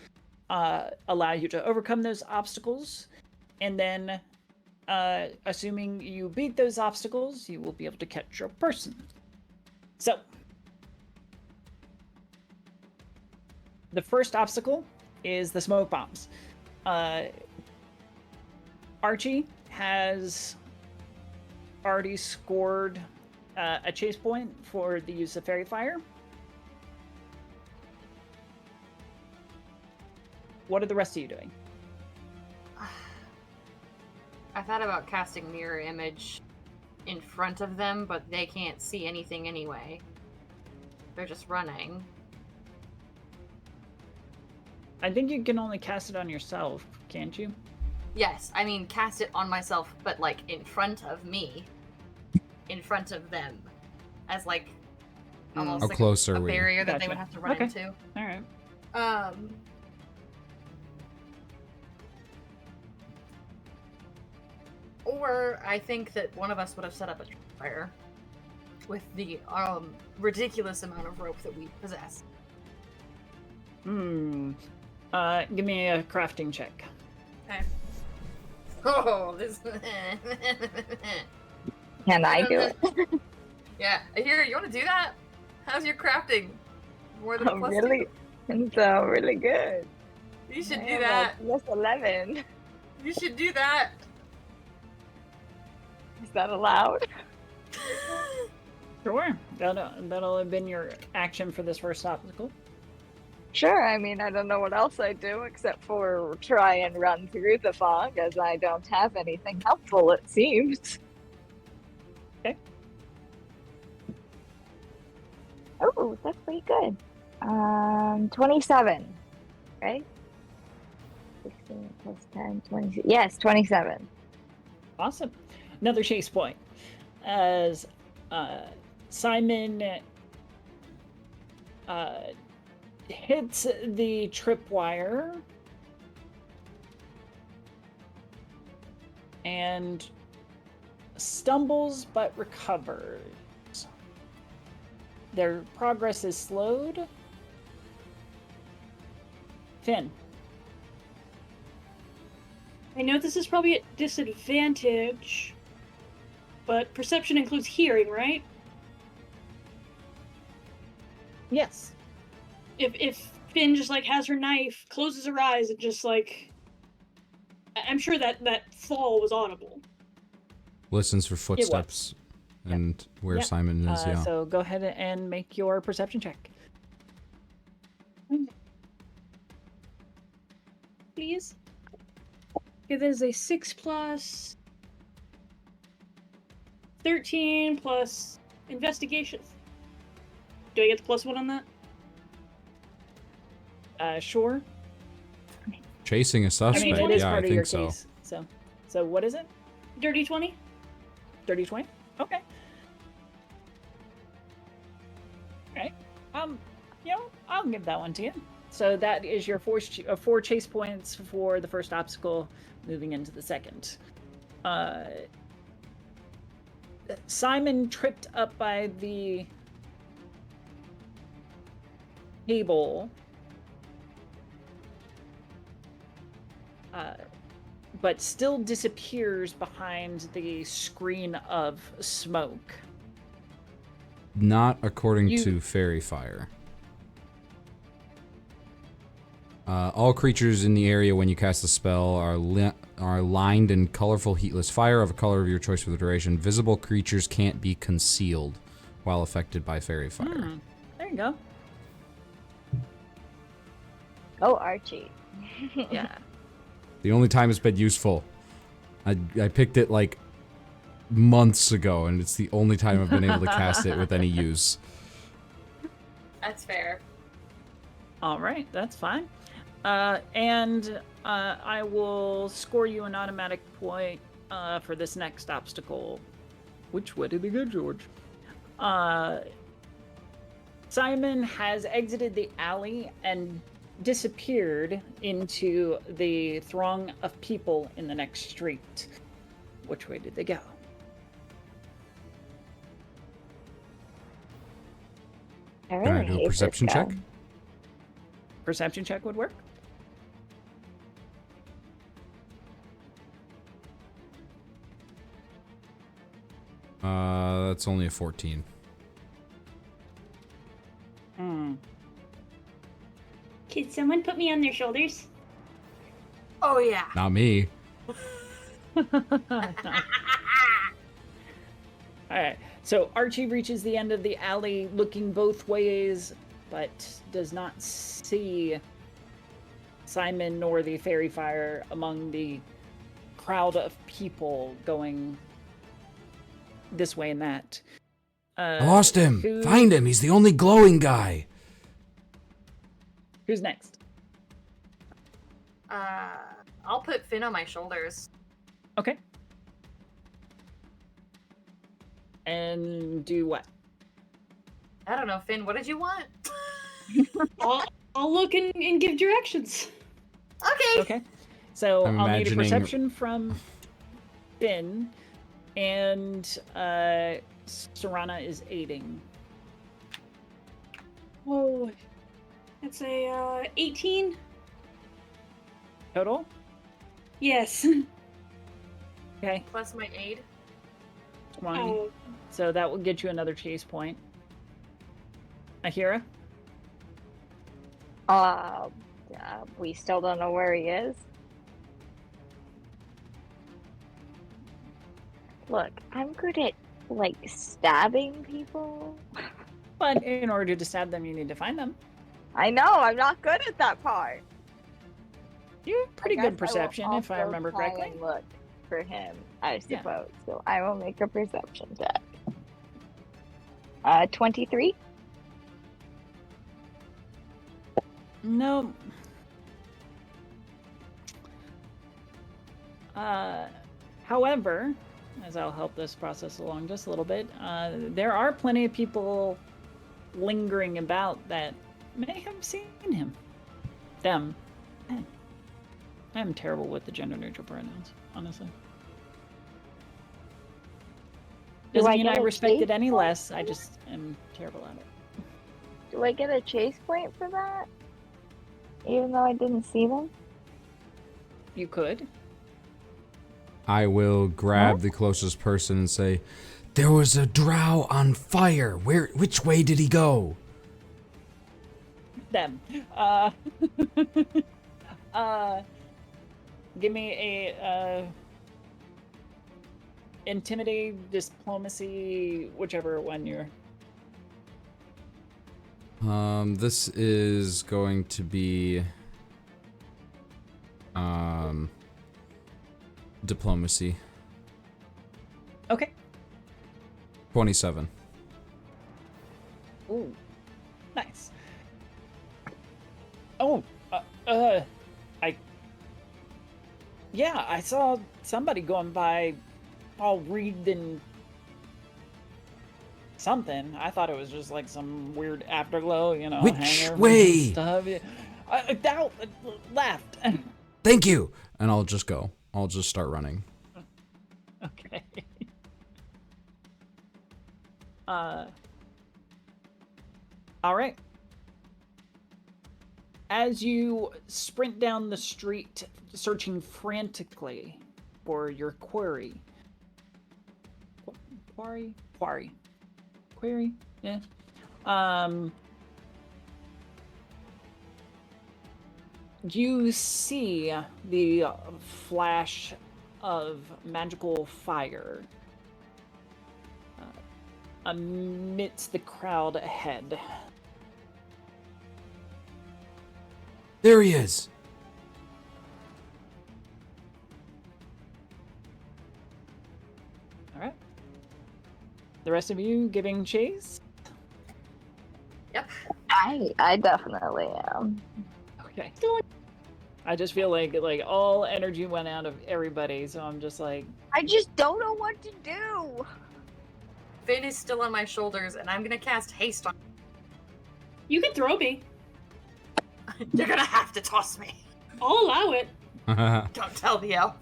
allow you to overcome those obstacles, and then assuming you beat those obstacles, you will be able to catch your person. So, the first obstacle is the smoke bombs. Archie has already scored a chase point for the use of Fairy Fire. What are the rest of you doing? I thought about casting Mirror Image in front of them, but they can't see anything anyway. They're just running. I think you can only cast it on yourself, can't you? Yes, I mean cast it on myself, but like in front of me. In front of them. As like almost like closer a we- barrier that Gotcha. they would have to run Okay. into. All right. Or I think that one of us would have set up a fire with the ridiculous amount of rope that we possess. Give me a crafting check. Okay. Oh, this. Can I do it? Yeah, here, you want to do that? How's your crafting? More than a plus Really? It's really good. 2? You should I do have that. a plus 11. You should do that. Is that allowed? Sure. That'll have been your action for this first obstacle. Sure, I mean, I don't know what else I do except for try and run through the fog, as I don't have anything helpful, it seems. Okay. Oh, that's pretty good. 27, right? 16 plus 10, 26. Yes, 27. Awesome. Another chase point. As Simon hits the tripwire and stumbles but recovers. their progress is slowed. Finn. I know this is probably at disadvantage, but perception includes hearing, right? Yes. If Finn just like has her knife, closes her eyes, and just like, I'm sure that fall was audible. Listens for footsteps and where Yep. Simon is. Yeah. So go ahead and make your perception check. Please. Okay, that is a 6 plus 13 plus investigation. Do I get the +1 on that? Sure. Chasing a I suspect. mean, it is yeah, part I of your think so. case. So what is it? Dirty 20? Dirty 20? Okay. Alright. I'll give that one to you. So that is your 4 chase points for the first obstacle, moving into the second. Simon tripped up by the table, but still disappears behind the screen of smoke. Not according to fairy fire. All creatures in the area when you cast the spell are lined in colorful heatless fire of a color of your choice for the duration. Visible creatures can't be concealed while affected by fairy fire. There you go. Oh, Archie. Yeah. The only time it's been useful. I picked it like months ago, and it's the only time I've been able to cast it with any use. That's fair. All right, that's fine. And I will score you an automatic point for this next obstacle. Which way did it go, George? Simon has exited the alley and disappeared into the throng of people in the next street. Which way did they go? I Can I really do a hate perception this check? guy. Perception check would work. That's only a 14. Can someone put me on their shoulders? Oh yeah. Not me. Alright, so Archie reaches the end of the alley looking both ways, but does not see Simon nor the fairy fire among the crowd of people going this way and that. I lost him. Find him. He's the only glowing guy. Who's next? I'll put Finn on my shoulders. Okay. And do what? I don't know, Finn, what did you want? I'll look and give directions. Okay. Okay. So I'm I'll need a imagining- perception from Finn, and Serana is aiding. Oh, that's a 18. Total? Yes. Okay. Plus my aid. 20. Oh, So that will get you another chase point. Ahira? We still don't know where he is. Look, I'm good at, like, stabbing people. But in order to stab them, you need to find them. I know, I'm not good at that part. You have pretty I good guess perception, if I also remember try correctly. and look for him, I Yeah. suppose. So I will make a perception check. 23? No. However, as I'll help this process along just a little bit, there are plenty of people lingering about that may have seen him. Them. I'm terrible with the gender neutral pronouns, honestly. Do Doesn't I mean get I a respect chase it any point? less. I just am terrible at it. Do I get a chase point for that? Even though I didn't see them? You could. I will grab the closest person and say, "There was a drow on fire. Which way did he go?" Them. Give me a intimidate, diplomacy, whichever one you're. This is going to be diplomacy. Okay. 27. Ooh, nice. Oh, I saw somebody going by, all reading something. I thought it was just like some weird afterglow, you know. Which hanger way? Stuff. Down, left. Thank you. And I'll just go. I'll just start running. Okay. All right. As you sprint down the street, searching frantically for your quarry. Query? Yeah. You see the flash of magical fire amidst the crowd ahead. There he is. All right. The rest of you giving chase? Yep. I definitely am. Okay. I just feel like all energy went out of everybody, so I'm just like, I just don't know what to do. Finn is still on my shoulders, and I'm gonna cast haste on. You can throw me. You're gonna have to toss me. I'll allow it. Don't tell the elf.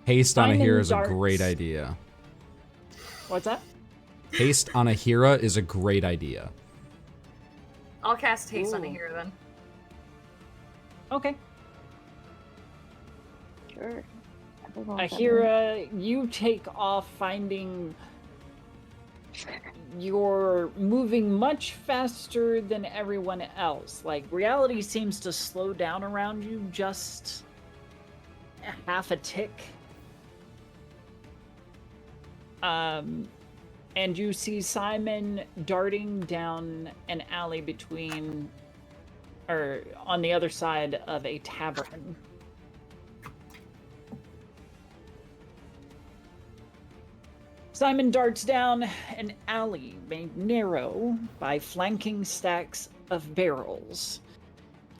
Haste on a Simon hero is a darts. great idea. what's that? Haste on a hero is a great idea. I'll cast haste on a Ooh. hero then. Okay. Sure. Ahira, you take off finding you're moving much faster than everyone else. Like, reality seems to slow down around you just half a tick. And you see Simon darting down an alley between, or on the other side of a tavern. Simon darts down an alley made narrow by flanking stacks of barrels.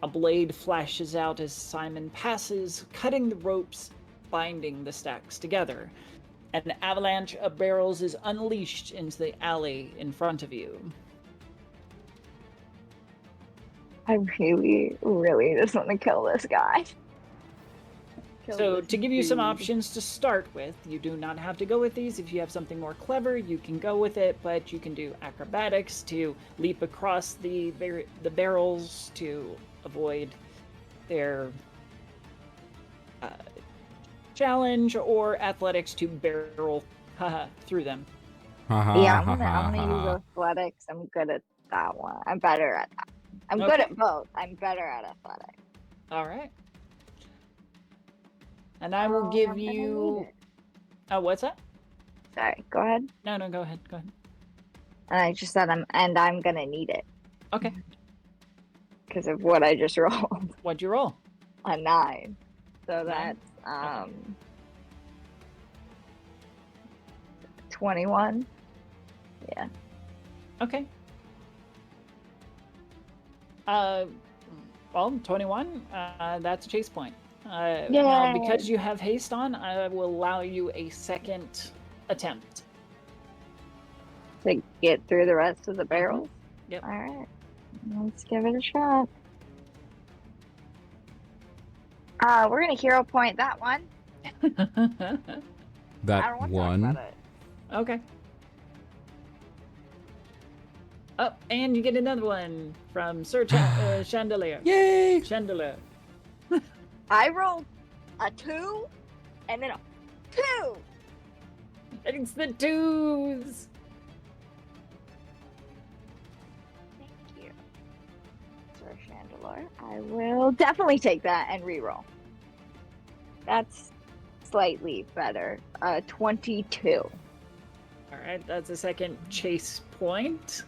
A blade flashes out as Simon passes, cutting the ropes binding the stacks together. An avalanche of barrels is unleashed into the alley in front of you. I really, really just want to kill this guy. So to give you some options to start with, you do not have to go with these. If you have something more clever, you can go with it, but you can do acrobatics to leap across the barrels to avoid their challenge, or athletics to barrel through them. Yeah, I'm gonna use athletics. I'm good at that one. I'm better at that. I'm good at both. I'm better at athletics. All right. And I will give you... Oh, what's that? Sorry, go ahead. No, go ahead. Go ahead. And I just said I'm gonna need it. Okay. Because of what I just rolled. What'd you roll? A 9. So 9? that's 21. Yeah. Okay. Well, 21, that's a chase point. Now, because you have haste on, I will allow you a second attempt. To get through the rest of the barrels? Yep. Alright. Let's give it a shot. We're gonna hero point that one. I don't That want to talk one. about it. Okay. Oh, and you get another one from Sir Chandelier. Yay! Chandelier. I rolled a 2 and then a 2. It's the twos. Thank you, Sir Chandelier. I will definitely take that and reroll. That's slightly better. 22. All right, that's a second chase point.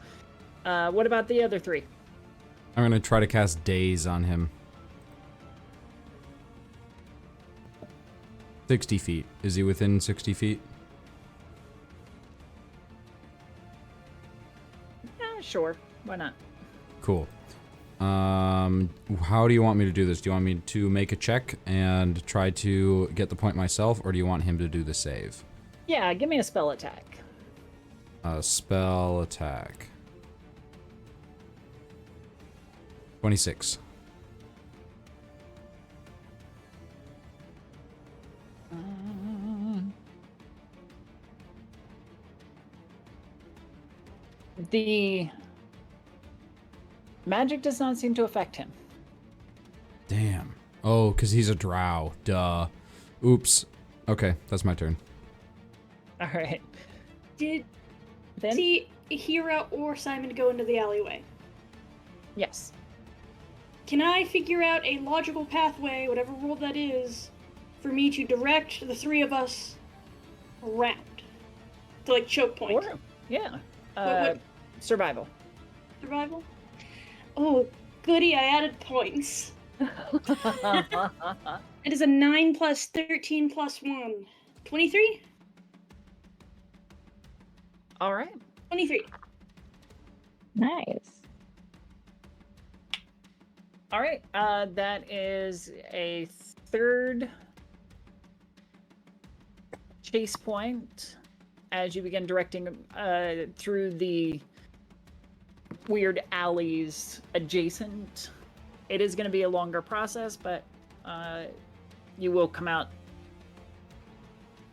What about the other 3? I'm gonna try to cast Daze on him. 60 feet. Is he within 60 feet? Yeah, sure. Why not? Cool. How do you want me to do this? Do you want me to make a check and try to get the point myself, or do you want him to do the save? Yeah, give me a spell attack. Spell attack. 26. The magic does not seem to affect him. Damn. Oh, because he's a drow. Duh. Oops. Okay, that's my turn. All right. Did Then? see Hira or Simon go into the alleyway? Yes. Can I figure out a logical pathway, whatever rule that is, for me to direct the 3 of us around? To, like, choke point. Or, yeah. What? Survival. Survival? Oh, goody, I added points. It is a 9 plus 13 plus 1. 23? All right. 23. Nice. All right. That is a 3rd chase point as you begin directing through the weird alleys adjacent. It is going to be a longer process, but you will come out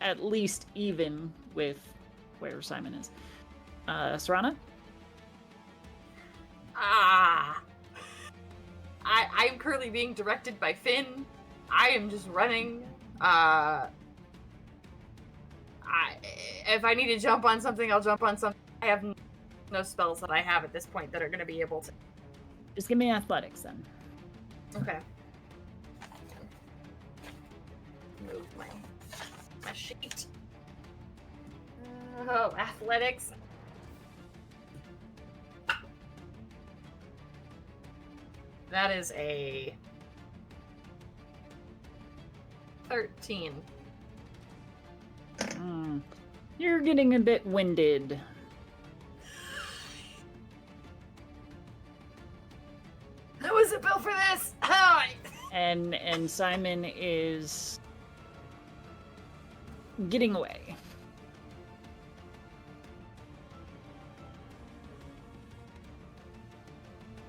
at least even with where Simon is. Serana? I'm currently being directed by Finn. I am just running. If I need to jump on something, I'll jump on something. I have no spells that I have at this point that are going to be able to. Just give me athletics then. Okay. Move my sheet. Oh, athletics. That is a 13. You're getting a bit winded. I wasn't built for this. Oh, And Simon is getting away.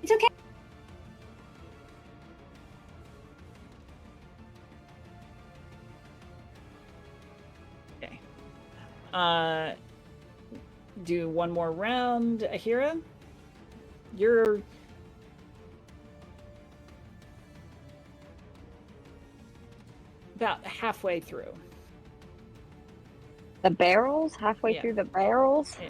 It's okay. Okay. Do one more round, Ahira. You're about halfway through. The barrels? Halfway Yeah. through the barrels? Yeah.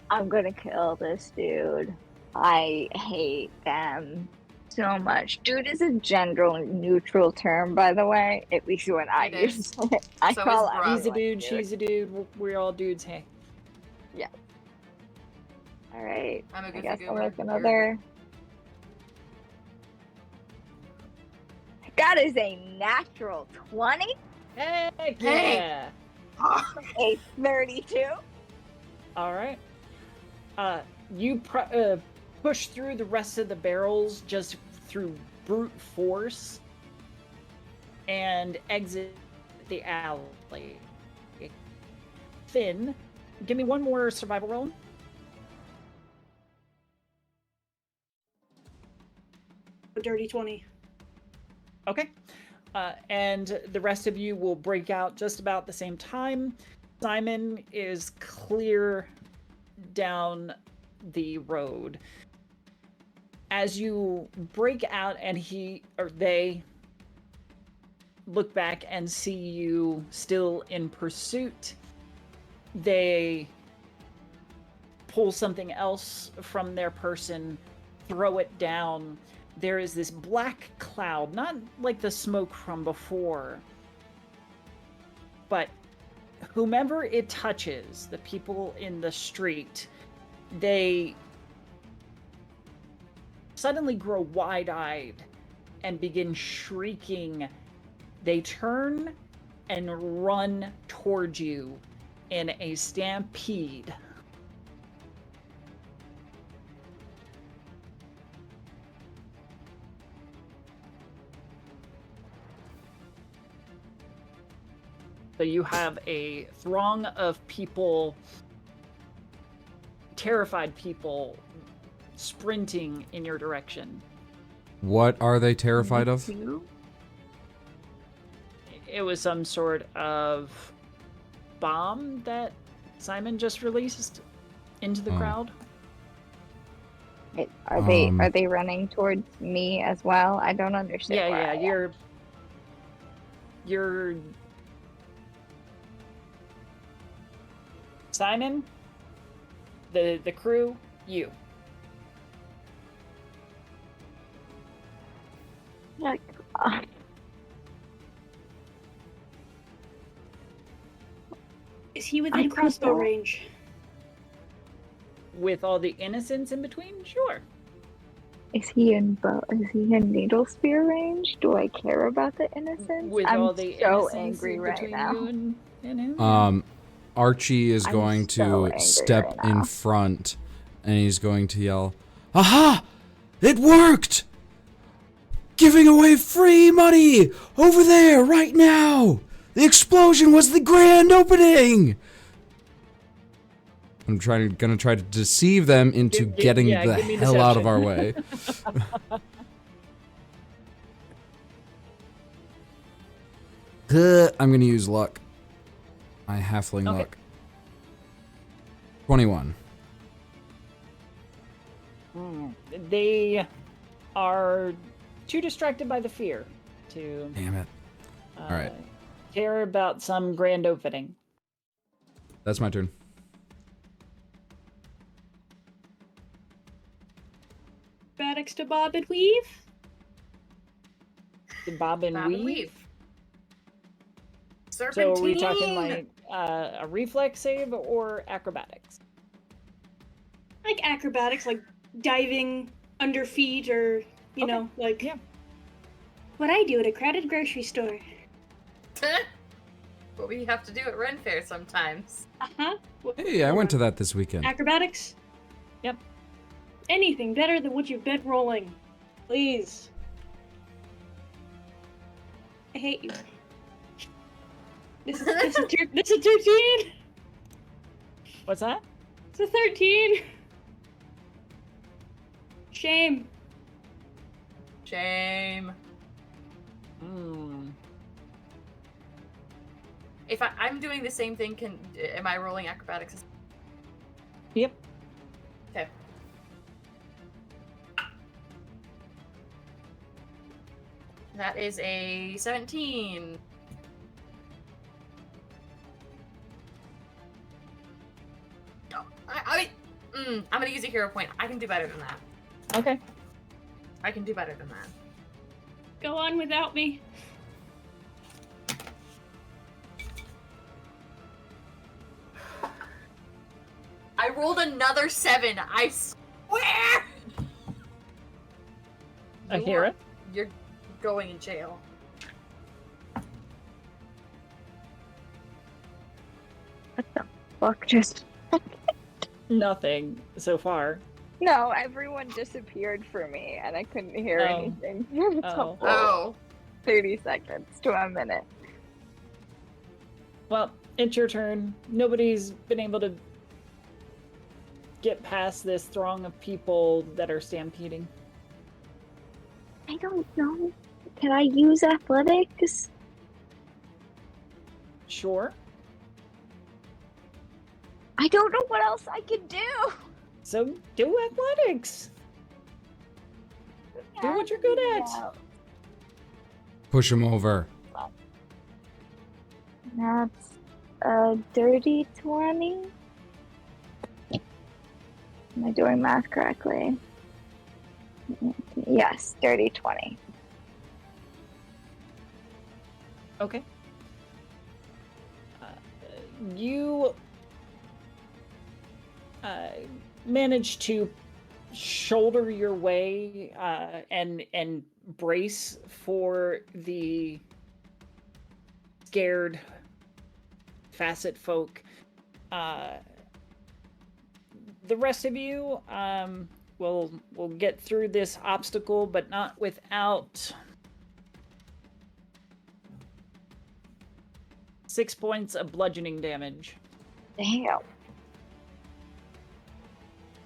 I'm gonna kill this dude. I hate them so much. Dude is a gender neutral term, by the way. At least when I It is. use it. I So call is bro. He's a everyone dude, she's a dude, we're all dudes, hey. Alright. I'm a I goofy guess I'll goober. make another. That is a natural 20, Heck Hey. yeah! a 32. All right. You push through the rest of the barrels just through brute force and exit the alley. Finn, give me one more survival roll. A dirty 20. Okay. And the rest of you will break out just about the same time. Simon is clear down the road. As you break out and they look back and see you still in pursuit, they pull something else from their person, throw it down. There is this black cloud, not like the smoke from before, but whomever it touches, the people in the street, they suddenly grow wide-eyed and begin shrieking. They turn and run towards you in a stampede. So you have a throng of people, terrified people, sprinting in your direction. What are they terrified of? It was some sort of bomb that Ciamon just released into the crowd. Are they running towards me as well? I don't understand. Yeah, you're Ciamon, the crew, you. Like, Is he within crossbow range? With all the innocents in between, sure. Is he in needle spear range? Do I care about the innocents? With I'm all the so innocents angry in right between now. you and him. Archie is I'm going so to angry step right in now. front, and he's going to yell, "Aha! It worked! Giving away free money over there right now! The explosion was the grand opening!" I'm gonna try to deceive them into getting the give me hell out of deception. our way. I'm gonna use luck. My halfling Okay. luck. 21. They are too distracted by the fear to Damn it. Alright. care about some grand opening. That's my turn. Acrobatics to bob and weave. The bob and weave. So Serpentine. are we talking like a reflex save or acrobatics? Like acrobatics, like diving under feet or, you know, like what I do at a crowded grocery store. What we have to do at Ren Fair sometimes. Uh-huh. Hey, I went to that this weekend. Acrobatics? Yep. Anything better than what you've been rolling. Please. I hate you. This is 13. What's that? It's a 13. Shame. Shame. Hmm. If I'm doing the same thing, am I rolling acrobatics? Yep. Okay. That is a 17. No, I'm gonna use a hero point. I can do better than that. Okay. I can do better than that. Go on without me. I rolled another 7. I swear. I hear it. You're going in jail. What the fuck just... Nothing so far. No, everyone disappeared for me, and I couldn't hear Oh. anything. It's a Oh. full Oh. 30 seconds to a minute. Well, it's your turn. Nobody's been able to get past this throng of people that are stampeding. I don't know. Can I use athletics? Sure. I don't know what else I can do. So do athletics. Do what you're good at. Push him over. That's a dirty 20. Am I doing math correctly? Yes, dirty 20. Okay. You manage to shoulder your way and brace for the scared Facite folk. The rest of you will get through this obstacle, but not without 6 points of bludgeoning damage. Damn.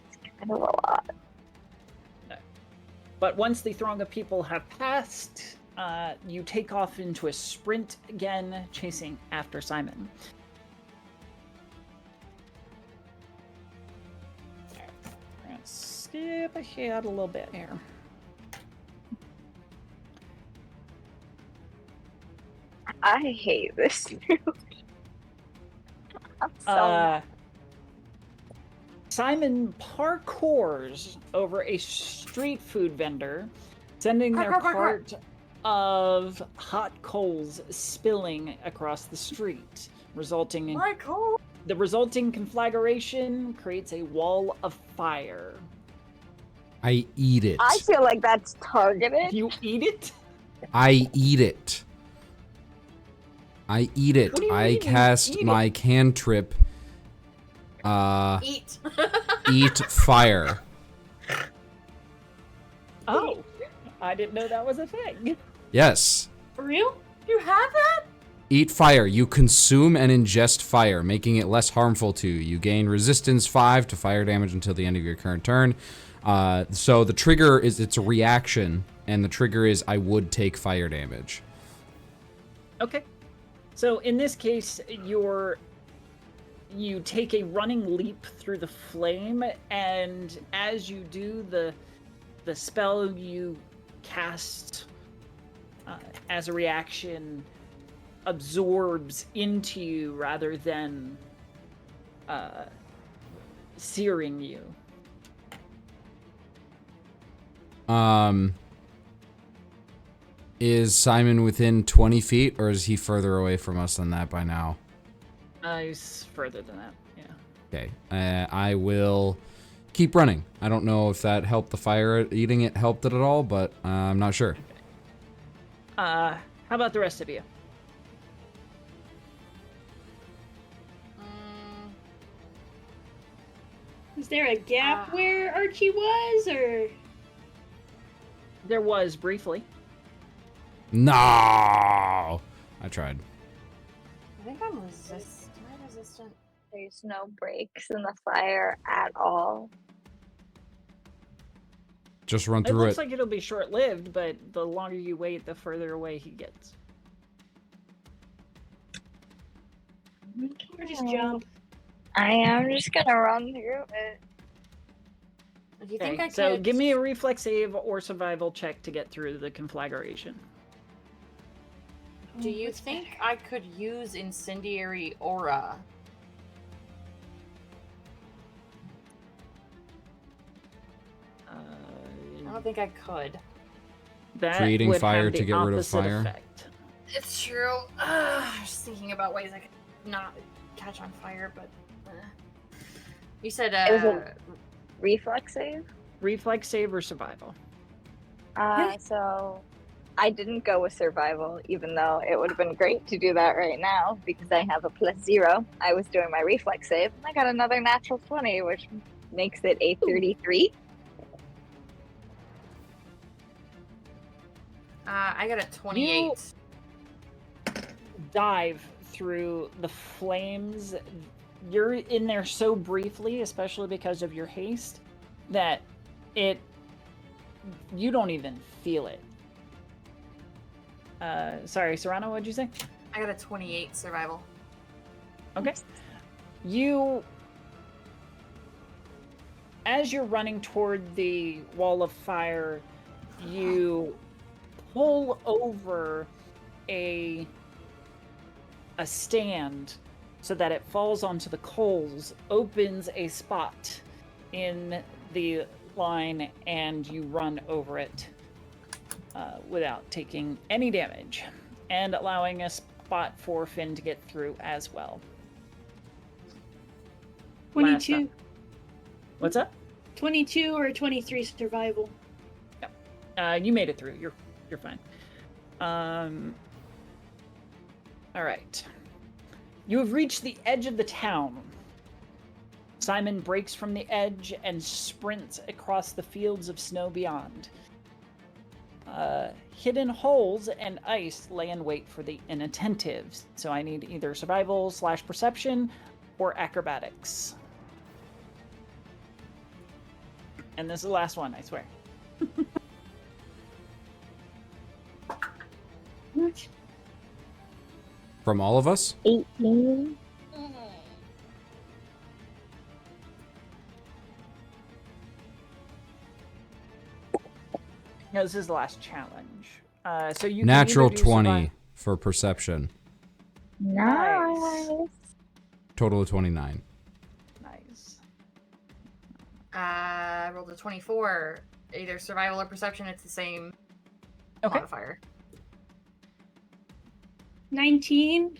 It's kind of a lot. But once the throng of people have passed, you take off into a sprint again, chasing after Ciamon. We're gonna skip ahead a little bit here. I hate this dude. I'm so mad. Ciamon parkours over a street food vendor, sending their cart of hot coals spilling across the street, resulting in the resulting conflagration creates a wall of fire. I eat it. I feel like that's targeted. You eat it? I eat it. I eat it. What do you I mean you cast eat my it? cantrip. Eat. Eat fire. Oh, I didn't know that was a thing. Yes. For real? You have that? Eat fire. You consume and ingest fire, making it less harmful to you. You gain resistance 5 to fire damage until the end of your current turn. So the trigger is, it's a reaction, and the trigger is I would take fire damage. Okay. So in this case, you take a running leap through the flame, and as you do, the spell you cast as a reaction absorbs into you rather than searing you. Is Ciamon within 20 feet, or is he further away from us than that by now? He's further than that, yeah. Okay, I will keep running. I don't know if that helped the fire, eating it helped it at all, but I'm not sure. How about the rest of you? Is there a gap where Archie was, or? There was briefly. No! I tried. I think I'm resistant. Am I resistant? There's no breaks in the fire at all. Just run It through looks it. like it'll be short-lived, but the longer you wait, the further away he gets. Or just jump? I am just gonna run through it. Do you think Okay, I could? so give me a reflex save or survival check to get through the conflagration. Do you think I could use incendiary aura? I don't think I could. That Creating would fire have to the get rid of opposite fire? effect. It's true. I was thinking about ways I could not catch on fire, but you said It was a reflex save. Reflex save or survival? So I didn't go with survival, even though it would have been great to do that right now because I have a +0. I was doing my reflex save, and I got another natural 20, which makes it a 33. I got a 28. Dive through the flames. You're in there so briefly, especially because of your haste, that you don't even feel it. Sorry, Serrano, what'd you say? I got a 28 survival. Okay. You as you're running toward the wall of fire, you pull over a stand so that it falls onto the coals, opens a spot in the line, and you run over it without taking any damage, and allowing a spot for Finn to get through as well. 22. What's up? 22 or 23 survival. You made it through. You're fine. All right. You have reached the edge of the town. Ciamon breaks from the edge and sprints across the fields of snow beyond. Hidden holes and ice lay in wait for the inattentives, so I need either survival/perception or acrobatics. And this is the last one, I swear. From all of us? 18. No, this is the last challenge. So you Natural can either do 20 for perception. Nice. Total of 29. Nice. I rolled a 24. Either survival or perception, it's the same Okay. modifier. 19.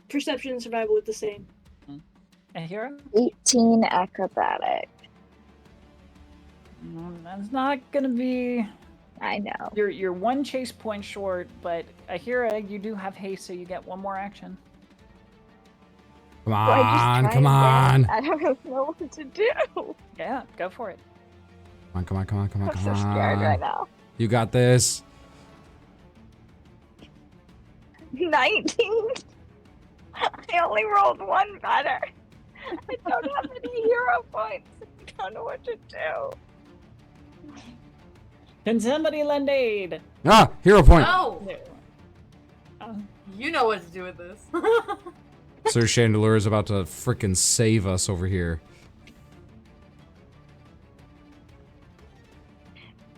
Perception and survival with the same. Ahira? 18 acrobatic. That's not gonna be. I know. You're one chase point short, but Ahira, you do have haste, so you get one more action. Come So I just on, try come and on. I don't really know what to do. Yeah, go for it. Come on, come on, come on, I'm come so on. scared right now. You got this. 19. I only rolled one better. I don't have any hero points. I don't know what to do. Can somebody lend aid? Ah, hero point. Oh, No. you know what to do with this. Sir Chandelier is about to frickin' save us over here.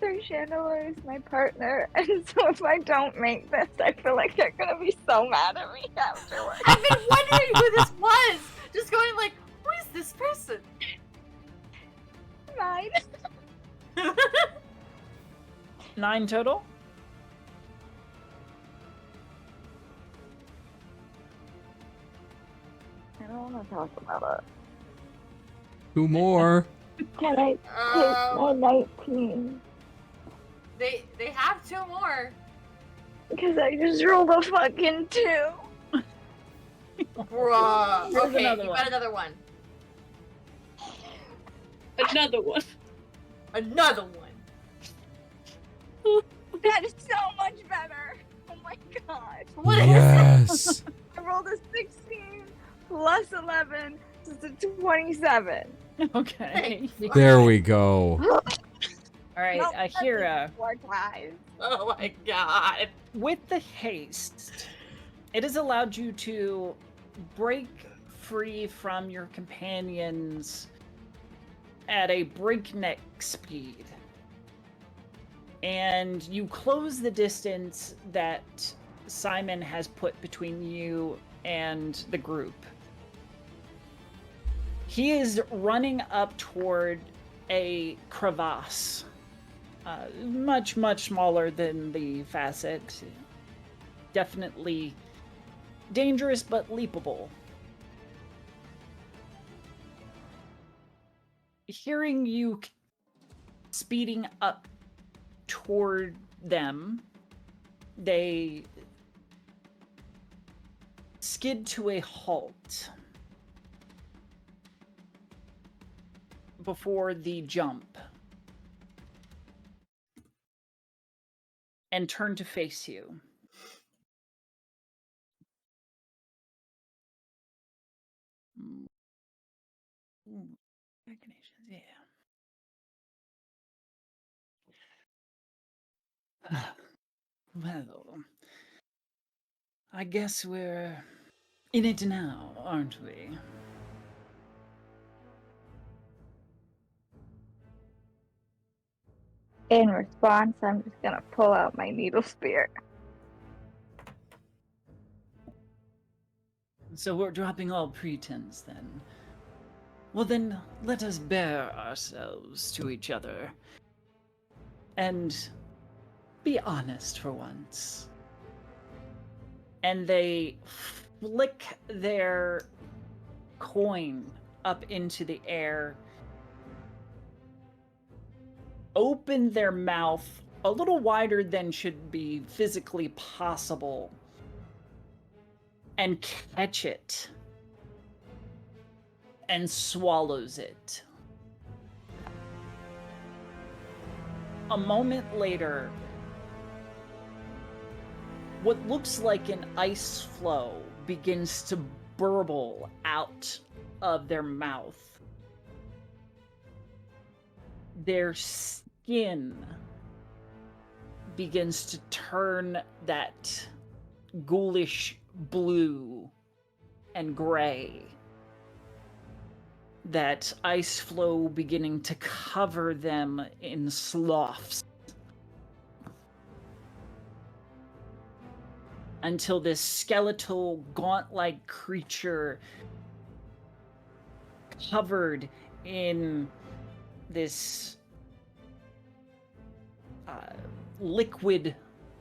Sir Chandelier is my partner, and so if I don't make this, I feel like they're gonna be so mad at me afterwards. I've been wondering who this was. Just going like, who is this person? 9. 9 total? I don't want to talk about it. 2 more. Can I take my 19? They have 2 more. Because I just rolled a fucking 2. Bruh. Here's Okay, another you one. got another one. Another one. Another one. That is so much better. Oh my god. What is Yes. I rolled a 16 plus 11, so it's a 27. Okay. There we go. All right, Nope, that's Ahira. 4 times. Oh my god. With the haste, it has allowed you to break free from your companions at a breakneck speed. And you close the distance that Ciamon has put between you and the group. He is running up toward a crevasse. Much, much smaller than the Facite. Definitely dangerous, but leapable. Hearing you speeding up toward them, they skid to a halt before the jump and turn to face you. Yeah. Well, I guess we're in it now, aren't we? In response, I'm just gonna pull out my needle spear. So we're dropping all pretense then. Well then, let us bear ourselves to each other. And be honest for once. And they flick their coin up into the air, open their mouth a little wider than should be physically possible, and catch it, and swallows it. A moment later, what looks like an ice flow begins to burble out of their mouth. Their skin begins to turn that ghoulish blue and gray. That ice flow beginning to cover them in sloughs. Until this skeletal, gaunt-like creature covered in this liquid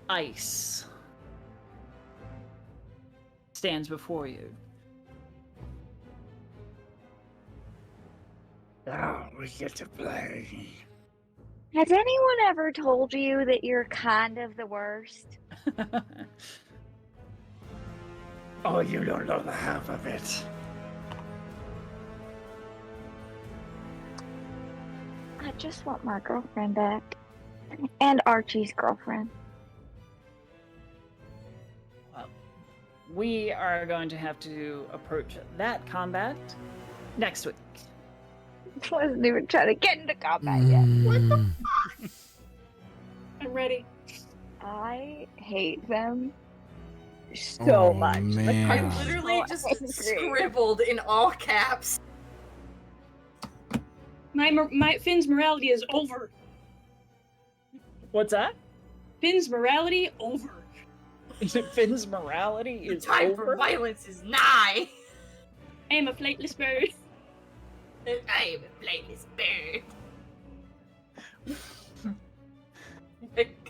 ice stands before you. Now we get to play. Has anyone ever told you that you're kind of the worst? Oh, you don't know the half of it. I just want my girlfriend back. And Archie's girlfriend. Well, we are going to have to approach that combat next week. Wasn't even trying to get into combat yet. What the fuck? I'm ready. I hate them so much. Man. Like, I literally so just angry. scribbled in all caps. My Finn's morality is over. What's that? Finn's morality over. Finn's morality The is time over? for violence is nigh. I am a flightless bird. I am a flightless bird.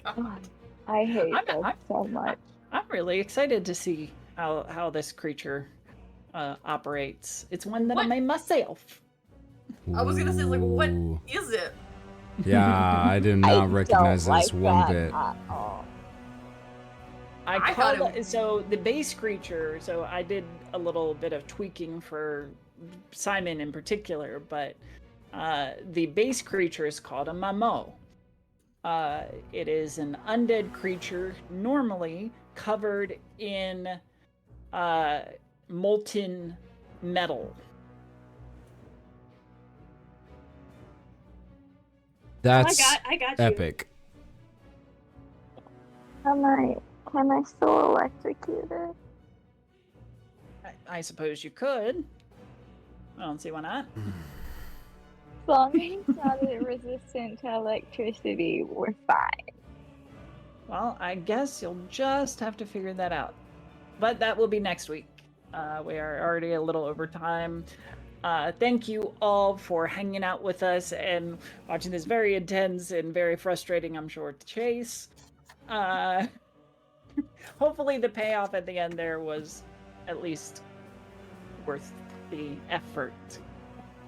God. I hate I'm- them I'm- so much. I'm really excited to see how this creature operates. It's one that I What? made myself. I was gonna say, like, what Ooh. is it? Yeah, I did not recognize don't this like one that bit. at all. I thought called it was- so the base creature. So I did a little bit of tweaking for Ciamon in particular, but the base creature is called a mamo. It is an undead creature, normally covered in molten metal. That's I got you. epic. Can I still electrocute it? I suppose you could. I don't see why not. As long as it's not resistant to electricity, we're fine. Well, I guess you'll just have to figure that out. But that will be next week. We are already a little over time. Thank you all for hanging out with us and watching this very intense and very frustrating, I'm sure, chase. Hopefully the payoff at the end there was at least worth the effort.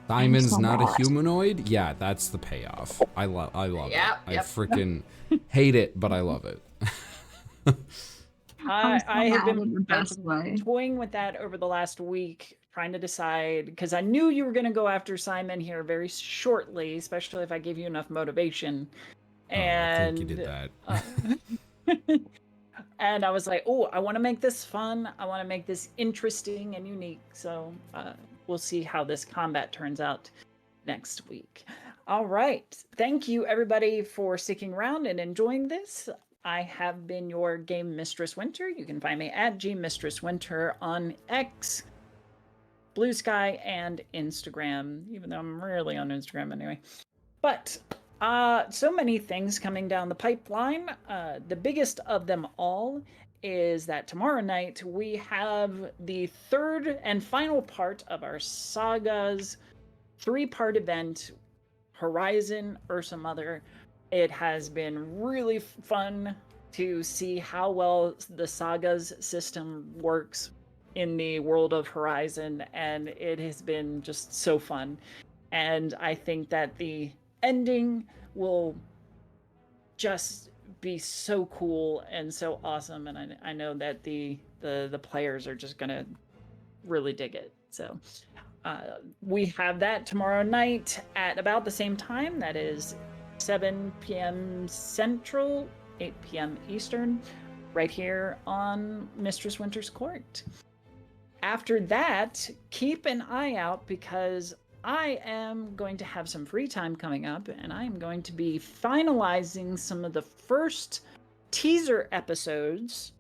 Diamond's so not a much. humanoid? Yeah, that's the payoff. I love Yep, it. I yep. freaking hate it, but I love it. I have been in the best way. toying with that over the last week, trying to decide, because I knew you were going to go after Ciamon here very shortly, especially if I gave you enough motivation. And I think you did that. and I was like, oh, I want to make this fun. I want to make this interesting and unique. So we'll see how this combat turns out next week. All right. Thank you, everybody, for sticking around and enjoying this. I have been your Game Mistress Winter. You can find me at GMistressWinter on X, Blue Sky, and Instagram, even though I'm rarely on Instagram anyway. But So many things coming down the pipeline. The biggest of them all is that tomorrow night we have the third and final part of our Saga's 3-part event, Horizon Ursa Mother. It has been really fun to see how well the Saga's system works in the world of Horizon, and it has been just so fun. And I think that the ending will just be so cool and so awesome, and I know that the players are just gonna really dig it. So we have that tomorrow night at about the same time. That is 7 p.m. Central, 8 p.m. Eastern, right here on Mistress Winter's Court. After that, keep an eye out because I am going to have some free time coming up, and I am going to be finalizing some of the first teaser episodes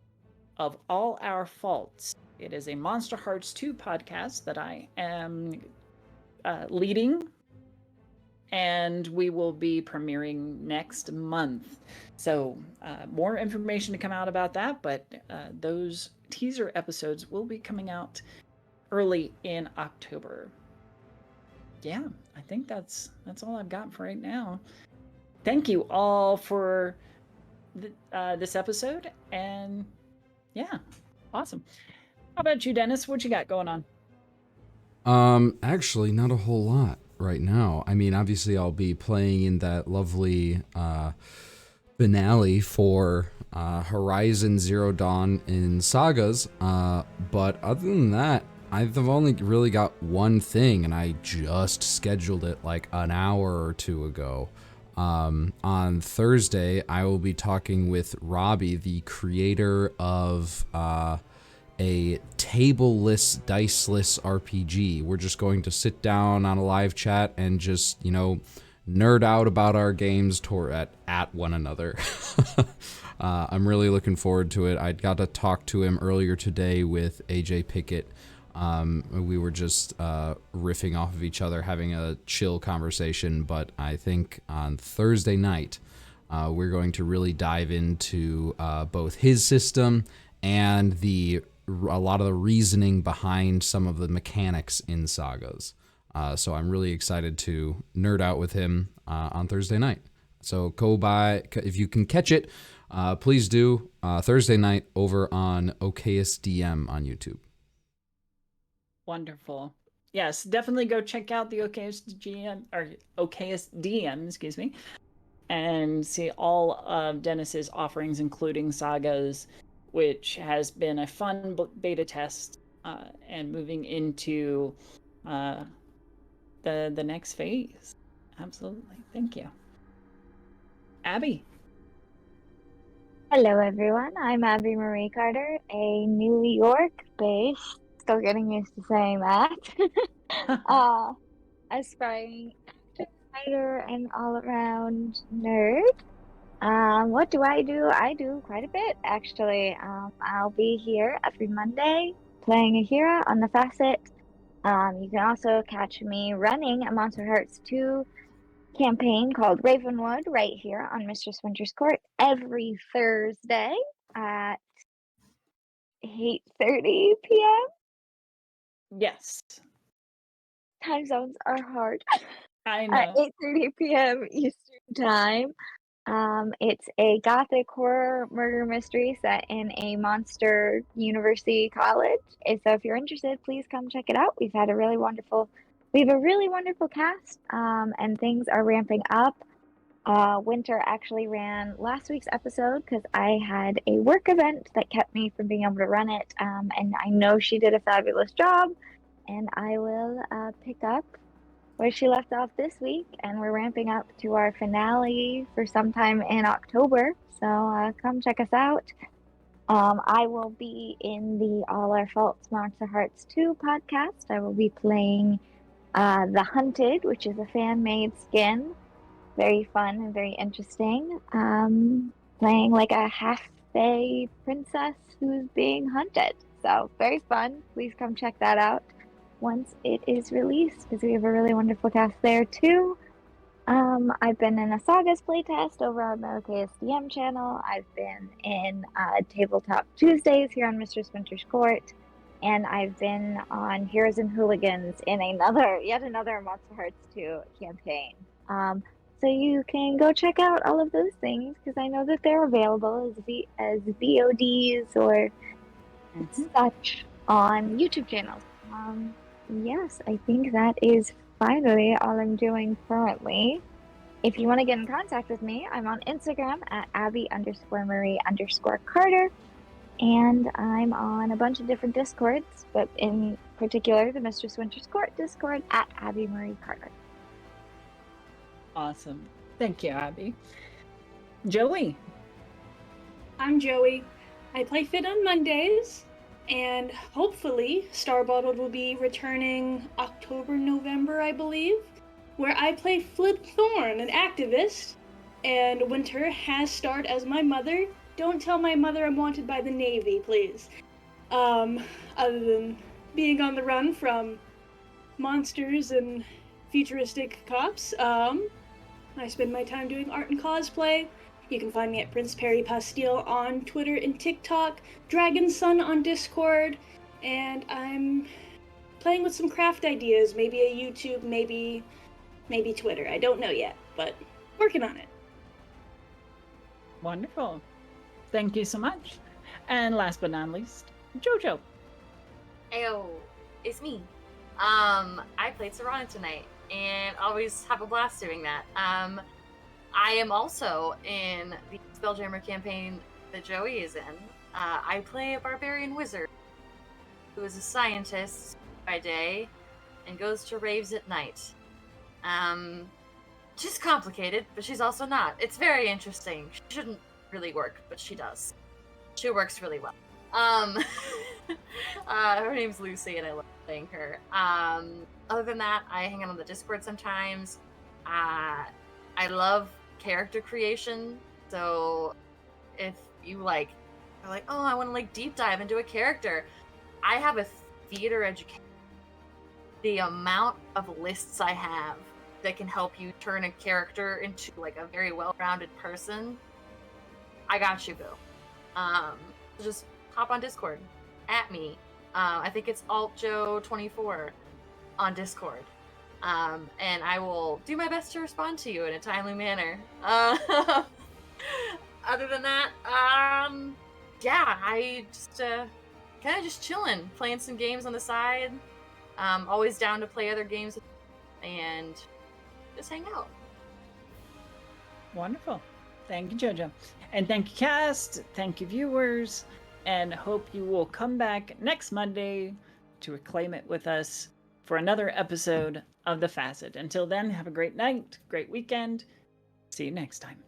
of All Our Faults. It is a Monster Hearts 2 podcast that I am leading, and we will be premiering next month. So more information to come out about that, but those teaser episodes will be coming out early in October. Yeah, I think that's all I've got for right now. Thank you all for this episode, and yeah, awesome. How about you, Dennis? What you got going on? Actually, not a whole lot right now. I mean, obviously, I'll be playing in that lovely finale for Horizon Zero Dawn in Sagas, but other than that, I've only really got one thing, and I just scheduled it like an hour or two ago. On Thursday, I will be talking with Robbie, the creator of a tableless, diceless RPG. We're just going to sit down on a live chat and just, nerd out about our games at one another. I'm really looking forward to it. I got to talk to him earlier today with AJ Pickett. We were just riffing off of each other, having a chill conversation, but I think on Thursday night, we're going to really dive into both his system and a lot of the reasoning behind some of the mechanics in Sagas. So I'm really excited to nerd out with him on Thursday night. So go by, if you can catch it, please do, Thursday night over on OKSDM on YouTube. Wonderful. Yes, definitely go check out the OKSDM, excuse me, and see all of Dennis's offerings, including Sagas, which has been a fun beta test, and moving into the next phase. Absolutely. Thank you. Abby. Hello, everyone. I'm Abby Marie Carter, a New York-based, still getting used to saying that, aspiring actor, writer, and all-around nerd. What do? I do quite a bit, actually. I'll be here every Monday playing a hero on the Facite. You can also catch me running a Monster Hearts 2 campaign called Ravenwood right here on Mistress Winter's Court every Thursday at 8:30 p.m. Yes. Time zones are hard. I know. At 8:30 p.m. Eastern Time. It's a gothic horror murder mystery set in a monster university college. So if you're interested, please come check it out. We have a really wonderful cast, and things are ramping up. Winter actually ran last week's episode because I had a work event that kept me from being able to run it. And I know she did a fabulous job, and I will pick up where she left off this week, and we're ramping up to our finale for sometime in October. So come check us out. I will be in the All Our Faults Monster Hearts 2 podcast. I will be playing The Hunted, which is a fan-made skin. Very fun and very interesting. Playing like a half-fae princess who's being hunted. So very fun. Please come check that out once it is released, because we have a really wonderful cast there too. I've been in a Sagas playtest over on the OKSDM channel. I've been in Tabletop Tuesdays here on Mistress Winter's Court, and I've been on Heroes and Hooligans in yet another Monster Hearts 2 campaign. So you can go check out all of those things because I know that they're available as VODs or such on YouTube channels. Yes, I think that is finally all I'm doing currently. If you want to get in contact with me, I'm on Instagram at Abby_Marie_Carter, and I'm on a bunch of different Discords, but in particular the Mistress Winter's Court Discord at Abby Marie Carter. Awesome. Thank you, Abby. Joey. I'm Joey. I play Fit on Mondays, and hopefully Starbottled will be returning October, November, I believe, where I play Flip Thorn, an activist, and Winter has starred as my mother. Don't tell my mother I'm wanted by the Navy, please. Other than being on the run from monsters and futuristic cops, I spend my time doing art and cosplay. You can find me at Prince Perry Pastille on Twitter and TikTok, Dragon Sun on Discord, and I'm playing with some craft ideas, maybe a YouTube, maybe Twitter. I don't know yet, but working on it. Wonderful. Thank you so much. And last but not least, Jojo. Ayo, it's me. I played Serana tonight, and always have a blast doing that. I am also in the Spelljammer campaign that Joey is in. I play a barbarian wizard who is a scientist by day and goes to raves at night. She's complicated, but she's also not. It's very interesting. She shouldn't really work, but she does. She works really well. Her name's Lucy, and I love playing her. Other than that, I hang out on the Discord sometimes. I love character creation, so if you are like, oh, I want to deep dive into a character, I have a theater education. The amount of lists I have that can help you turn a character into a very well-rounded person, I got you, boo. Just hop on Discord at me. I think it's altjoe24 on Discord. And I will do my best to respond to you in a timely manner. Other than that, yeah, I just kind of just chilling, playing some games on the side. Always down to play other games and just hang out. Wonderful. Thank you, Jojo. And thank you, cast. Thank you, viewers. And hope you will come back next Monday to reclaim it with us for another episode of The Facet. Until then, have a great night, great weekend. See you next time.